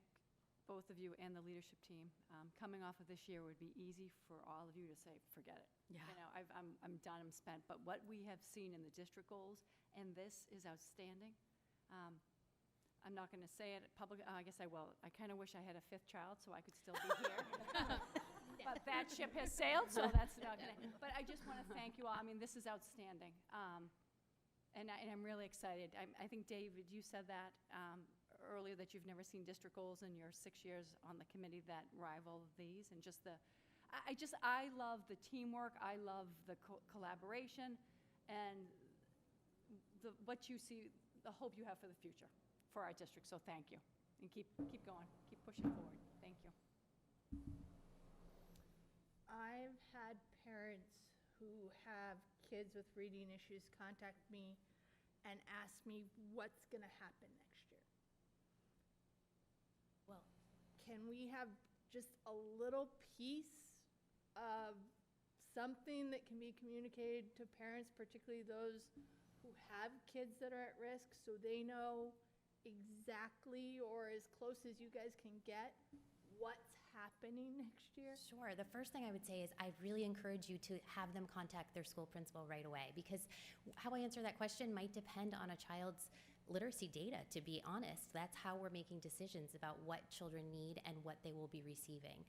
both of you and the leadership team. Coming off of this year would be easy for all of you to say, forget it. Yeah. You know, I'm done, I'm spent. But what we have seen in the district goals, and this is outstanding. I'm not going to say it publicly. I guess I will. I kind of wish I had a 5th child so I could still be here. But that ship has sailed, so that's not going to. But I just want to thank you all. I mean, this is outstanding. And I'm really excited. I think, David, you said that earlier, that you've never seen district goals in your 6 years on the committee that rival these. And just I love the teamwork. I love the collaboration and what you see, the hope you have for the future for our district. So thank you. And keep going. Keep pushing forward. Thank you. I've had parents who have kids with reading issues contact me and ask me what's going to happen next year. Well, can we have just a little piece of something that can be communicated to parents, particularly those who have kids that are at risk, so they know exactly or as close as you guys can get what's happening next year? Sure. The first thing I would say is I really encourage you to have them contact their school principal right away, because how I answer that question might depend on a child's literacy data, to be honest. That's how we're making decisions about what children need and what they will be receiving.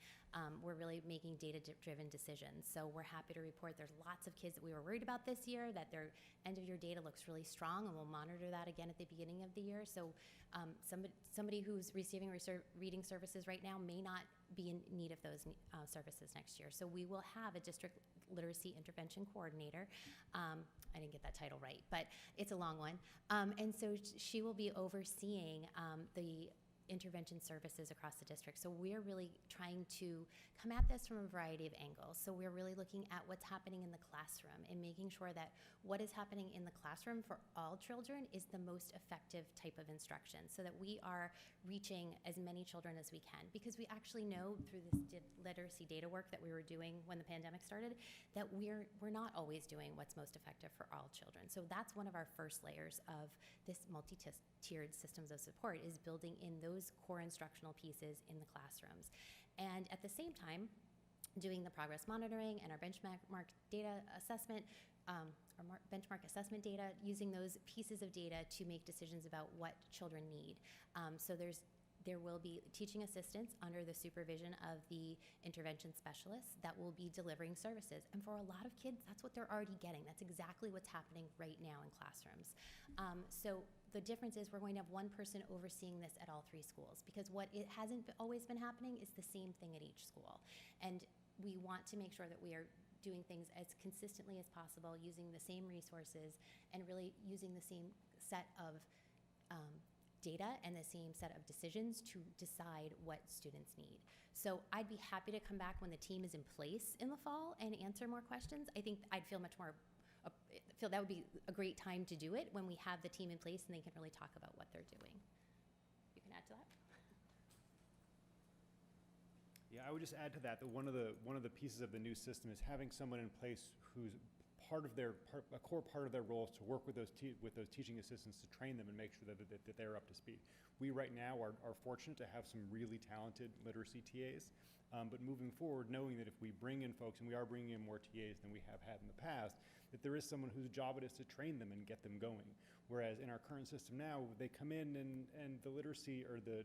We're really making data-driven decisions. So we're happy to report there's lots of kids that we were worried about this year, that their end-of-year data looks really strong, and we'll monitor that again at the beginning of the year. So somebody who's receiving reading services right now may not be in need of those services next year. So we will have a district literacy intervention coordinator. I didn't get that title right, but it's a long one. And so she will be overseeing the intervention services across the district. So we're really trying to come at this from a variety of angles. So we're really looking at what's happening in the classroom and making sure that what is happening in the classroom for all children is the most effective type of instruction, so that we are reaching as many children as we can. Because we actually know through this literacy data work that we were doing when the pandemic started, that we're not always doing what's most effective for all children. So that's one of our first layers of this multi-tiered systems of support, is building in those core instructional pieces in the classrooms. And at the same time, doing the progress monitoring and our benchmark data assessment, benchmark assessment data, using those pieces of data to make decisions about what children need. So there will be teaching assistants under the supervision of the intervention specialists that will be delivering services. And for a lot of kids, that's what they're already getting. That's exactly what's happening right now in classrooms. So the difference is we're going to have one person overseeing this at all 3 schools, because what it hasn't always been happening is the same thing at each school. And we want to make sure that we are doing things as consistently as possible, using the same resources, and really using the same set of data and the same set of decisions to decide what students need. So I'd be happy to come back when the team is in place in the fall and answer more questions. I think I'd feel much more, feel that would be a great time to do it, when we have the team in place and they can really talk about what they're doing. You can add to that? Yeah, I would just add to that one of the pieces of the new system is having someone in place who's a core part of their role is to work with those teaching assistants to train them and make sure that they're up to speed. We right now are fortunate to have some really talented literacy TAs, but moving forward, knowing that if we bring in folks, and we are bringing in more TAs than we have had in the past, that there is someone whose job it is to train them and get them going. Whereas in our current system now, they come in and the literacy or the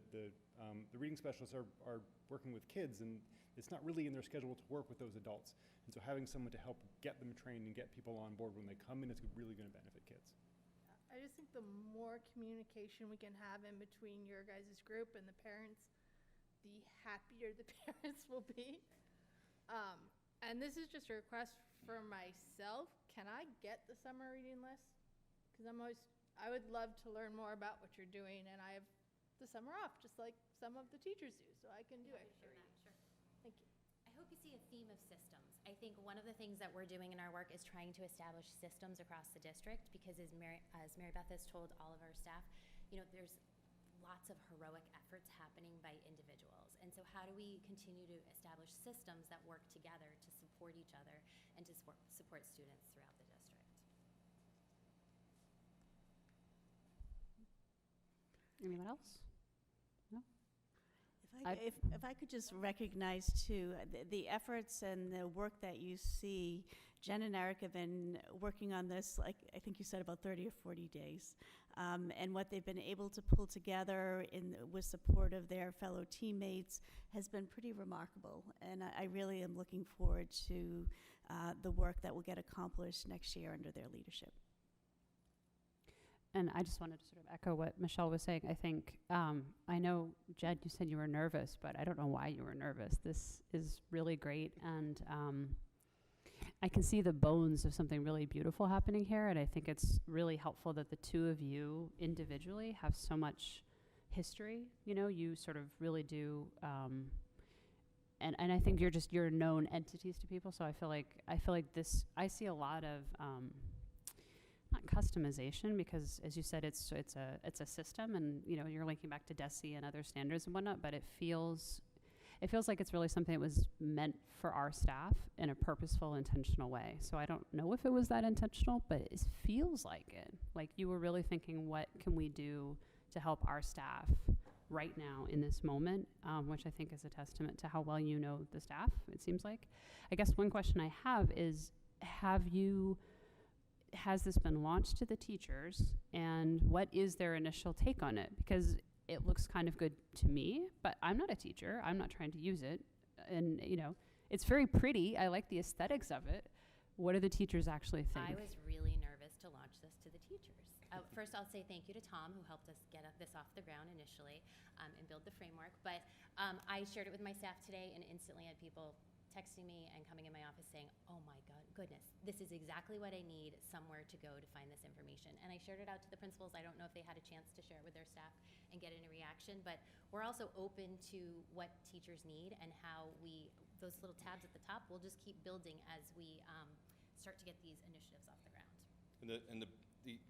reading specialists are working with kids, and it's not really in their schedule to work with those adults. And so having someone to help get them trained and get people on board when they come in is really going to benefit kids. I just think the more communication we can have in between your guys' group and the parents, the happier the parents will be. And this is just a request for myself. Can I get the summer reading list? Because I would love to learn more about what you're doing, and I have the summer off, just like some of the teachers do, so I can do extra reading. Sure. Thank you. I hope you see a theme of systems. I think one of the things that we're doing in our work is trying to establish systems across the district, because as Mary Beth has told all of our staff, there's lots of heroic efforts happening by individuals. And so how do we continue to establish systems that work together to support each other and to support students throughout the district? Anyone else? No? If I could just recognize too, the efforts and the work that you see, Jen and Eric have been working on this, like I think you said, about 30 or 40 days. And what they've been able to pull together with support of their fellow teammates has been pretty remarkable. And I really am looking forward to the work that will get accomplished next year under their leadership. And I just wanted to sort of echo what Michelle was saying. I think, I know, Jed, you said you were nervous, but I don't know why you were nervous. This is really great, and I can see the bones of something really beautiful happening here, and I think it's really helpful that the two of you individually have so much history. You sort of really do, and I think you're known entities to people, so I feel like this, I see a lot of, not customization, because as you said, it's a system, and you're linking back to DESE and other standards and whatnot, but it feels like it's really something that was meant for our staff in a purposeful, intentional way. So I don't know if it was that intentional, but it feels like it. Like you were really thinking, what can we do to help our staff right now in this moment, which I think is a testament to how well you know the staff, it seems like. I guess one question I have is, has this been launched to the teachers, and what is their initial take on it? Because it looks kind of good to me, but I'm not a teacher. I'm not trying to use it. And, it's very pretty. I like the aesthetics of it. What do the teachers actually think? I was really nervous to launch this to the teachers. First, I'll say thank you to Tom, who helped us get this off the ground initially and build the framework. But I shared it with my staff today and instantly had people texting me and coming in my office saying, oh my goodness, this is exactly what I need, somewhere to go to find this information. And I shared it out to the principals. I don't know if they had a chance to share it with their staff and get any reaction, but we're also open to what teachers need and how those little tabs at the top, we'll just keep building as we start to get these initiatives off the ground. And the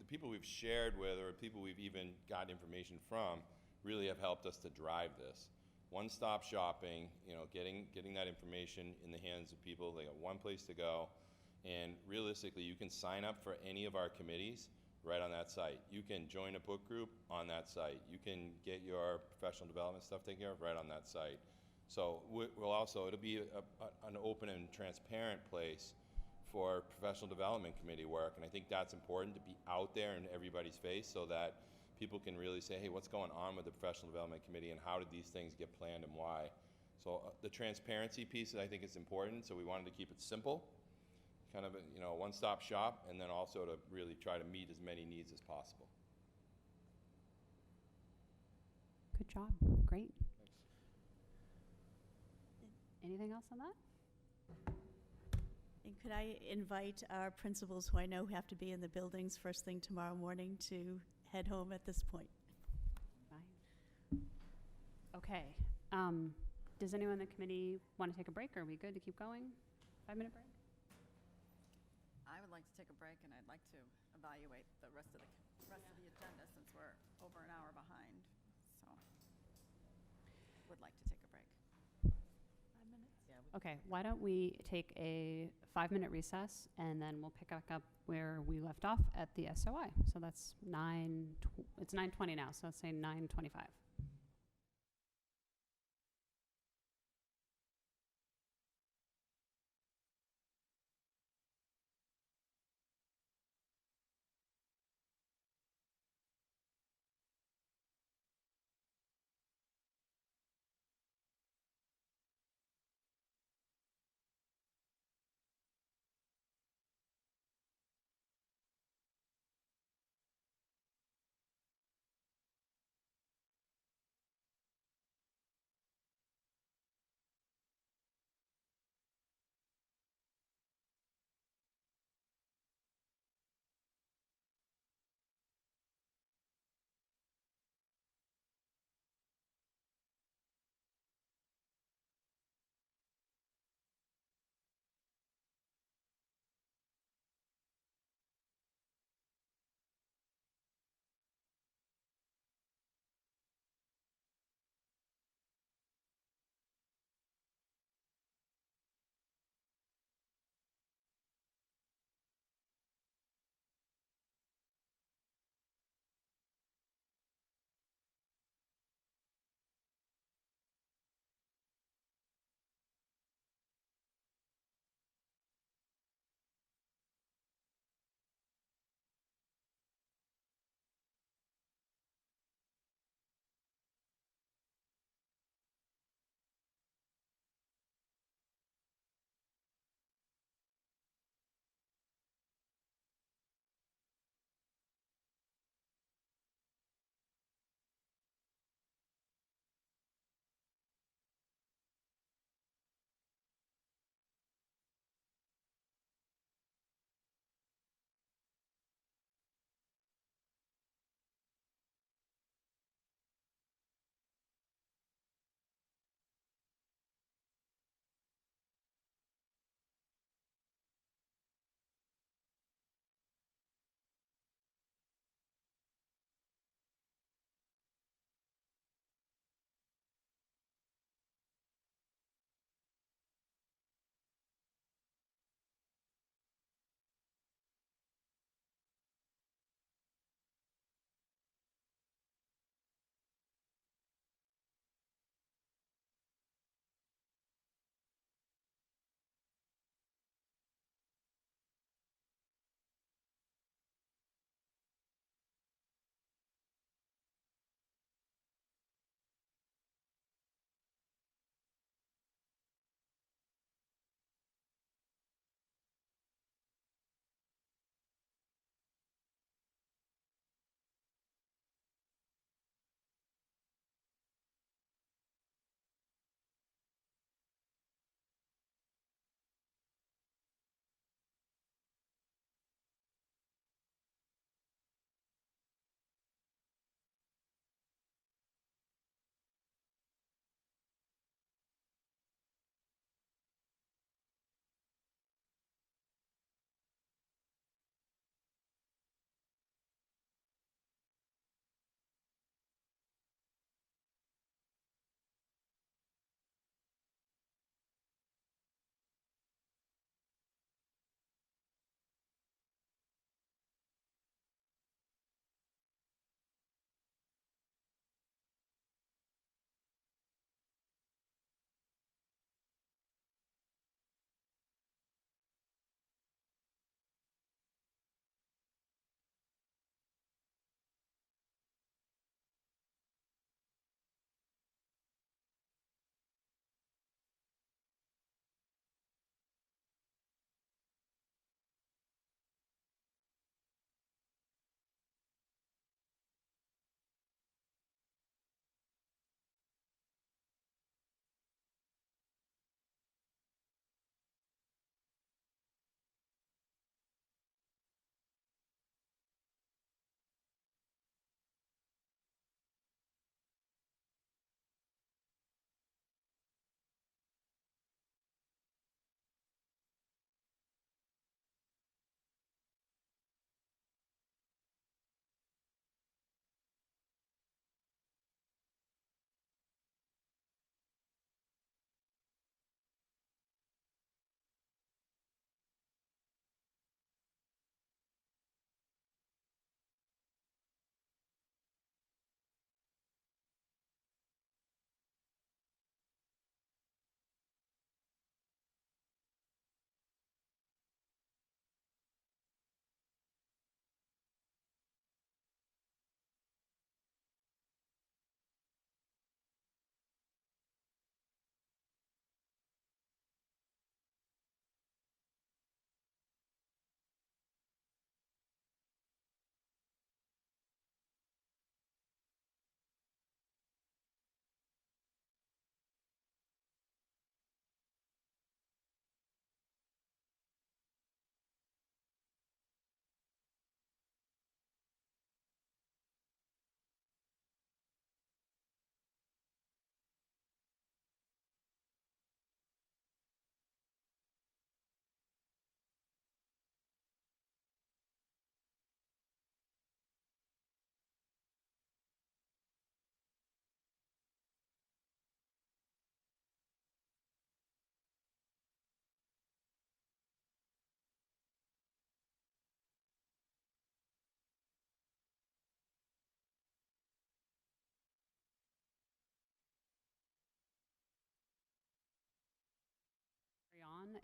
people we've shared with, or people we've even got information from, really have helped us to drive this. One-stop shopping, getting that information in the hands of people. They got one place to go, and realistically, you can sign up for any of our committees right on that site. You can join a book group on that site. You can get your professional development stuff taken care of right on that site. So it'll be an open and transparent place for professional development committee work, and I think that's important, to be out there in everybody's face so that people can really say, hey, what's going on with the professional development committee and how did these things get planned and why? So the transparency piece, I think, is important, so we wanted to keep it simple, kind of a one-stop shop, and then also to really try to meet as many needs as possible. Good job. Great. Anything else on that? And could I invite our principals, who I know have to be in the buildings first thing tomorrow morning, to head home at this point? Fine. Okay. Does anyone in the committee want to take a break? Are we good to keep going? 5-minute break? I would like to take a break, and I'd like to evaluate the rest of the agenda since we're over an hour behind. So, would like to take a break. 5 minutes? Yeah. Okay, why don't we take a 5-minute recess, and then we'll pick back up where we left off at the SOI. So that's it's 9:20 now, so let's say 9:25.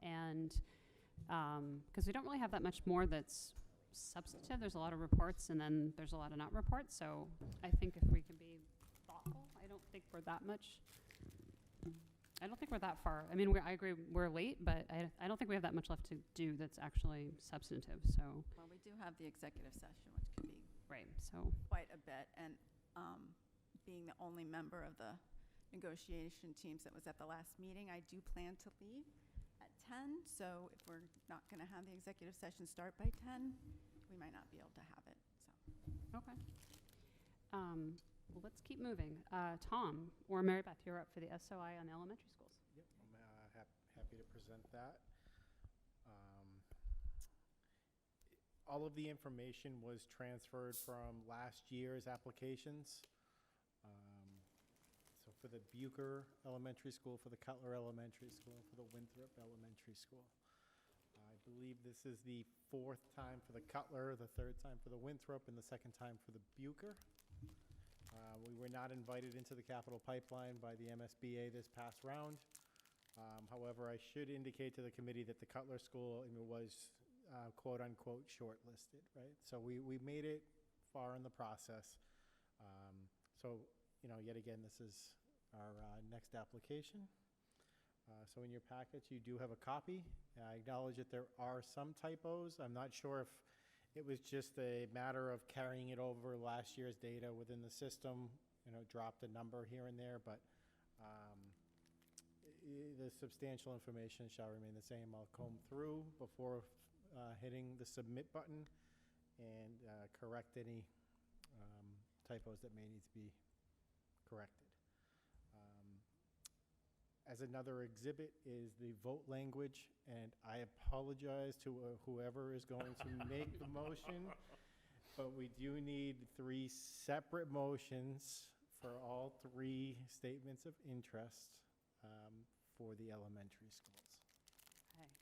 and because we don't really have that much more that's substantive. There's a lot of reports, and then there's a lot of not reports. So I think if we can be thoughtful, I don't think we're that far. I mean, I agree we're late, but I don't think we have that much left to do that's actually substantive. So Well, we do have the executive session, which could be right. So quite a bit, and being the only member of the negotiation teams that was at the last meeting, I do plan to leave at 10, so if we're not going to have the executive session start by 10, we might not be able to have it. So. okay. Well, let's keep moving. Tom or Mary Beth, you're up for the SOI on the elementary schools. Yep, I'm happy to present that. All of the information was transferred from last year's applications. So for the Bucher Elementary School, for the Cutler Elementary School, for the Winthrop Elementary School. I believe this is the 4th time for the Cutler, the 3rd time for the Winthrop, and the 2nd time for the Bucher. We were not invited into the capital pipeline by the MSBA this past round. However, I should indicate to the committee that the Cutler School was quote unquote shortlisted, right? So we made it far in the process. So, yet again, this is our next application. So in your packets, you do have a copy. I acknowledge that there are some typos. I'm not sure if it was just a matter of carrying it over last year's data within the system, dropped a number here and there, but the substantial information shall remain the same. I'll comb through before hitting the submit button and correct any typos that may need to be corrected. As another exhibit is the vote language, and I apologize to whoever is going to make the motion, but we do need 3 separate motions for all 3 statements of interest for the elementary schools. Okay.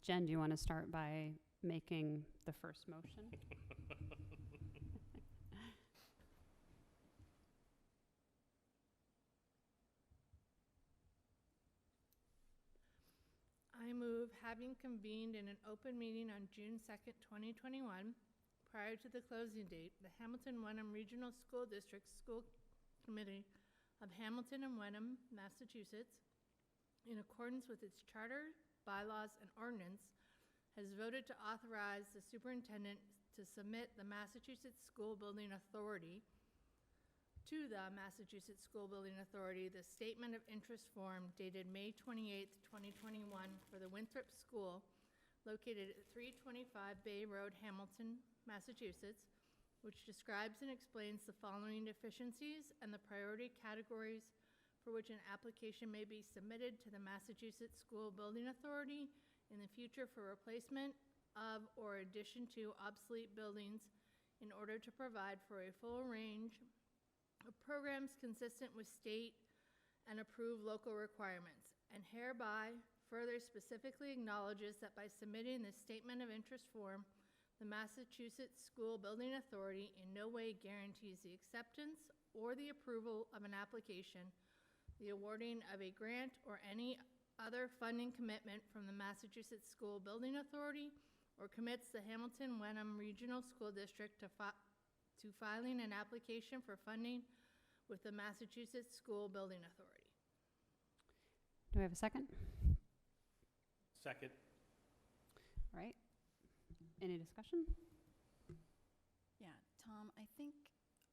Jen, do you want to start by making the first motion? I move, having convened in an open meeting on June 2nd, 2021, prior to the closing date, the Hamilton-Wenham Regional School District School Committee of Hamilton and Wenham, Massachusetts, in accordance with its charter, bylaws, and ordinance, has voted to authorize the superintendent to submit the Massachusetts School Building Authority to the Massachusetts School Building Authority the Statement of Interest Form dated May 28th, 2021 for the Winthrop School located at 325 Bay Road, Hamilton, Massachusetts, which describes and explains the following deficiencies and the priority categories for which an application may be submitted to the Massachusetts School Building Authority in the future for replacement of or addition to obsolete buildings in order to provide for a full range of programs consistent with state and approved local requirements, and hereby further specifically acknowledges that by submitting this statement of interest form, the Massachusetts School Building Authority in no way guarantees the acceptance or the approval of an application, the awarding of a grant, or any other funding commitment from the Massachusetts School Building Authority, or commits the Hamilton-Wenham Regional School District to filing an application for funding with the Massachusetts School Building Authority. Do we have a second? Second. All right. Any discussion? Yeah, Tom, I think,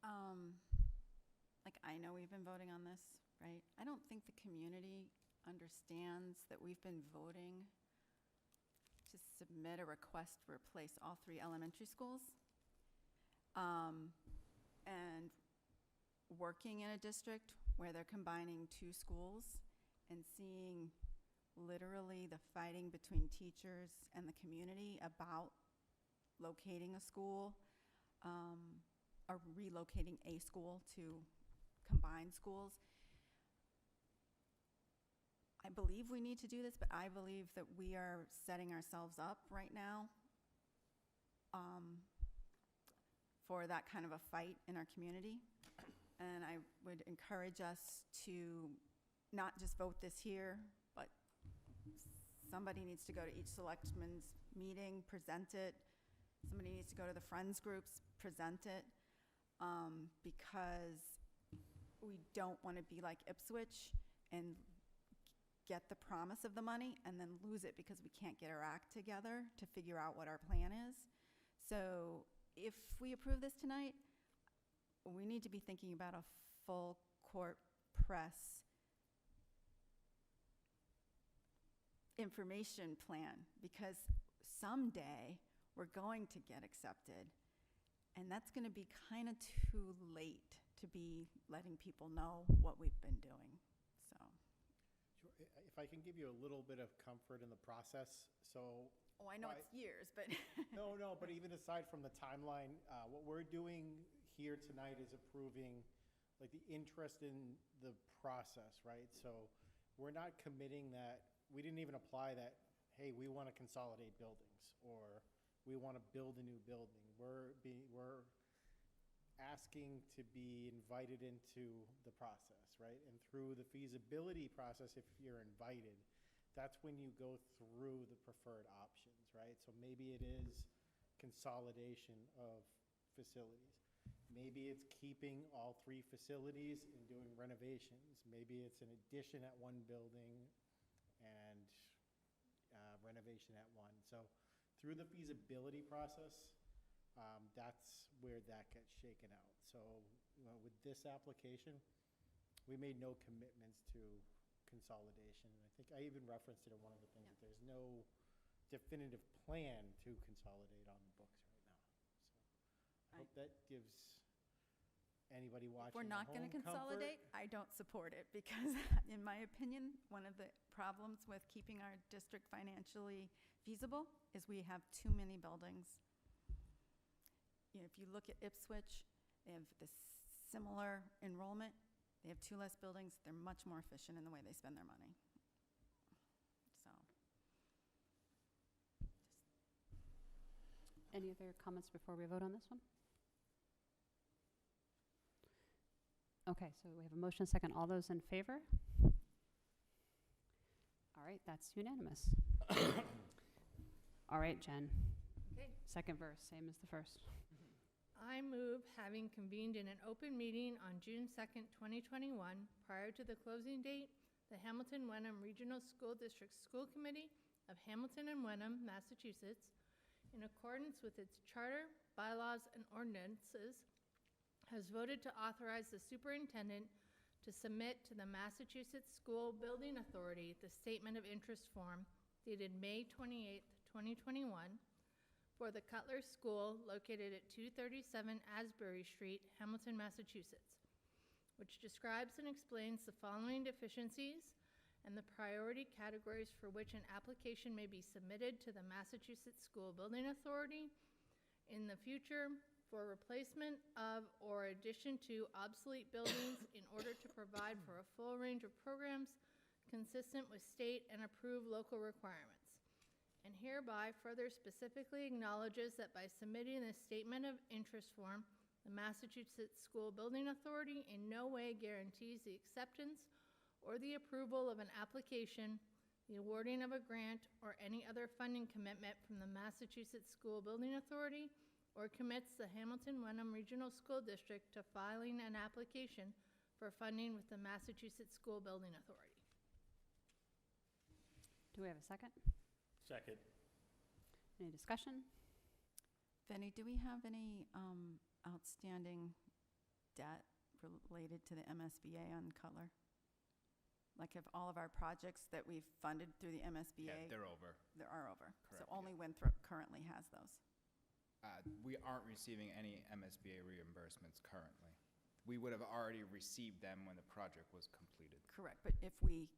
I know we've been voting on this, right? I don't think the community understands that we've been voting to submit a request to replace all 3 elementary schools. And working in a district where they're combining 2 schools and seeing literally the fighting between teachers and the community about locating a school, or relocating a school to combine schools. I believe we need to do this, but I believe that we are setting ourselves up right now for that kind of a fight in our community. And I would encourage us to not just vote this here, but somebody needs to go to each selectman's meeting, present it. Somebody needs to go to the friends groups, present it, because we don't want to be like Ipswich and get the promise of the money and then lose it because we can't get our act together to figure out what our plan is. So if we approve this tonight, we need to be thinking about a full court press information plan, because someday we're going to get accepted, and that's going to be kind of too late to be letting people know what we've been doing. So, Sure. If I can give you a little bit of comfort in the process, so. oh, I know it's years, but No, but even aside from the timeline, what we're doing here tonight is approving like the interest in the process, right? So we're not committing that, we didn't even apply that, hey, we want to consolidate buildings or we want to build a new building. We're asking to be invited into the process, right? And through the feasibility process, if you're invited, that's when you go through the preferred options, right? So maybe it is consolidation of facilities. Maybe it's keeping all 3 facilities and doing renovations. Maybe it's an addition at one building and renovation at one. So through the feasibility process, that's where that gets shaken out. So with this application, we made no commitments to consolidation. And I think I even referenced it in one of the things, that there's no definitive plan to consolidate on the books right now. So I hope that gives anybody watching if we're not going to consolidate, I don't support it, because in my opinion, one of the problems with keeping our district financially feasible is we have too many buildings. You know, if you look at Ipswich, they have this similar enrollment. They have 2 less buildings. They're much more efficient in the way they spend their money. So. Any other comments before we vote on this one? Okay, so we have a motion, second. All those in favor? All right, that's unanimous. All right, Jen. Okay. Second verse, same as the first. I move, having convened in an open meeting on June 2nd, 2021, prior to the closing date, the Hamilton-Wenham Regional School District School Committee of Hamilton and Wenham, Massachusetts, in accordance with its charter, bylaws, and ordinances, has voted to authorize the superintendent to submit to the Massachusetts School Building Authority the Statement of Interest Form dated May 28th, 2021, for the Cutler School located at 237 Asbury Street, Hamilton, Massachusetts, which describes and explains the following deficiencies and the priority categories for which an application may be submitted to the Massachusetts School Building Authority in the future for replacement of or addition to obsolete buildings in order to provide for a full range of programs consistent with state and approved local requirements. And hereby further specifically acknowledges that by submitting this statement of interest form, the Massachusetts School Building Authority in no way guarantees the acceptance or the approval of an application, the awarding of a grant, or any other funding commitment from the Massachusetts School Building Authority, or commits the Hamilton-Wenham Regional School District to filing an application for funding with the Massachusetts School Building Authority. Do we have a second? Second. Any discussion? Benny, do we have any outstanding debt related to the MSBA on Cutler? Like, if all of our projects that we've funded through the MSBA? Yeah, they're over. They are over. Correct, So only Winthrop currently has those. We aren't receiving any MSBA reimbursements currently. We would have already received them when the project was completed. Correct, but if we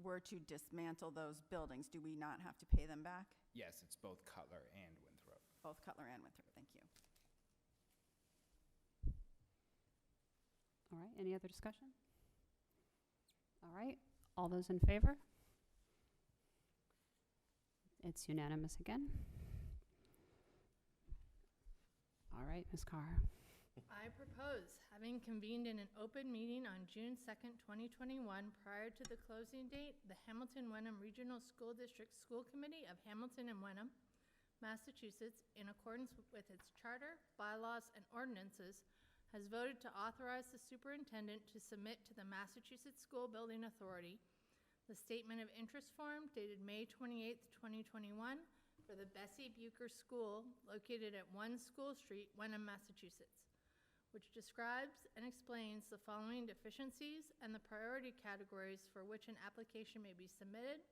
were to dismantle those buildings, do we not have to pay them back? Yes, it's both Cutler and Winthrop. Both Cutler and Winthrop, thank you. All right, any other discussion? All right, all those in favor? It's unanimous again. All right, Ms. Carr. I propose, having convened in an open meeting on June 2nd, 2021, prior to the closing date, the Hamilton-Wenham Regional School District School Committee of Hamilton and Wenham, Massachusetts, in accordance with its charter, bylaws, and ordinances, has voted to authorize the superintendent to submit to the Massachusetts School Building Authority the statement of interest form dated May 28th, 2021, for the Bessie Bucher School located at 1 School Street, Wenham, Massachusetts, which describes and explains the following deficiencies and the priority categories for which an application may be submitted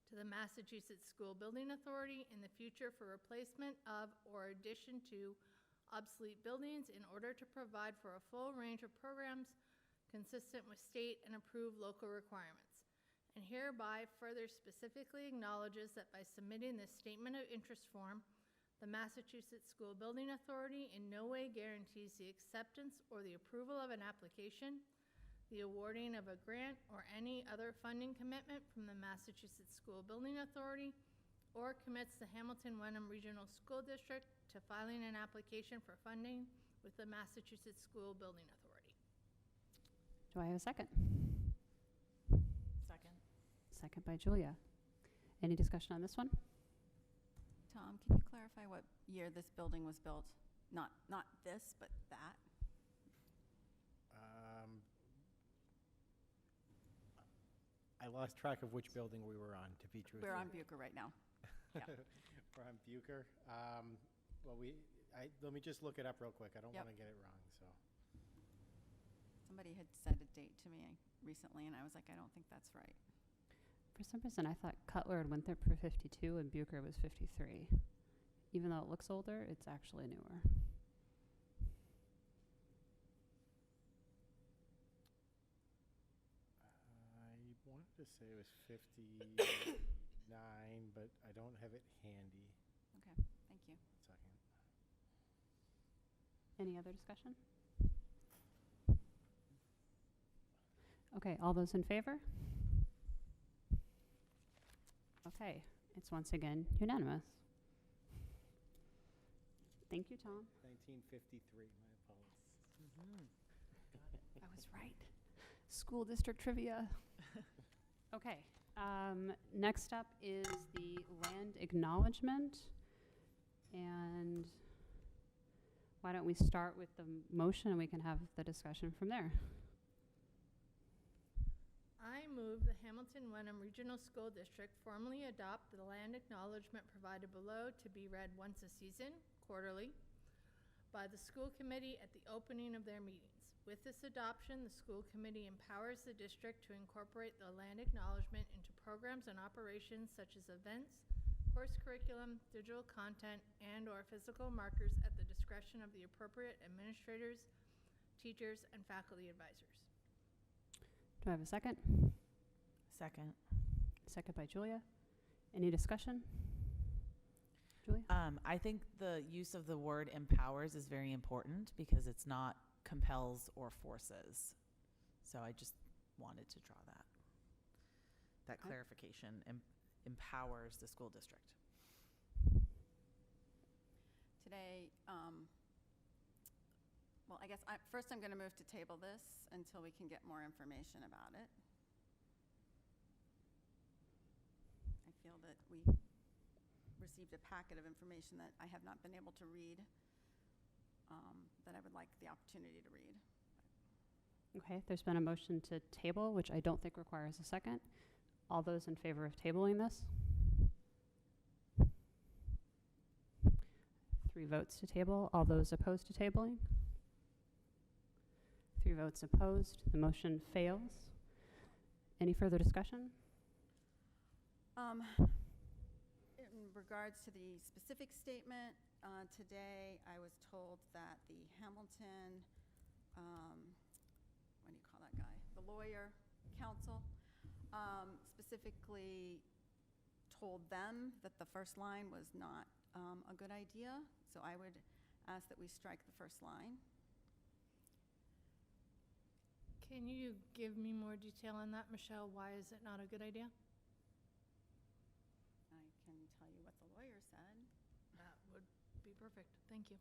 to the Massachusetts School Building Authority in the future for replacement of or addition to obsolete buildings in order to provide for a full range of programs consistent with state and approved local requirements, and hereby further specifically acknowledges that by submitting this statement of interest form, the Massachusetts School Building Authority in no way guarantees the acceptance or the approval of an application, the awarding of a grant, or any other funding commitment from the Massachusetts School Building Authority, or commits the Hamilton-Wenham Regional School District to filing an application for funding with the Massachusetts School Building Authority. Do I have a second? Second. Second by Julia. Any discussion on this one? Tom, can you clarify what year this building was built? Not this, but that? I lost track of which building we were on, to be truthful. We're on Bucher right now. Yeah. We're on Bucher. Well, let me just look it up real quick. I don't Yep. want to get it wrong, so. Somebody had said a date to me recently, and I was like, I don't think that's right. For some reason, I thought Cutler and Winthrop were 52 and Bucher was 53. Even though it looks older, it's actually newer. I wanted to say it was 59, but I don't have it handy. Okay, thank you. Second. Any other discussion? Okay, all those in favor? Okay, it's once again unanimous. Thank you, Tom. 1953, my apologies. I was right. School district trivia. Okay, next up is the land acknowledgement. And why don't we start with the motion and we can have the discussion from there. I move the Hamilton-Wenham Regional School District formally adopt the land acknowledgement provided below to be read once a season, quarterly, by the school committee at the opening of their meetings. With this adoption, the school committee empowers the district to incorporate the land acknowledgement into programs and operations such as events, course curriculum, digital content, and/or physical markers at the discretion of the appropriate administrators, teachers, and faculty advisors. Do I have a second? Second. Second by Julia. Any discussion? Julia? I think the use of the word empowers is very important because it's not compels or forces. So I just wanted to draw that Okay. clarification. Empowers the school district. Today, well, I guess first I'm going to move to table this until we can get more information about it. I feel that we received a packet of information that I have not been able to read, that I would like the opportunity to read. Okay, there's been a motion to table, which I don't think requires a second. All those in favor of tabling this? 3 votes to table. All those opposed to tabling? 3 votes opposed. The motion fails. Any further discussion? In regards to the specific statement, today I was told that the Hamilton, what do you call that guy? The lawyer counsel specifically told them that the first line was not a good idea. So I would ask that we strike the first line. Can you give me more detail on that, Michelle? Why is it not a good idea? I can tell you what the lawyer said. That would be perfect. Thank you.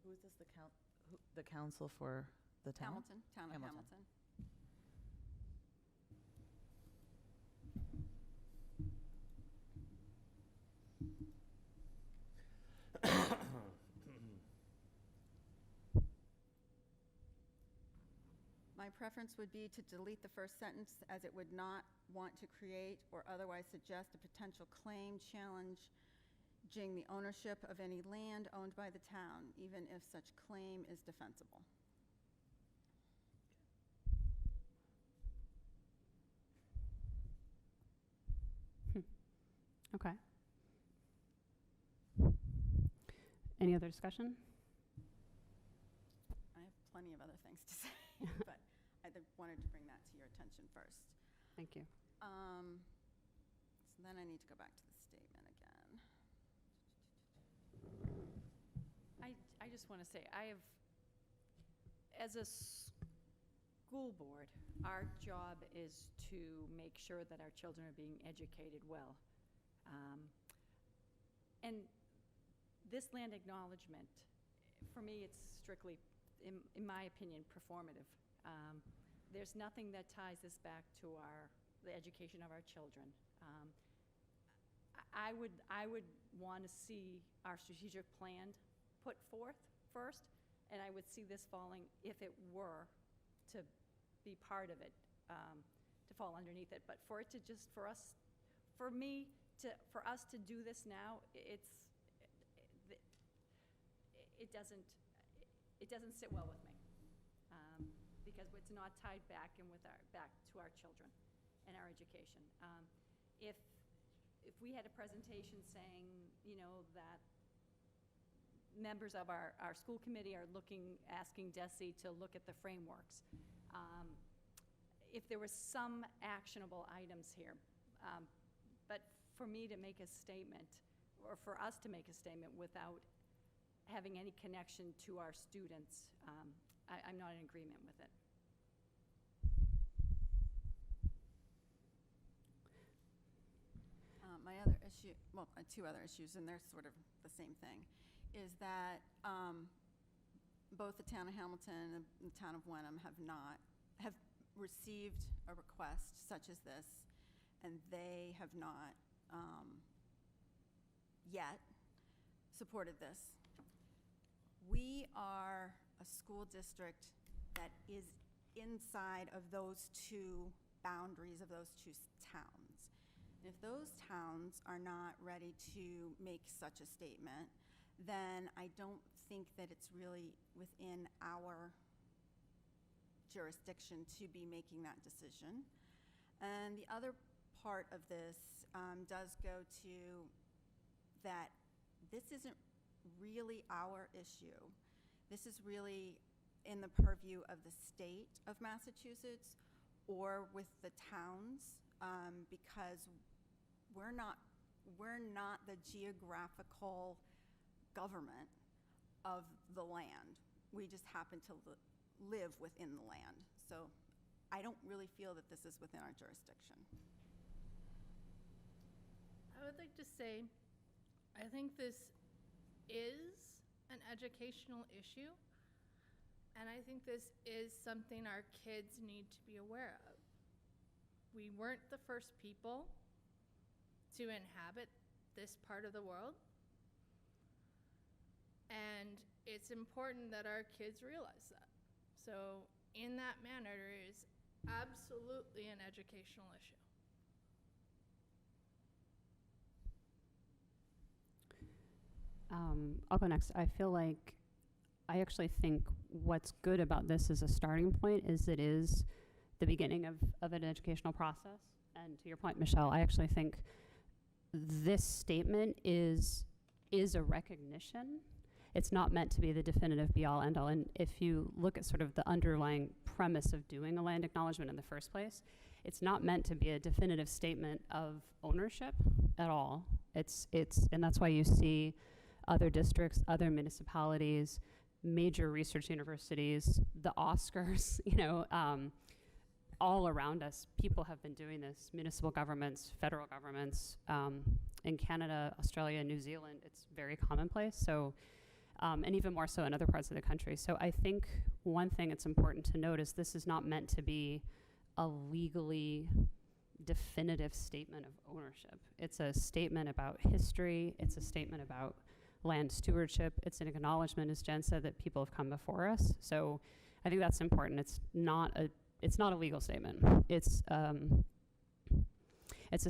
Who is this, the council for the town? Hamilton, town of Hamilton. My preference would be to delete the first sentence, as it would not want to create or otherwise suggest a potential claim challenging the ownership of any land owned by the town, even if such claim is defensible. Okay. Any other discussion? I have plenty of other things to say, but I wanted to bring that to your attention first. Thank you. So then I need to go back to the statement again. I just want to say, as a school board, our job is to make sure that our children are being educated well. And this land acknowledgement, for me, it's strictly, in my opinion, performative. There's nothing that ties this back to the education of our children. I would want to see our strategic plan put forth first, and I would see this falling, if it were to be part of it, to fall underneath it. But for it to just, for us to do this now, it doesn't sit well with me, because it's not tied back in with back to our children and our education. If we had a presentation saying, that members of our school committee are asking DESE to look at the frameworks, if there was some actionable items here, but for me to make a statement, or for us to make a statement without having any connection to our students, I'm not in agreement with it. My other issue, well, two other issues, and they're sort of the same thing, is that both the town of Hamilton and the town of Wenham have received a request such as this, and they have not yet supported this. We are a school district that is inside of those two boundaries of those two towns. If those towns are not ready to make such a statement, then I don't think that it's really within our jurisdiction to be making that decision. And the other part of this does go to that this isn't really our issue. This is really in the purview of the state of Massachusetts or with the towns, because we're not the geographical government of the land. We just happen to live within the land. So I don't really feel that this is within our jurisdiction. I would like to say, I think this is an educational issue, and I think this is something our kids need to be aware of. We weren't the first people to inhabit this part of the world, and it's important that our kids realize that. So in that manner, it is absolutely an educational issue. I'll go next. I feel like I actually think what's good about this as a starting point is it is the beginning of an educational process. And to your point, Michelle, I actually think this statement is a recognition. It's not meant to be the definitive be-all, end-all. And if you look at sort of the underlying premise of doing a land acknowledgement in the first place, it's not meant to be a definitive statement of ownership at all. And that's why you see other districts, other municipalities, major research universities, the Oscars, all around us. People have been doing this, municipal governments, federal governments. In Canada, Australia, New Zealand, it's very commonplace. So and even more so in other parts of the country. So I think one thing it's important to note is this is not meant to be a legally definitive statement of ownership. It's a statement about history. It's a statement about land stewardship. It's an acknowledgement, as Jen said, that people have come before us. So I think that's important. It's not a legal statement. It's a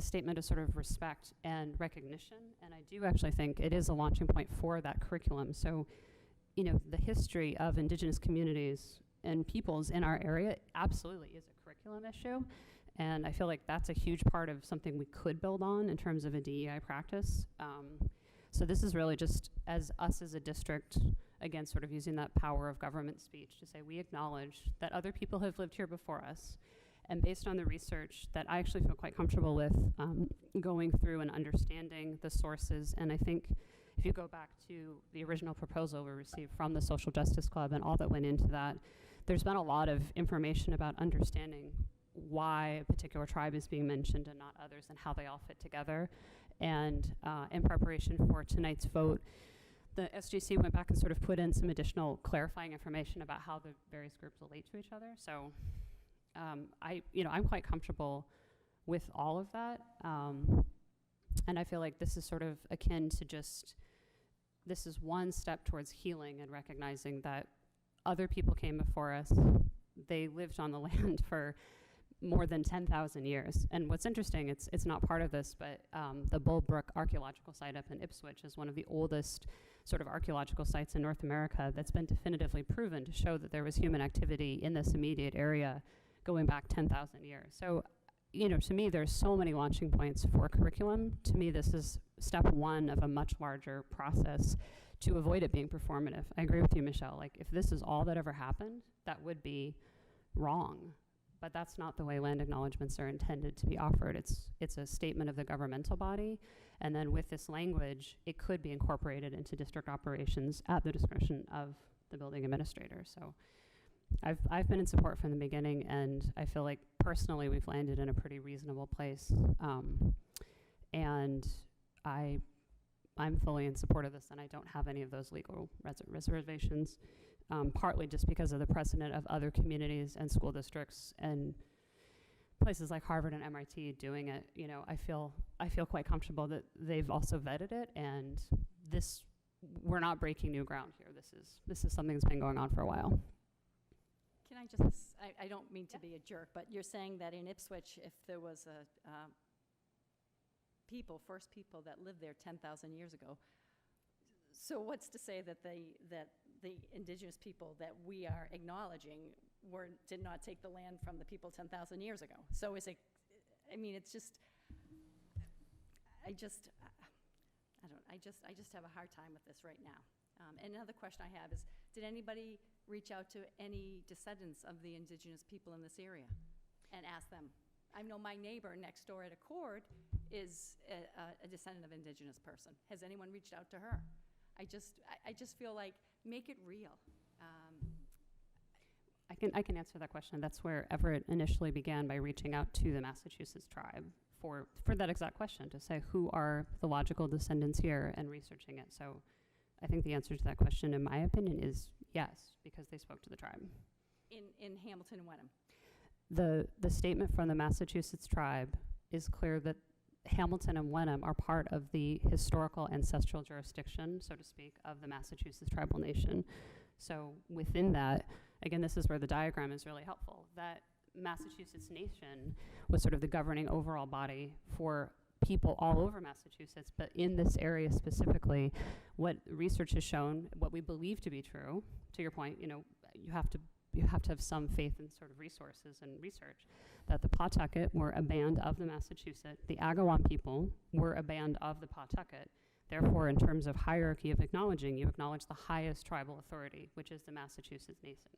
statement of sort of respect and recognition. And I do actually think it is a launching point for that curriculum. So, you know, the history of Indigenous communities and peoples in our area absolutely is a curriculum issue. And I feel like that's a huge part of something we could build on in terms of a DEI practice. So this is really just as us as a district, again, sort of using that power of government speech to say we acknowledge that other people have lived here before us. And based on the research that I actually feel quite comfortable with going through and understanding the sources. And I think if you go back to the original proposal we received from the Social Justice Club and all that went into that, there's been a lot of information about understanding why a particular tribe is being mentioned and not others and how they all fit together. And in preparation for tonight's vote, the SGC went back and sort of put in some additional clarifying information about how the various groups relate to each other. So I'm quite comfortable with all of that. And I feel like this is sort of akin to this is one step towards healing and recognizing that other people came before us. They lived on the land for more than 10,000 years. And what's interesting, it's not part of this, but the Bull Brook archaeological site up in Ipswich is one of the oldest sort of archaeological sites in North America that's been definitively proven to show that there was human activity in this immediate area going back 10,000 years. So, you know, to me, there's so many launching points for curriculum. To me, this is step one of a much larger process to avoid it being performative. I agree with you, Michelle. Like, if this is all that ever happened, that would be wrong. But that's not the way land acknowledgements are intended to be offered. It's a statement of the governmental body, and then with this language, it could be incorporated into district operations at the discretion of the building administrator. So I've been in support from the beginning, and I feel like personally we've landed in a pretty reasonable place. And I'm fully in support of this, and I don't have any of those legal reservations. Partly just because of the precedent of other communities and school districts and places like Harvard and MIT doing it. You know, I feel quite comfortable that they've also vetted it, and we're not breaking new ground here. This is something that's been going on for a while. Can I just, I don't mean to be a jerk, but you're saying that in Ipswich, if there was first people that lived there 10,000 years ago, so what's to say that the indigenous people that we are acknowledging did not take the land from the people 10,000 years ago? So is it, I mean, it's just, I just have a hard time with this right now. And another question I have is, did anybody reach out to any descendants of the indigenous people in this area and ask them? I know my neighbor next door at Accord is a descendant of indigenous person. Has anyone reached out to her? I just feel like, make it real. I can answer that question. That's where Everett initially began, by reaching out to the Massachusetts tribe for that exact question, to say who are the logical descendants here, and researching it. So I think the answer to that question, in my opinion, is yes, because they spoke to the tribe. In Hamilton and Wenham. The statement from the Massachusetts tribe is clear that Hamilton and Wenham are part of the historical ancestral jurisdiction, so to speak, of the Massachusetts tribal nation. So within that, again, this is where the diagram is really helpful, that Massachusetts nation was sort of the governing overall body for people all over Massachusetts, but in this area specifically, what research has shown, what we believe to be true, to your point, you know, you have to have some faith in sort of resources and research, that the Pawtucket were a band of the Massachusetts, the Agawam people were a band of the Pawtucket. Therefore, in terms of hierarchy of acknowledging, you acknowledge the highest tribal authority, which is the Massachusetts nation.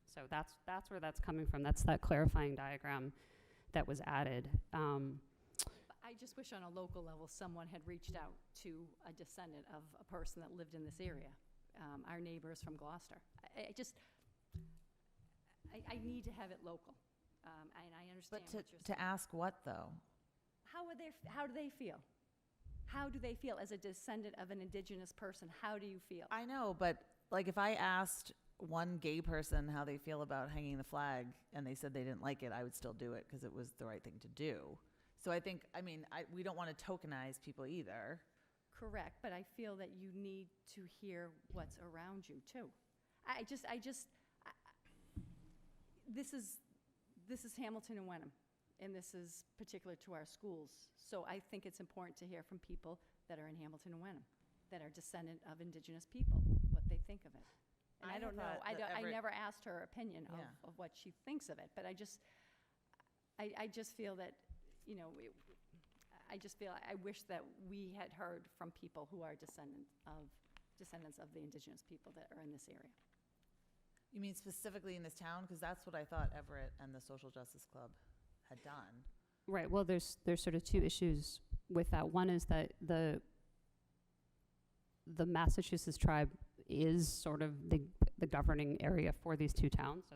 So that's where that's coming from. That's that clarifying diagram that was added. I just wish on a local level someone had reached out to a descendant of a person that lived in this area. Our neighbors from Gloucester. I need to have it local. And I understand But what you're saying. to ask what, though? How do they feel? how do they feel as a descendant of an Indigenous person? How do you feel? I know, but like if I asked one gay person how they feel about hanging the flag and they said they didn't like it, I would still do it because it was the right thing to do. So I think, I mean, we don't want to tokenize people either. Correct, but I feel that you need to hear what's around you too. This is Hamilton and Wenham, and this is particular to our schools. So I think it's important to hear from people that are in Hamilton and Wenham, that are descendant of Indigenous people, what they think of it. And I don't know, I never asked her opinion of what she thinks of it, but I just feel that, you know, I wish that we had heard from people who are descendants of the Indigenous people that are in this area. You mean specifically in this town? Because that's what I thought Everett and the Social Justice Club had done. Right. Well, there's sort of two issues with that. One is that the Massachusetts tribe is sort of the governing area for these two towns. So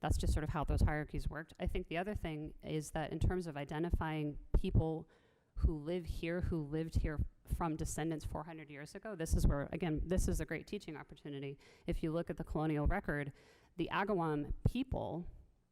that's just sort of how those hierarchies worked. I think the other thing is that in terms of identifying people who live here, who lived here from descendants 400 years ago, this is where, again, this is a great teaching opportunity. If you look at the colonial record, the Agawam people,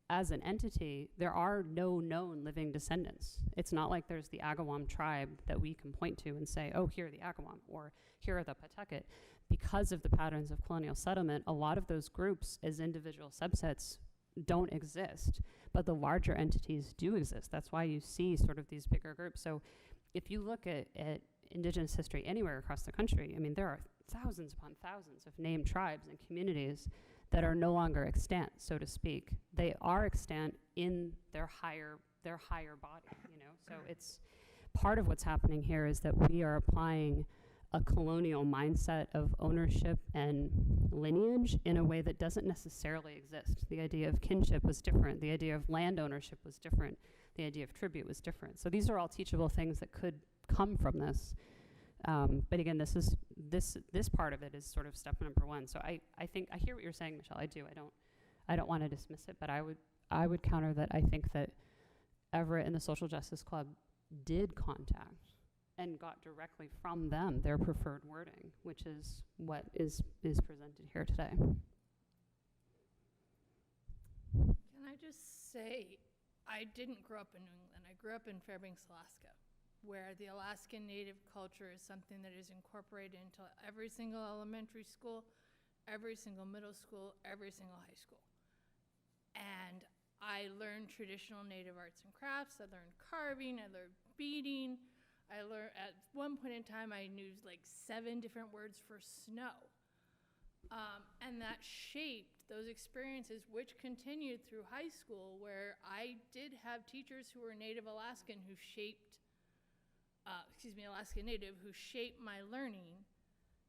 as an entity, there are no known living descendants. It's not like there's the Agawam tribe that we can point to and say, oh, here are the Agawam, or here are the Pawtucket. Because of the patterns of colonial settlement, a lot of those groups as individual subsets don't exist, but the larger entities do exist. That's why you see sort of these bigger groups. So if you look at Indigenous history anywhere across the country, I mean, there are thousands upon thousands of named tribes and communities that are no longer extant, so to speak. They are extant in their higher body, you know? So it's part of what's happening here is that we are applying a colonial mindset of ownership and lineage in a way that doesn't necessarily exist. The idea of kinship was different. The idea of land ownership was different. The idea of tribute was different. So these are all teachable things that could come from this. But again, this part of it is sort of step number one. So I think I hear what you're saying, Michelle. I do. I don't want to dismiss it, but I would counter that. I think that Everett and the Social Justice Club did contact and got directly from them their preferred wording, which is what is presented here today. Can I just say, I didn't grow up in New England. I grew up in Fairbanks, Alaska, where the Alaskan Native culture is something that is incorporated into every single elementary school, every single middle school, every single high school. And I learned traditional Native arts and crafts. I learned carving. I learned beading. I learned, at one point in time, I knew like 7 different words for snow. And that shaped those experiences, which continued through high school, where I did have teachers who were Native Alaskan who shaped, Alaskan Native, who shaped my learning,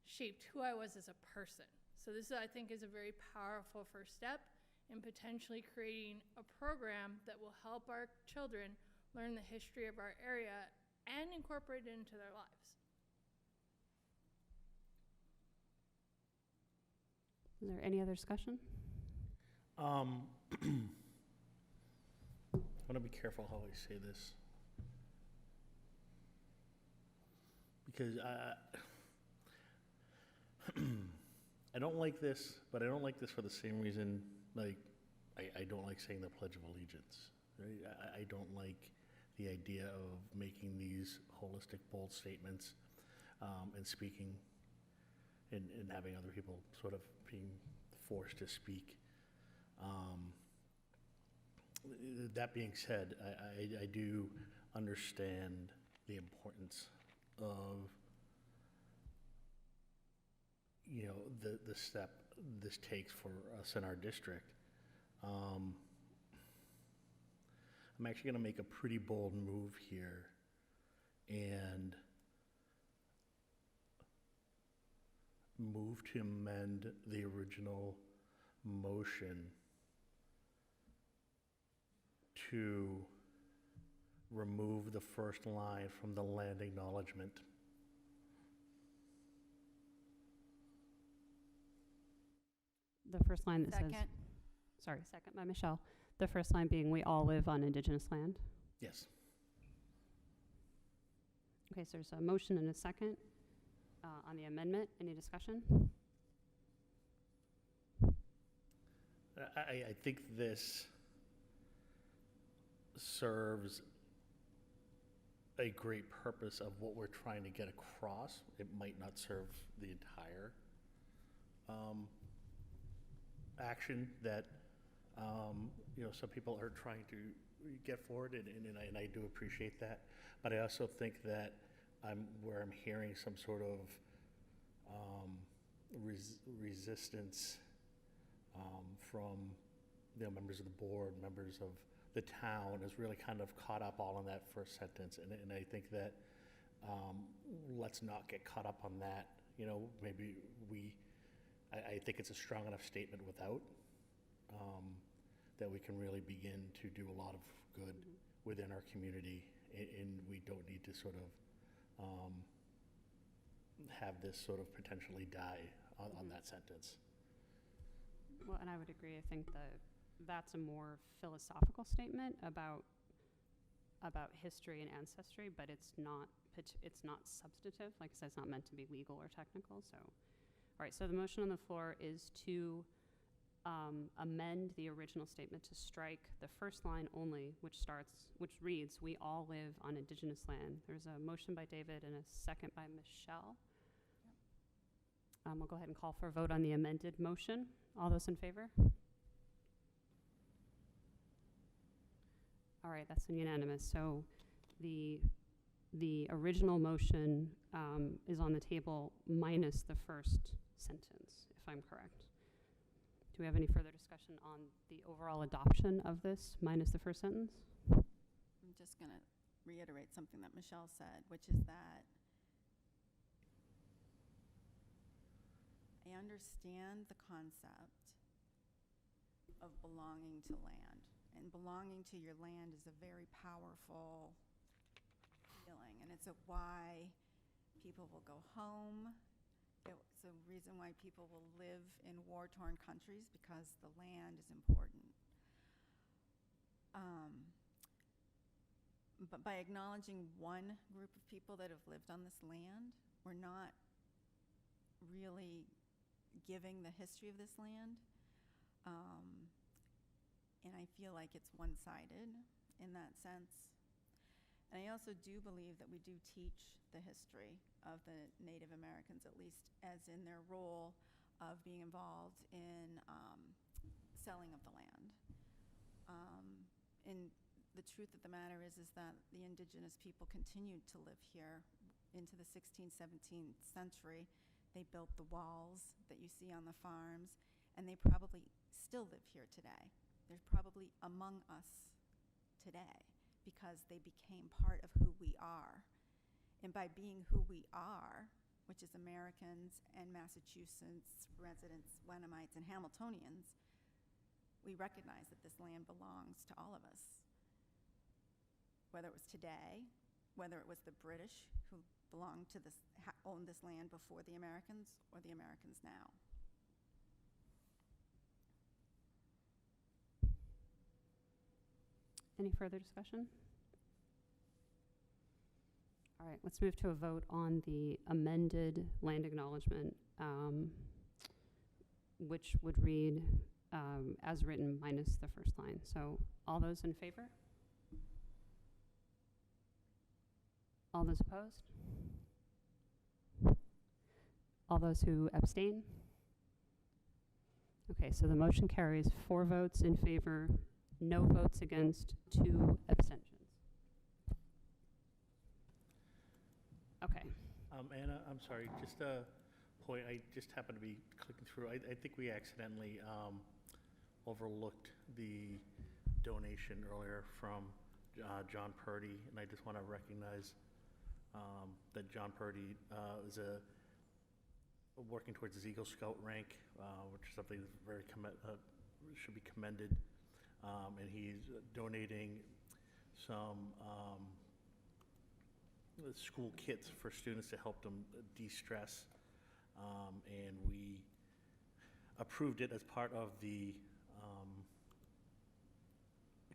shaped who I was as a person. So this, I think, is a very powerful first step in potentially creating a program that will help our children learn the history of our area and incorporate it into their lives. Is there any other discussion? I want to be careful how I say this, because I don't like this, but I don't like this for the same reason, like, I don't like saying the Pledge of Allegiance. Right? I don't like the idea of making these holistic, bold statements and speaking and having other people sort of being forced to speak. That being said, I do understand the importance of, you know, the step this takes for us in our district. I'm actually going to make a pretty bold move here and move to amend the original motion to remove the first line from the land acknowledgement. The first line that Second. Second by Michelle. The first line being, we all live on Indigenous land. Yes. Okay, so there's a motion and a second on the amendment. Any discussion? I think this serves a great purpose of what we're trying to get across. It might not serve the entire action that some people are trying to get forward, and I do appreciate that. But I also think that I'm hearing some sort of resistance from members of the board, members of the town, is really kind of caught up all in that first sentence, and I think that let's not get caught up on that. Maybe I think it's a strong enough statement without that we can really begin to do a lot of good within our community, and we don't need to sort of have this sort of potentially die on that sentence. Well, and I would agree. I think that's a more philosophical statement about history and ancestry, but it's not substantive. Like I said, it's not meant to be legal or technical. So, all right. So the motion on the floor is to amend the original statement to strike the first line only, which reads, "We all live on Indigenous land." There's a motion by David and a second by Michelle. We'll go ahead and call for a vote on the amended motion. All those in favor? All right, that's unanimous. So the original motion is on the table minus the first sentence, if I'm correct. Do we have any further discussion on the overall adoption of this minus the first sentence? I'm just going to reiterate something that Michelle said, which is that I understand the concept of belonging to land. And belonging to your land is a very powerful feeling. And it's why people will go home. It's a reason why people will live in war-torn countries, because the land is important. But by acknowledging one group of people that have lived on this land, we're not really giving the history of this land. And I feel like it's one-sided in that sense. And I also do believe that we do teach the history of the Native Americans, at least as in their role of being involved in selling of the land. And the truth of the matter is that the indigenous people continued to live here into the 16th, 17th century. They built the walls that you see on the farms, and they probably still live here today. They're probably among us today because they became part of who we are. And by being who we are, which is Americans and Massachusetts residents, Wenhamites, and Hamiltonians, we recognize that this land belongs to all of us. Whether it was today, whether it was the British who belonged to this, owned this land before the Americans, or the Americans now. Any further discussion? All right, let's move to a vote on the amended land acknowledgement, which would read as written minus the first line. So all those in favor? All those opposed? All those who abstain? Okay, so the motion carries 4 votes in favor, no votes against, 2 abstentions. Okay. Anna, I'm sorry, just a point, I just happened to be clicking through. I think we accidentally overlooked the donation earlier from John Purdy, and I just want to recognize that John Purdy is working towards his Eagle Scout rank, which is something that's very should be commended. And he's donating some school kits for students to help them de-stress. And we approved it as part of the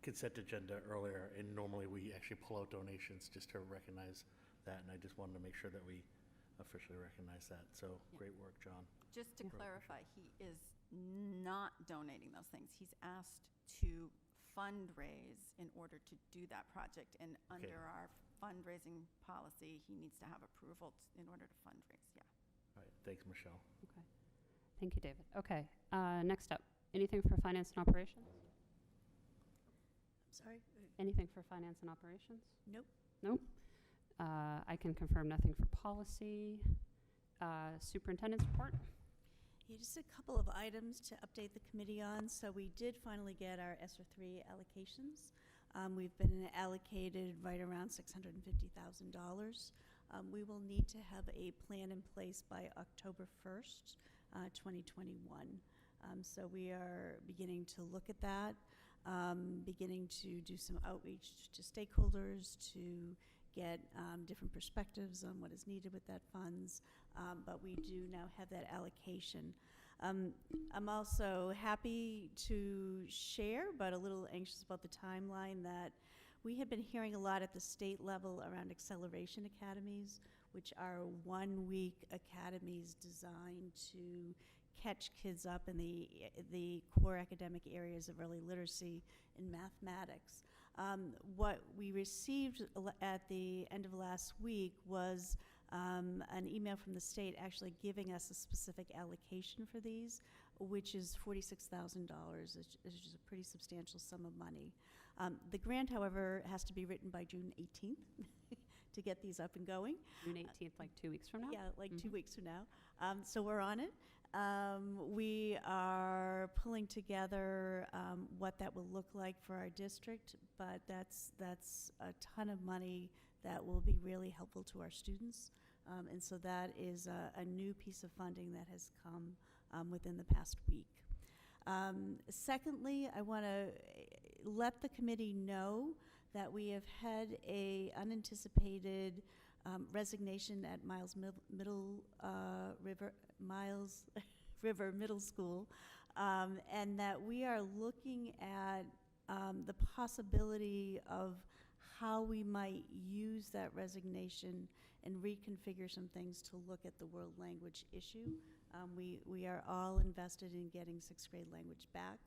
consent agenda earlier, and normally we actually pull out donations just to recognize that, and I just wanted to make sure that we officially recognize that. So great work, John. Just to Really clarify, he is not donating those things. He's asked to fundraise in order to do that project, and Okay. under our fundraising policy, he needs to have approval in order to fundraise, yeah. All right, thanks, Michelle. Okay. Thank you, David. Okay, next up, anything for finance and operations? Sorry? Anything for finance and operations? Nope. Nope. I can confirm nothing for policy. Superintendent's report? Yeah, just a couple of items to update the committee on. So we did finally get our ESSER 3 allocations. We've been allocated right around $650,000. We will need to have a plan in place by October 1st, 2021. So we are beginning to look at that, beginning to do some outreach to stakeholders to get different perspectives on what is needed with that funds, but we do now have that allocation. I'm also happy to share, but a little anxious about the timeline, that we have been hearing a lot at the state level around acceleration academies, which are 1-week academies designed to catch kids up in the core academic areas of early literacy and mathematics. What we received at the end of last week was an email from the state actually giving us a specific allocation for these, which is $46,000, which is a pretty substantial sum of money. The grant, however, has to be written by June 18th to get these up and going. June 18th, like 2 weeks from now? Yeah, like 2 weeks from now. So we're on it. We are pulling together what that will look like for our district, but that's a ton of money that will be really helpful to our students. And so that is a new piece of funding that has come within the past week. Secondly, I want to let the committee know that we have had a unanticipated resignation at Miles River Middle School, and that we are looking at the possibility of how we might use that resignation and reconfigure some things to look at the world language issue. We are all invested in getting 6th grade language back.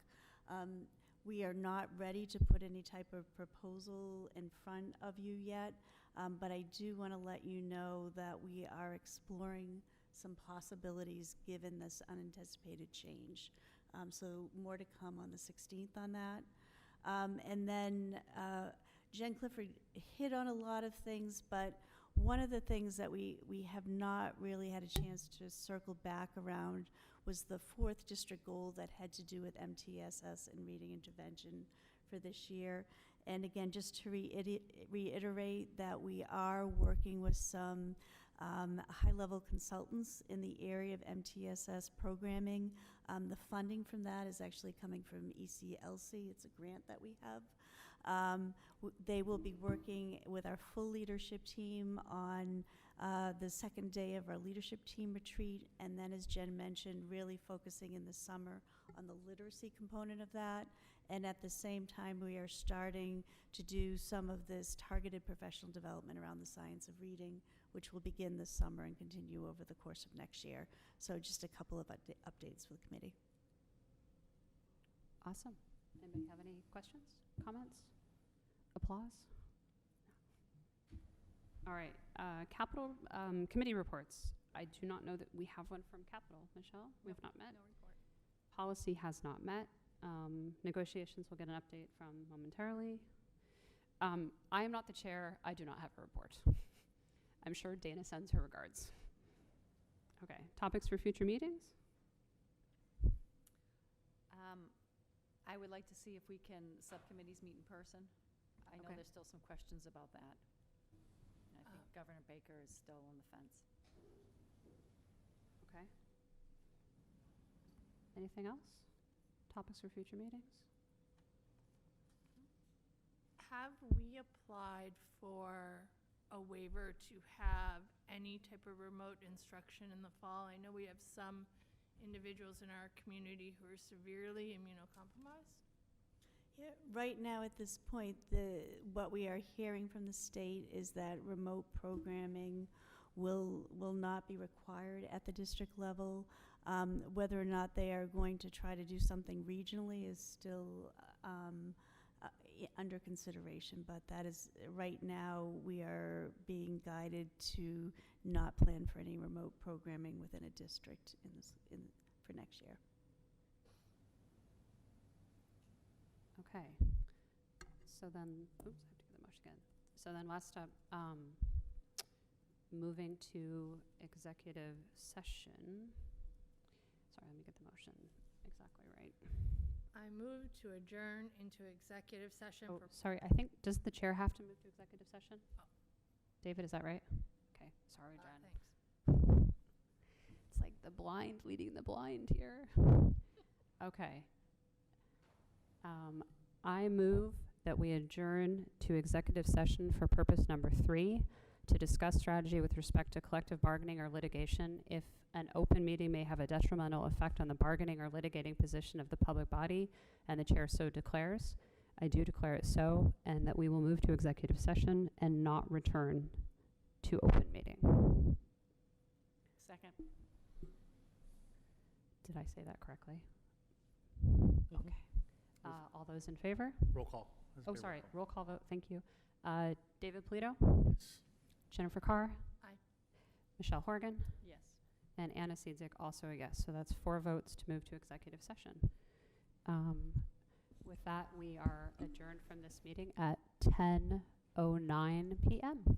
We are not ready to put any type of proposal in front of you yet, but I do want to let you know that we are exploring some possibilities given this unanticipated change. So more to come on the 16th on that. And then Jen Clifford hit on a lot of things, but one of the things that we have not really had a chance to circle back around was the 4th district goal that had to do with MTSS and reading intervention for this year. And again, just to reiterate that we are working with some high-level consultants in the area of MTSS programming. The funding from that is actually coming from ECLC. It's a grant that we have. They will be working with our full leadership team on the second day of our leadership team retreat, and then, as Jen mentioned, really focusing in the summer on the literacy component of that. And at the same time, we are starting to do some of this targeted professional development around the science of reading, which will begin this summer and continue over the course of next year. So just a couple of updates for the committee. Awesome. Anybody have any questions, comments, applause? All right, capital committee reports. I do not know that we have one from capital. Michelle, we have not met. No report. Policy has not met. Negotiations will get an update from momentarily. I am not the chair. I do not have a report. I'm sure Dana sends her regards. Okay, topics for future meetings? I would like to see if we can, subcommittees meet in person. I know Okay. there's still some questions about that. And I think Governor Baker is still on the fence. Okay. Anything else? Topics for future meetings? Have we applied for a waiver to have any type of remote instruction in the fall? I know we have some individuals in our community who are severely immunocompromised. Yeah, right now at this point, what we are hearing from the state is that remote programming will not be required at the district level. Whether or not they are going to try to do something regionally is still under consideration, but that is, right now, we are being guided to not plan for any remote programming within a district for next year. Okay. So then, oops, I have to get the motion again. So then last up, moving to executive session. Sorry, let me get the motion exactly right. I move to adjourn into executive session Oh, for. sorry, I think, does the chair have to move to executive session? David, is that right? Okay, sorry, Jen. Thanks. It's like the blind leading the blind here. Okay. I move that we adjourn to executive session for purpose number 3, to discuss strategy with respect to collective bargaining or litigation if an open meeting may have a detrimental effect on the bargaining or litigating position of the public body, and the chair so declares. I do declare it so, and that we will move to executive session and not return to open meeting. Second. Did I say that correctly? Okay. All those in favor? Roll call. Oh, sorry, roll call vote, thank you. David Polito? Yes. Jennifer Carr? Aye. Michelle Horgan? Yes. And Anna Siedzik, also a yes. So that's 4 votes to move to executive session. With that, we are adjourned from this meeting at 10:09 p.m.